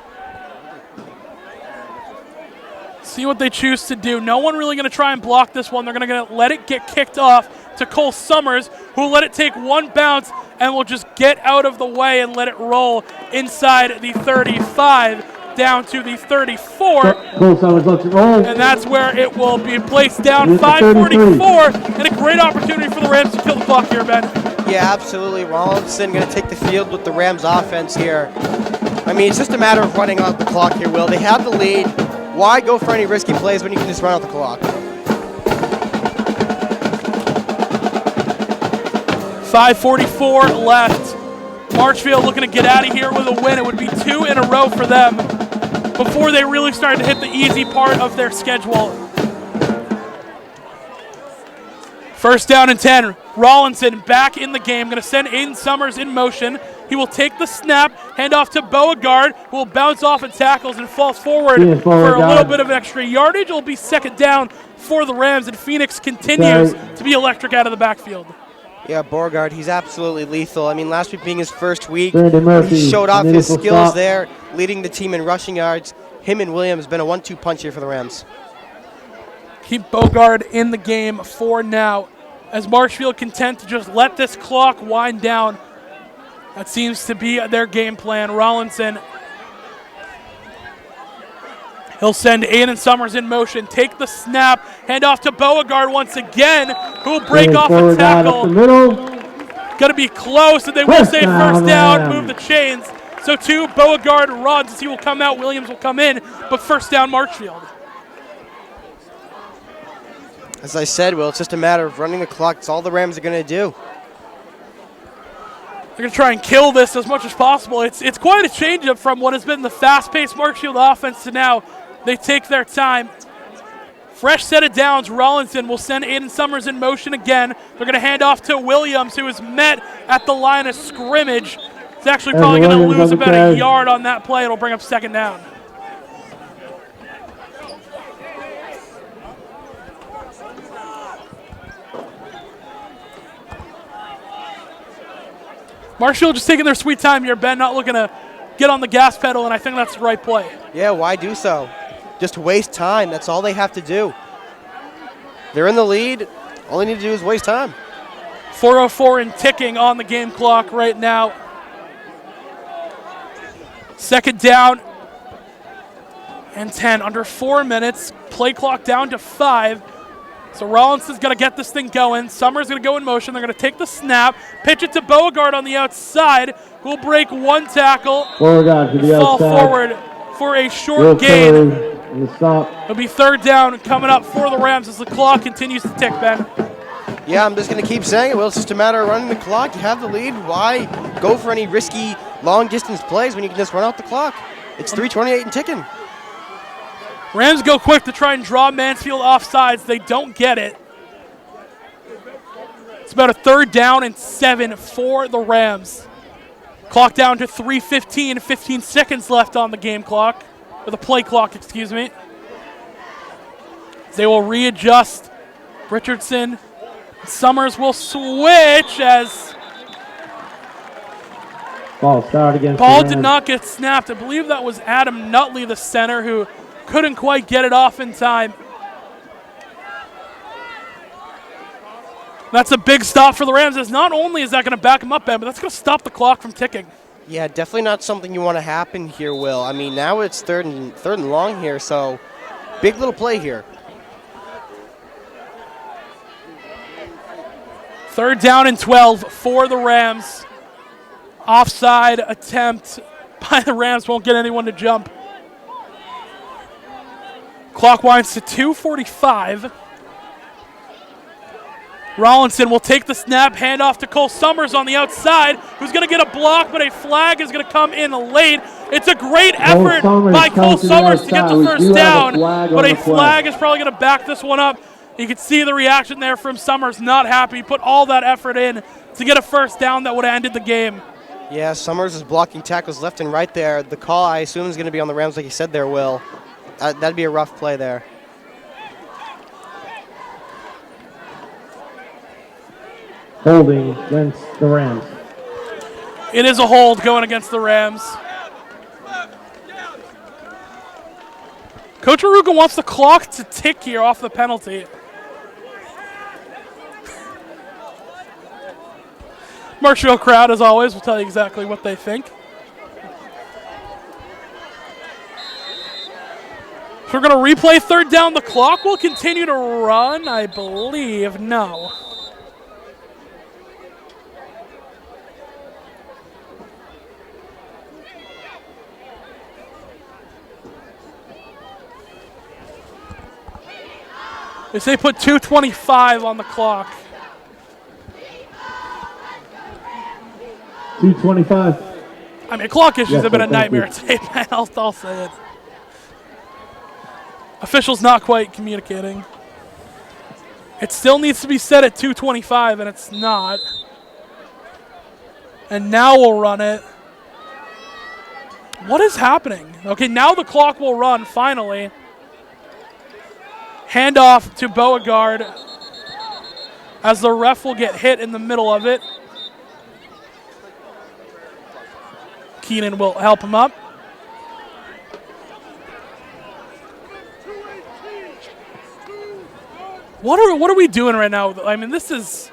See what they choose to do. No one really going to try and block this one. They're going to let it get kicked off to Cole Summers, who will let it take one bounce and will just get out of the way and let it roll inside the 35 down to the 34. Cole Summers lets it roll. And that's where it will be placed down. 5:44 and a great opportunity for the Rams to kill the clock here, Ben. Yeah, absolutely. Rollinson going to take the field with the Rams offense here. I mean, it's just a matter of running out the clock here, Will. They have the lead. Why go for any risky plays when you can just run out the clock? 5:44 left. Marshfield looking to get out of here with a win. It would be 2 in a row for them before they really started to hit the easy part of their schedule. First down and 10. Rollinson back in the game. Going to send Aiden Summers in motion. He will take the snap, hand off to Beauregard, who will bounce off and tackles and falls forward for a little bit of extra yardage. It will be 2nd down for the Rams, and Phoenix continues to be electric out of the backfield. Yeah, Beauregard, he's absolutely lethal. I mean, last week being his first week, Murphy, he showed off his skills there, leading the team in rushing yards. Him and Williams been a 1-2 punch here for the Rams. Keep Beauregard in the game for now, as Marshfield content to just let this clock wind down. That seems to be their game plan. Rollinson, he'll send Aiden Summers in motion, take the snap, hand off to Beauregard once again, who will break off a tackle. Going to be close, and they will say first down, move the chains. So 2, Beauregard runs as he will come out, Williams will come in, but first down Marshfield. As I said, Will, it's just a matter of running the clock. It's all the Rams are going to do. They're going to try and kill this as much as possible. It's quite a change-up from what has been the fast-paced Marshfield offense to now. They take their time. Fresh set of downs. Rollinson will send Aiden Summers in motion again. They're going to hand off to Williams, who is met at the line of scrimmage. He's actually probably going to lose about a yard on that play. It'll bring up 2nd down. Marshfield just taking their sweet time here, Ben, not looking to get on the gas pedal, and I think that's the right play. Yeah, why do so? Just waste time. That's all they have to do. They're in the lead. All they need to do is waste time. 4:04 and ticking on the game clock right now. 2nd down and 10. Under 4 minutes. Play clock down to 5. So Rollinson's going to get this thing going. Summers going to go in motion. They're going to take the snap, pitch it to Beauregard on the outside, who will break one tackle, Beauregard to the fall outside. Forward for a short gain. It'll be 3rd down coming up for the Rams as the clock continues to tick, Ben. Yeah, I'm just going to keep saying it, Will. It's just a matter of running the clock. You have the lead. Why go for any risky long-distance plays when you can just run out the clock? It's 3:28 and ticking. Rams go quick to try and draw Mansfield off sides. They don't get it. It's about a 3rd down and 7 for the Rams. Clock down to 3:15, 15 seconds left on the game clock, or the play clock, excuse me. They will readjust. Richardson, Summers will switch as ball start against ball did not get snapped. I believe that was Adam Nutley, the center, who couldn't quite get it off in time. That's a big stop for the Rams, as not only is that going to back them up, Ben, but that's going to stop the clock from ticking. Yeah, definitely not something you want to happen here, Will. I mean, now it's third and long here, so big little play here. 3rd down and 12 for the Rams. Offside attempt by the Rams won't get anyone to jump. Clock winds to 2:45. Rollinson will take the snap, hand off to Cole Summers on the outside, who's going to get a block, but a flag is going to come in late It's a great effort by Cole Summers to get the first down, but a flag is probably going to back this one up. You can see the reaction there from Summers, not happy. Put all that effort in to get a first down that would have ended the game. Yeah, Summers is blocking tackles left and right there. The call, I assume, is going to be on the Rams like you said there, Will. That'd be a rough play there. Holding against the Rams. It is a hold going against the Rams. Coach Aruga wants the clock to tick here off the penalty. Marshfield crowd, as always, will tell you exactly what they think. So we're going to replay third down. The clock will continue to run, I believe. No. They say put 2:25 on the clock. 2:25. I mean, clock issues Yes, have been a thank nightmare you. today, man. I'll say it. Officials not quite communicating. It still needs to be set at 2:25, and it's not. And now we'll run it. What is happening? Okay, now the clock will run, finally. Handoff to Beauregard as the ref will get hit in the middle of it. Keenan will help him up. What are we doing right now? I mean, this is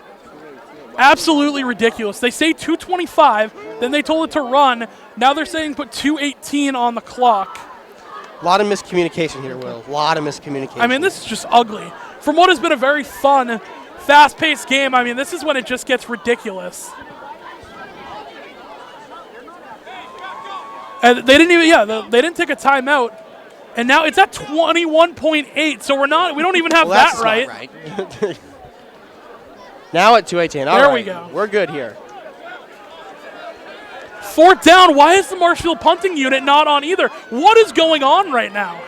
absolutely ridiculous. They say 2:25, then they told it to run. Now they're saying put 2:18 on the clock. A lot of miscommunication here, Will. A lot of miscommunication. I mean, this is just ugly. From what has been a very fun, fast-paced game, I mean, this is when it just gets ridiculous. And they didn't even, they didn't take a timeout. And now it's at 21.8, so we don't even have that right. right. Now at 2:18. All There right. we go. We're good here. Fourth down. Why is the Marshfield punting unit not on either? What is going on right now?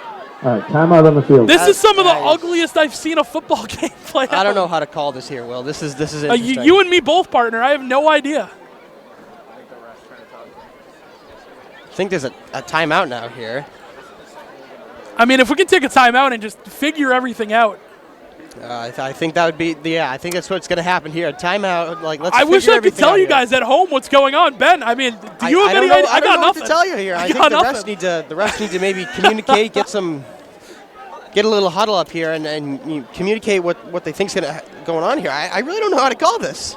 All right, timeout on the field. This is some of the Nice. ugliest I've seen a football game play out. I don't know how to call this here, Will. This is interesting. You and me both, partner. I have no idea. I think there's a timeout now here. I mean, if we can take a timeout and just figure everything out. I think that would be I think that's what's going to happen here. A timeout. Like, let's. I wish figure I could everything tell out you here. guys at home what's going on, Ben. I mean, do you have I any don't know, idea? I don't know nothing. what to tell you here. I think got the refs nothing. the refs need to maybe communicate, get a little huddle up here, and communicate what they think's going on here. I really don't know how to call this.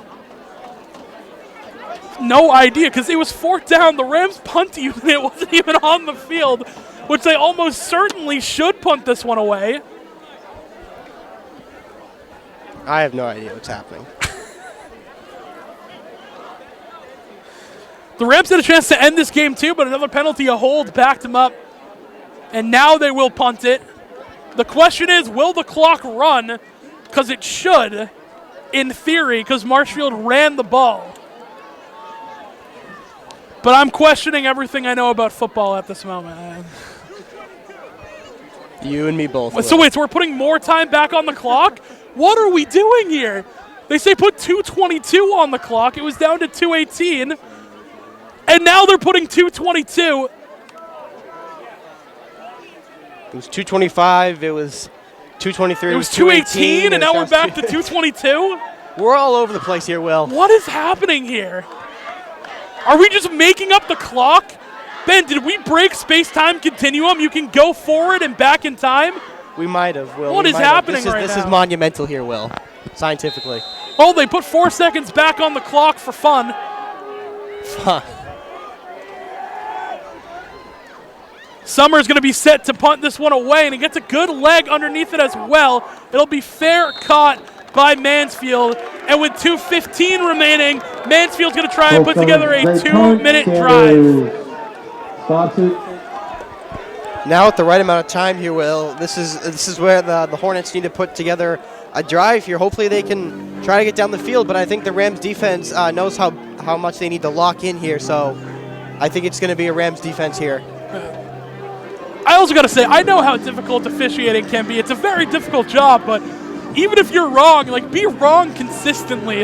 No idea, because it was fourth down. The Rams punt unit wasn't even on the field, which they almost certainly should punt this one away. I have no idea what's happening. The Rams had a chance to end this game too, but another penalty, a hold, backed them up. And now they will punt it. The question is, will the clock run? Because it should, in theory, because Marshfield ran the ball. But I'm questioning everything I know about football at this moment. You and me both. So wait, so we're putting more time back on the clock? What are we doing here? They say put 2:22 on the clock. It was down to 2:18. And now they're putting 2:22. It was 2:25. It was 2:23. It was 2:18, and now we're back to 2:22? We're all over the place here, Will. What is happening here? Are we just making up the clock? Ben, did we break space-time continuum? You can go forward and back in time? We might have, Will. What is happening right This now? is monumental here, Will, scientifically. Oh, they put 4 seconds back on the clock for fun. Fuck. Summer's going to be set to punt this one away, and he gets a good leg underneath it as well. It'll be fair caught by Mansfield. And with 2:15 remaining, Mansfield's going to try and put together a 2-minute drive. Stops it. Now at the right amount of time here, Will. This is where the Hornets need to put together a drive here. Hopefully they can try to get down the field, but I think the Rams defense knows how much they need to lock in here. So I think it's going to be a Rams defense here. I also got to say, I know how difficult officiating can be. It's a very difficult job, but even if you're wrong, like, be wrong consistently.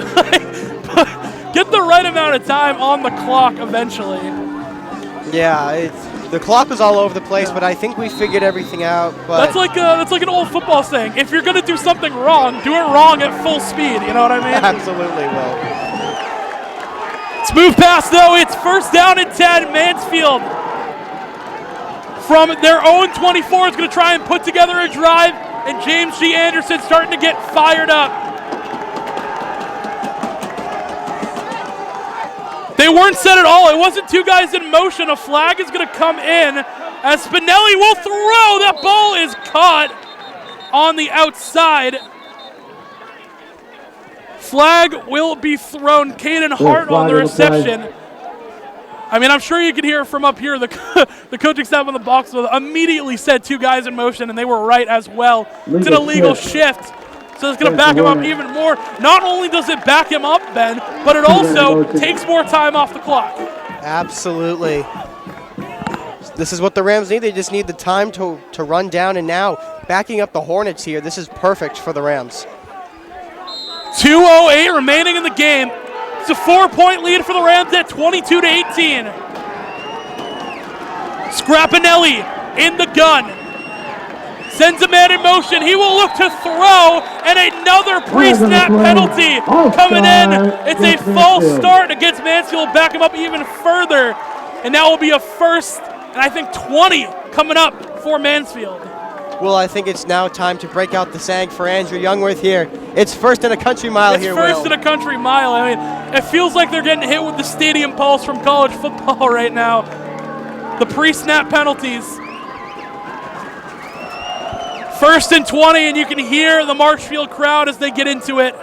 Get the right amount of time on the clock eventually. Yeah, the clock was all over the place, but I think we figured everything out. But that's like an old football saying. If you're going to do something wrong, do it wrong at full speed. You know what I mean? Absolutely, Will. Smooth pass, though. It's first down and 10. Mansfield from their own 24 is going to try and put together a drive, and James G. Anderson starting to get fired up. They weren't set at all. It wasn't two guys in motion. A flag is going to come in as Spinelli will throw. That ball is caught on the outside. Flag will be thrown. Caden Hart on the reception. I mean, I'm sure you can hear from up here. The coaching staff on the box immediately said two guys in motion, and they were right as well. It's an illegal shift. So it's going to back him up even more. Not only does it back him up, Ben, but it also takes more time off the clock. Absolutely. This is what the Rams need. They just need the time to run down, and now backing up the Hornets here. This is perfect for the Rams. 2:08 remaining in the game. It's a 4-point lead for the Rams at 22-18. Scrapinelli in the gun. Sends a man in motion. He will look to throw, and another pre-snap penalty coming in. It's a false start against Mansfield. Back him up even further. And now will be a first, and I think 20 coming up for Mansfield. Well, I think it's now time to break out the SAG for Andrew Youngworth here. It's first in a country mile here, Will. It's first in a country mile. I mean, it feels like they're getting hit with the stadium pulse from college football right now. The pre-snap penalties. First and 20, and you can hear the Marshfield crowd as they get into it.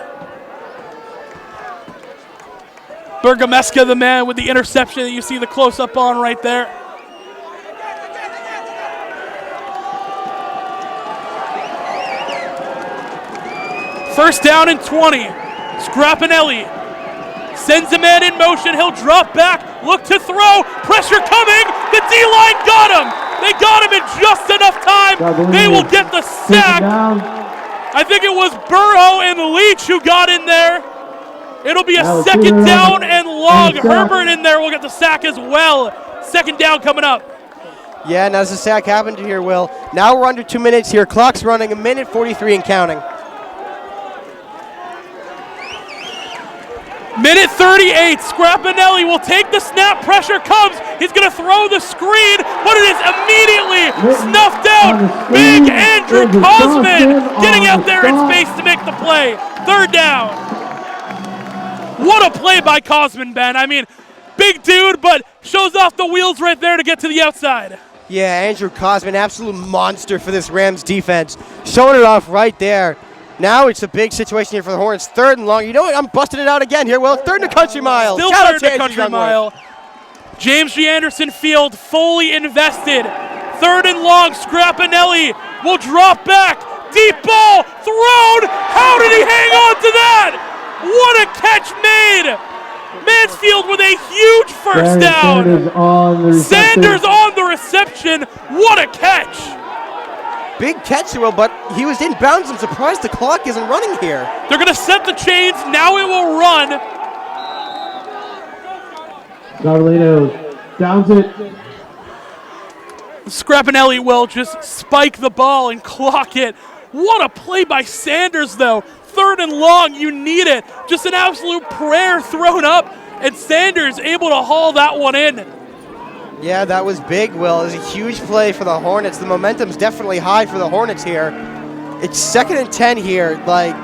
Bergameska, the man with the interception that you see the close-up on right there. First down and 20. Scrapinelli sends a man in motion. He'll drop back, look to throw. Pressure coming. The D-line got him. They got him in just enough time. They will get the sack. I think it was Burrow and Leach who got in there. It'll be a second down and long. Herbert in there will get the sack as well. Second down coming up. Yeah, and as the sack happened here, Will, now we're under 2 minutes here. Clock's running, 1:43 and counting. Minute 38, Scrapinelli will take the snap, pressure comes, he's going to throw the screen, but it is immediately snuffed out. Big Andrew Cosman getting out there in space to make the play. Third down. What a play by Cosman, Ben. I mean, big dude, but shows off the wheels right there to get to the outside. Yeah, Andrew Cosman, absolute monster for this Rams defense. Showing it off right there. Now it's a big situation here for the Hornets. Third and long. You know what? I'm busting it out again here, Will. Third and a country mile. Still Shout third out to and a Andrew country Youngworth. mile. James G. Anderson Field fully invested. Third and long. Scrapinelli will drop back. Deep ball thrown. How did he hang on to that? What a catch made. Mansfield with a huge first down. Sanders on the reception. What a catch. Big catch, Will, but he was in bounds. I'm surprised the clock isn't running here. They're going to set the chains. Now it will run. Carlino downs it. Scrapinelli will just spike the ball and clock it. What a play by Sanders, though. Third and long, you need it. Just an absolute prayer thrown up, and Sanders able to haul that one in. Yeah, that was big, Will. It was a huge play for the Hornets. The momentum's definitely high for the Hornets here. It's 2nd and 10 here. Like,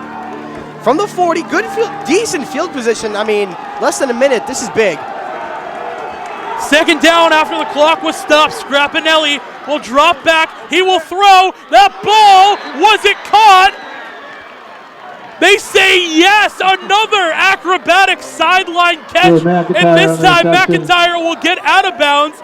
from the 40, good field, decent field position. I mean, less than a minute. This is big. Second down after the clock was stopped. Scrapinelli will drop back. He will throw. That ball, was it caught? They say yes. Another acrobatic sideline catch. And this time McIntyre will get out of bounds.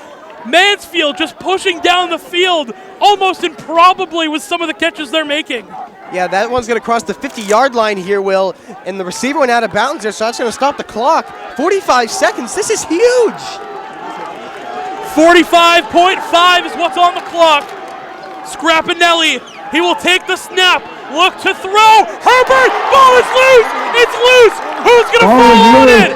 Mansfield just pushing down the field almost improbably with some of the catches they're making. Yeah, that one's going to cross the 50-yard line here, Will. And the receiver went out of bounds there, so that's going to stop the clock. 45 seconds. This is huge. 45.5 is what's on the clock. Scrapinelli, he will take the snap. Look to throw. Herbert, ball is loose. It's loose. Who's going to fall on it?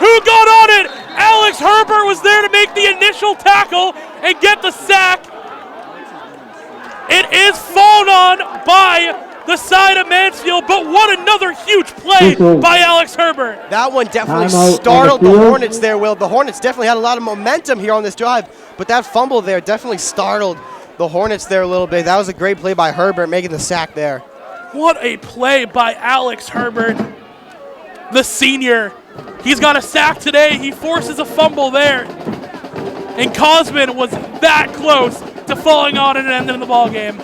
Who got on it? Alex Herbert was there to make the initial tackle and get the sack. It is fallen on by the side of Mansfield, but what another huge play by Alex Herbert. That one definitely startled the Hornets there, Will. The Hornets definitely had a lot of momentum here on this drive, but that fumble there definitely startled the Hornets there a little bit. That was a great play by Herbert, making the sack there. What a play by Alex Herbert, the senior. He's got a sack today. He forces a fumble there. And Cosman was that close to falling on it and ending the ball game.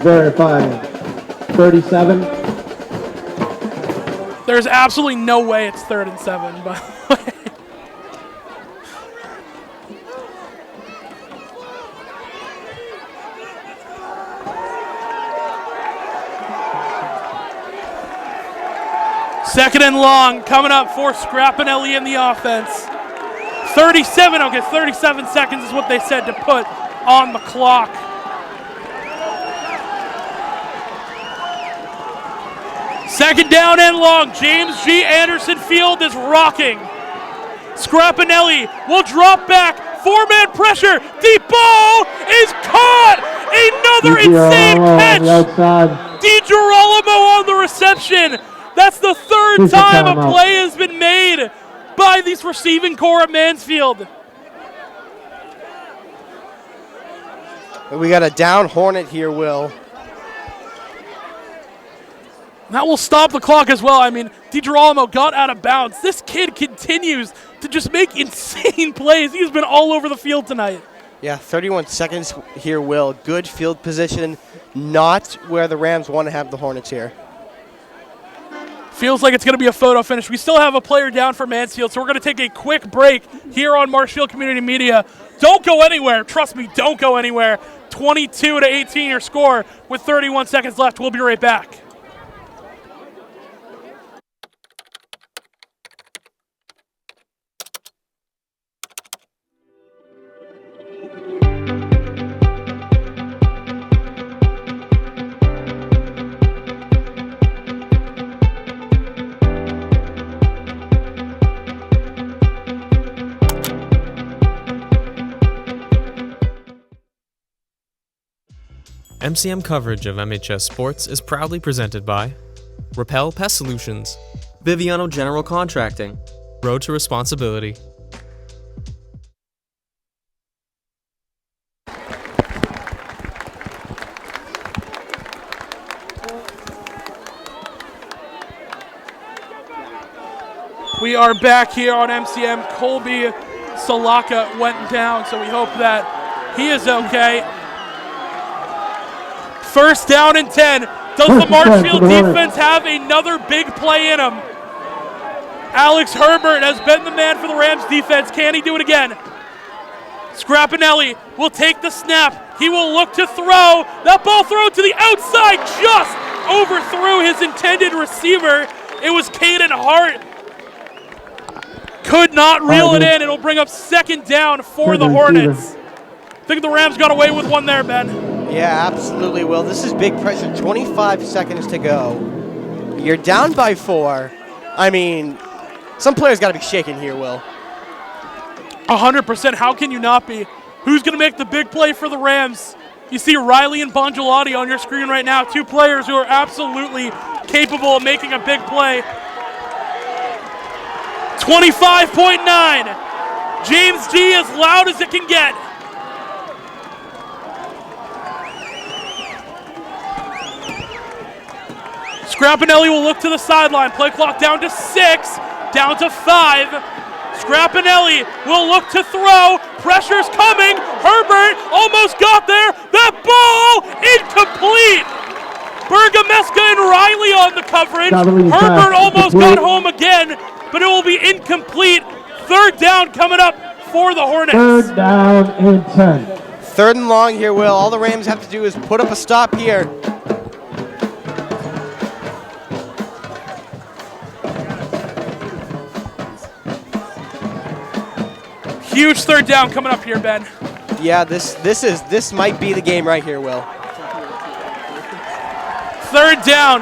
Verifying. 37. There's absolutely no way it's 3rd and 7, by the way. Second and long coming up for Scrapinelli in the offense. 37 seconds is what they said to put on the clock. Second down and long. James G. Anderson Field is rocking. Scrapinelli will drop back. 4-man pressure. Deep ball is caught. Another insane catch. DiGirolamo on the reception. That's the 3rd time a play has been made by this receiving core of Mansfield. We got a down Hornet here, Will. That will stop the clock as well. I mean, DiGirolamo got out of bounds. This kid continues to just make insane plays. He's been all over the field tonight. Yeah, 31 seconds here, Will. Good field position, not where the Rams want to have the Hornets here. Feels like it's going to be a photo finish. We still have a player down for Mansfield, so we're going to take a quick break here on Marshfield Community Media. Don't go anywhere. Trust me, don't go anywhere. 22-18 your score with 31 seconds left. We'll be right back. MCM coverage of MHS Sports is proudly presented by Repel Pest Solutions, Biviano General Contracting, Road to Responsibility. We are back here on MCM. Colby Salaka went down, so we hope that he is okay. First down and 10. Does the Marshfield defense have another big play in him? Alex Herbert has been the man for the Rams defense. Can he do it again? Scrapinelli will take the snap. He will look to throw. That ball thrown to the outside just overthrew his intended receiver. It was Caden Hart. Could not reel it in. It'll bring up second down for the Hornets. I think the Rams got away with one there, Ben. Yeah, absolutely, Will. This is big pressure. 25 seconds to go. You're down by 4. I mean, some players got to be shaking here, Will. 100%. How can you not be? Who's going to make the big play for the Rams? You see Riley and Bongelati on your screen right now. 2 players who are absolutely capable of making a big play. 25.9. James G as loud as it can get. Scrapinelli will look to the sideline. Play clock down to 6, down to 5. Scrapinelli will look to throw. Pressure's coming. Herbert almost got there. That ball incomplete. Bergameska and Riley on the coverage. Herbert almost got home again, but it will be incomplete Third down coming up for the Hornets. Third down and 10. Third and long here, Will. All the Rams have to do is put up a stop here. Huge third down coming up here, Ben. Yeah, this might be the game right here, Will. Third down.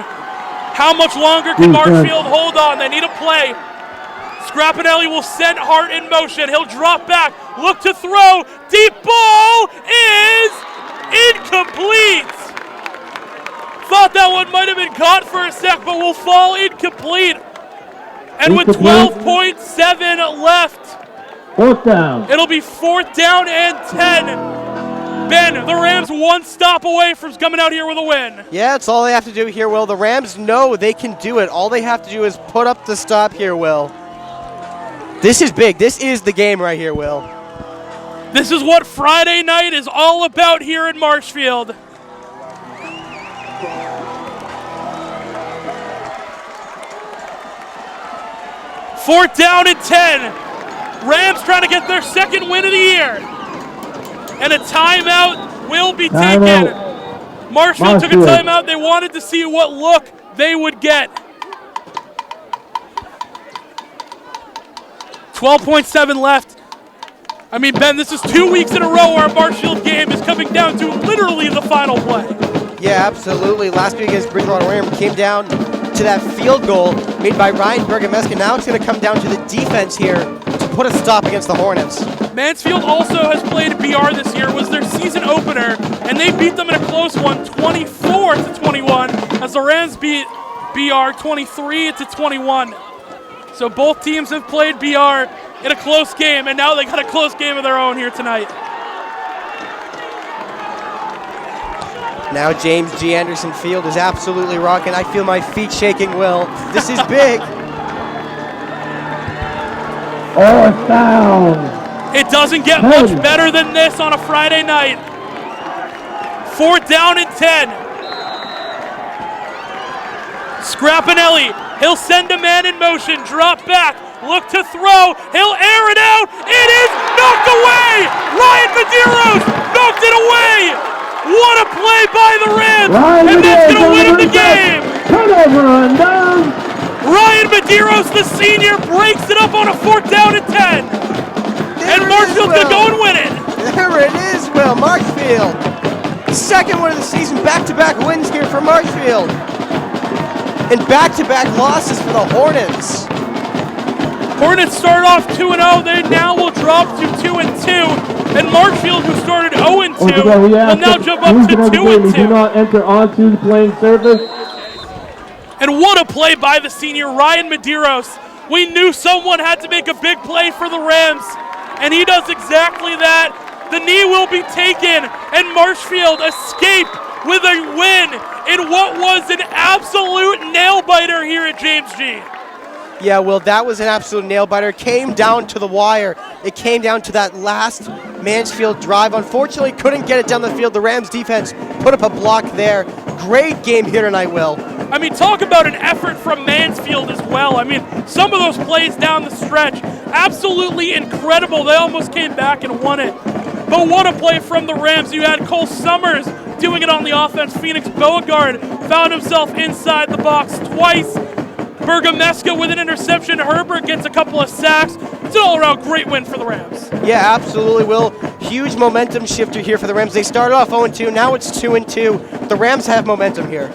How much longer can Marshfield hold on? They need a play. Scrapinelli will send Hart in motion. He'll drop back, look to throw. Deep ball is incomplete. Thought that one might have been caught for a sec, but will fall incomplete. And with 12.7 left, Fourth down. it'll be fourth down and 10. Ben, the Rams one stop away from coming out here with a win. Yeah, it's all they have to do here, Will. The Rams know they can do it. All they have to do is put up the stop here, Will. This is big. This is the game right here, Will. This is what Friday night is all about here in Marshfield. Fourth down and 10. Rams trying to get their second win of the year. And a timeout will be taken. Marshfield took a timeout. They wanted to see what look they would get. 12.7 left. I mean, Ben, this is 2 weeks in a row our Marshfield game is coming down to literally the final play. Yeah, absolutely. Last week against Bridgewater Ram came down to that field goal made by Ryan Bergameska. Now it's going to come down to the defense here to put a stop against the Hornets. Mansfield also has played BR this year, was their season opener, and they beat them in a close one, 24-21, as the Rams beat BR 23-21. So both teams have played BR in a close game, and now they got a close game of their own here tonight. Now James G. Anderson Field is absolutely rocking. I feel my feet shaking, Will. This is big. Fourth down. It doesn't get much better than this on a Friday night. Fourth down and 10. Scrapinelli, he'll send a man in motion, drop back, look to throw, he'll air it out, it is knocked away! Ryan Medeiros knocked it away! What a play by the Rams! And that's going to win him the game! Turnover on down. Ryan Medeiros, the senior, breaks it up on a fourth down and 10. And Marshfield's going to go and win it. There it is, Will. Marshfield. Second win of the season. Back-to-back wins here for Marshfield. And back-to-back losses for the Hornets. Hornets started off 2-0. They now will drop to 2-2. And Marshfield, who started 0-2, will now jump up to 2-2. Do not enter onto the playing surface. And what a play by the senior, Ryan Medeiros. We knew someone had to make a big play for the Rams, and he does exactly that. The knee will be taken, and Marshfield escape with a win in what was an absolute nail-biter here at James G. Yeah, Will, that was an absolute nail-biter. It came down to the wire. It came down to that last Mansfield drive. Unfortunately, couldn't get it down the field. The Rams defense put up a block there. Great game here tonight, Will. I mean, talk about an effort from Mansfield as well. I mean, some of those plays down the stretch, absolutely incredible. They almost came back and won it. But what a play from the Rams. You had Cole Summers doing it on the offense. Phoenix Beauregard found himself inside the box twice. Bergameska with an interception. Herbert gets a couple of sacks. It's an all-around great win for the Rams. Yeah, absolutely, Will. Huge momentum shifter here for the Rams. They started off 0-2. Now it's 2-2. The Rams have momentum here.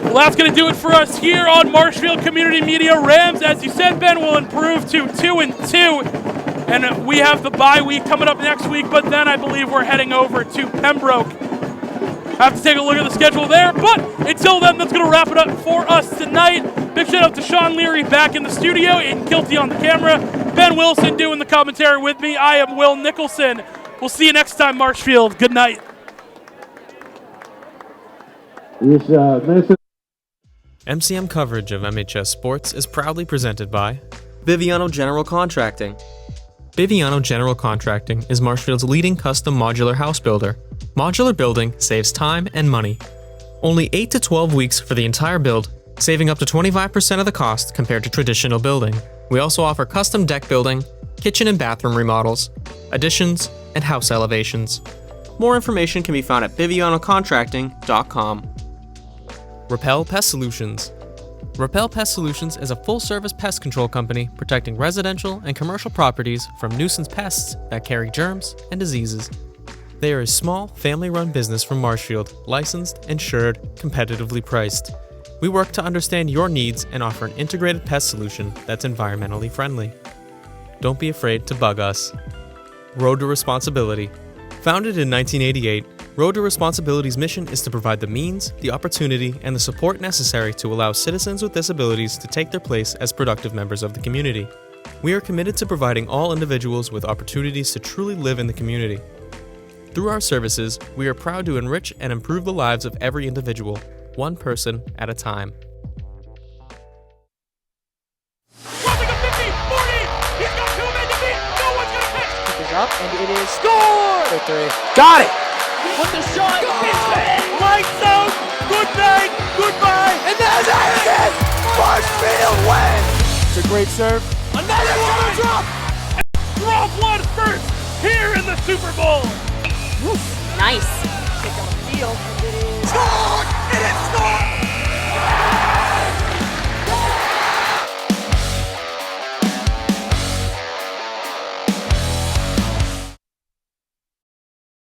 Well, that's going to do it for us here on Marshfield Community Media. Rams, as you said, Ben, will improve to 2-2. And we have the bye week coming up next week, but then I believe we're heading over to Pembroke. Have to take a look at the schedule there, but until then, that's going to wrap it up for us tonight. Big shout out to Sean Leary back in the studio, Aiden Kielty on the camera, Ben Wilson doing the commentary with me. I am Will Nicholson. We'll see you next time, Marshfield. Good night. MCM coverage of MHS sports is proudly presented by Biviano General Contracting. Biviano General Contracting is Marshfield's leading custom modular house builder. Modular building saves time and money. Only 8 to 12 weeks for the entire build, saving up to 25% of the cost compared to traditional building. We also offer custom deck building, kitchen and bathroom remodels, additions, and house elevations. More information can be found at bivianocontracting.com. Repel Pest Solutions. Repel Pest Solutions is a full-service pest control company protecting residential and commercial properties from nuisance pests that carry germs and diseases. They are a small, family-run business from Marshfield, licensed, insured, competitively priced. We work to understand your needs and offer an integrated pest solution that's environmentally friendly. Don't be afraid to bug us. Road to Responsibility. Founded in 1988, Road to Responsibility's mission is to provide the means, the opportunity, and the support necessary to allow citizens with disabilities to take their place as productive members of the community. We are committed to providing all individuals with opportunities to truly live in the community. Through our services, we are proud to enrich and improve the lives of every individual, one person at a time. Crossing a 50, 40. He's got 2 men to beat. No one's going to pitch. Kick is up, and it is scored. For 3. Got it. Put the shot. It's in. Lights out. Good night. Goodbye. And there's Aiden. Mansfield wins. It's a great serve. Another one. Drop. Drop one first here in the Super Bowl. Nice. Kick on the field, and it is scored. It is scored.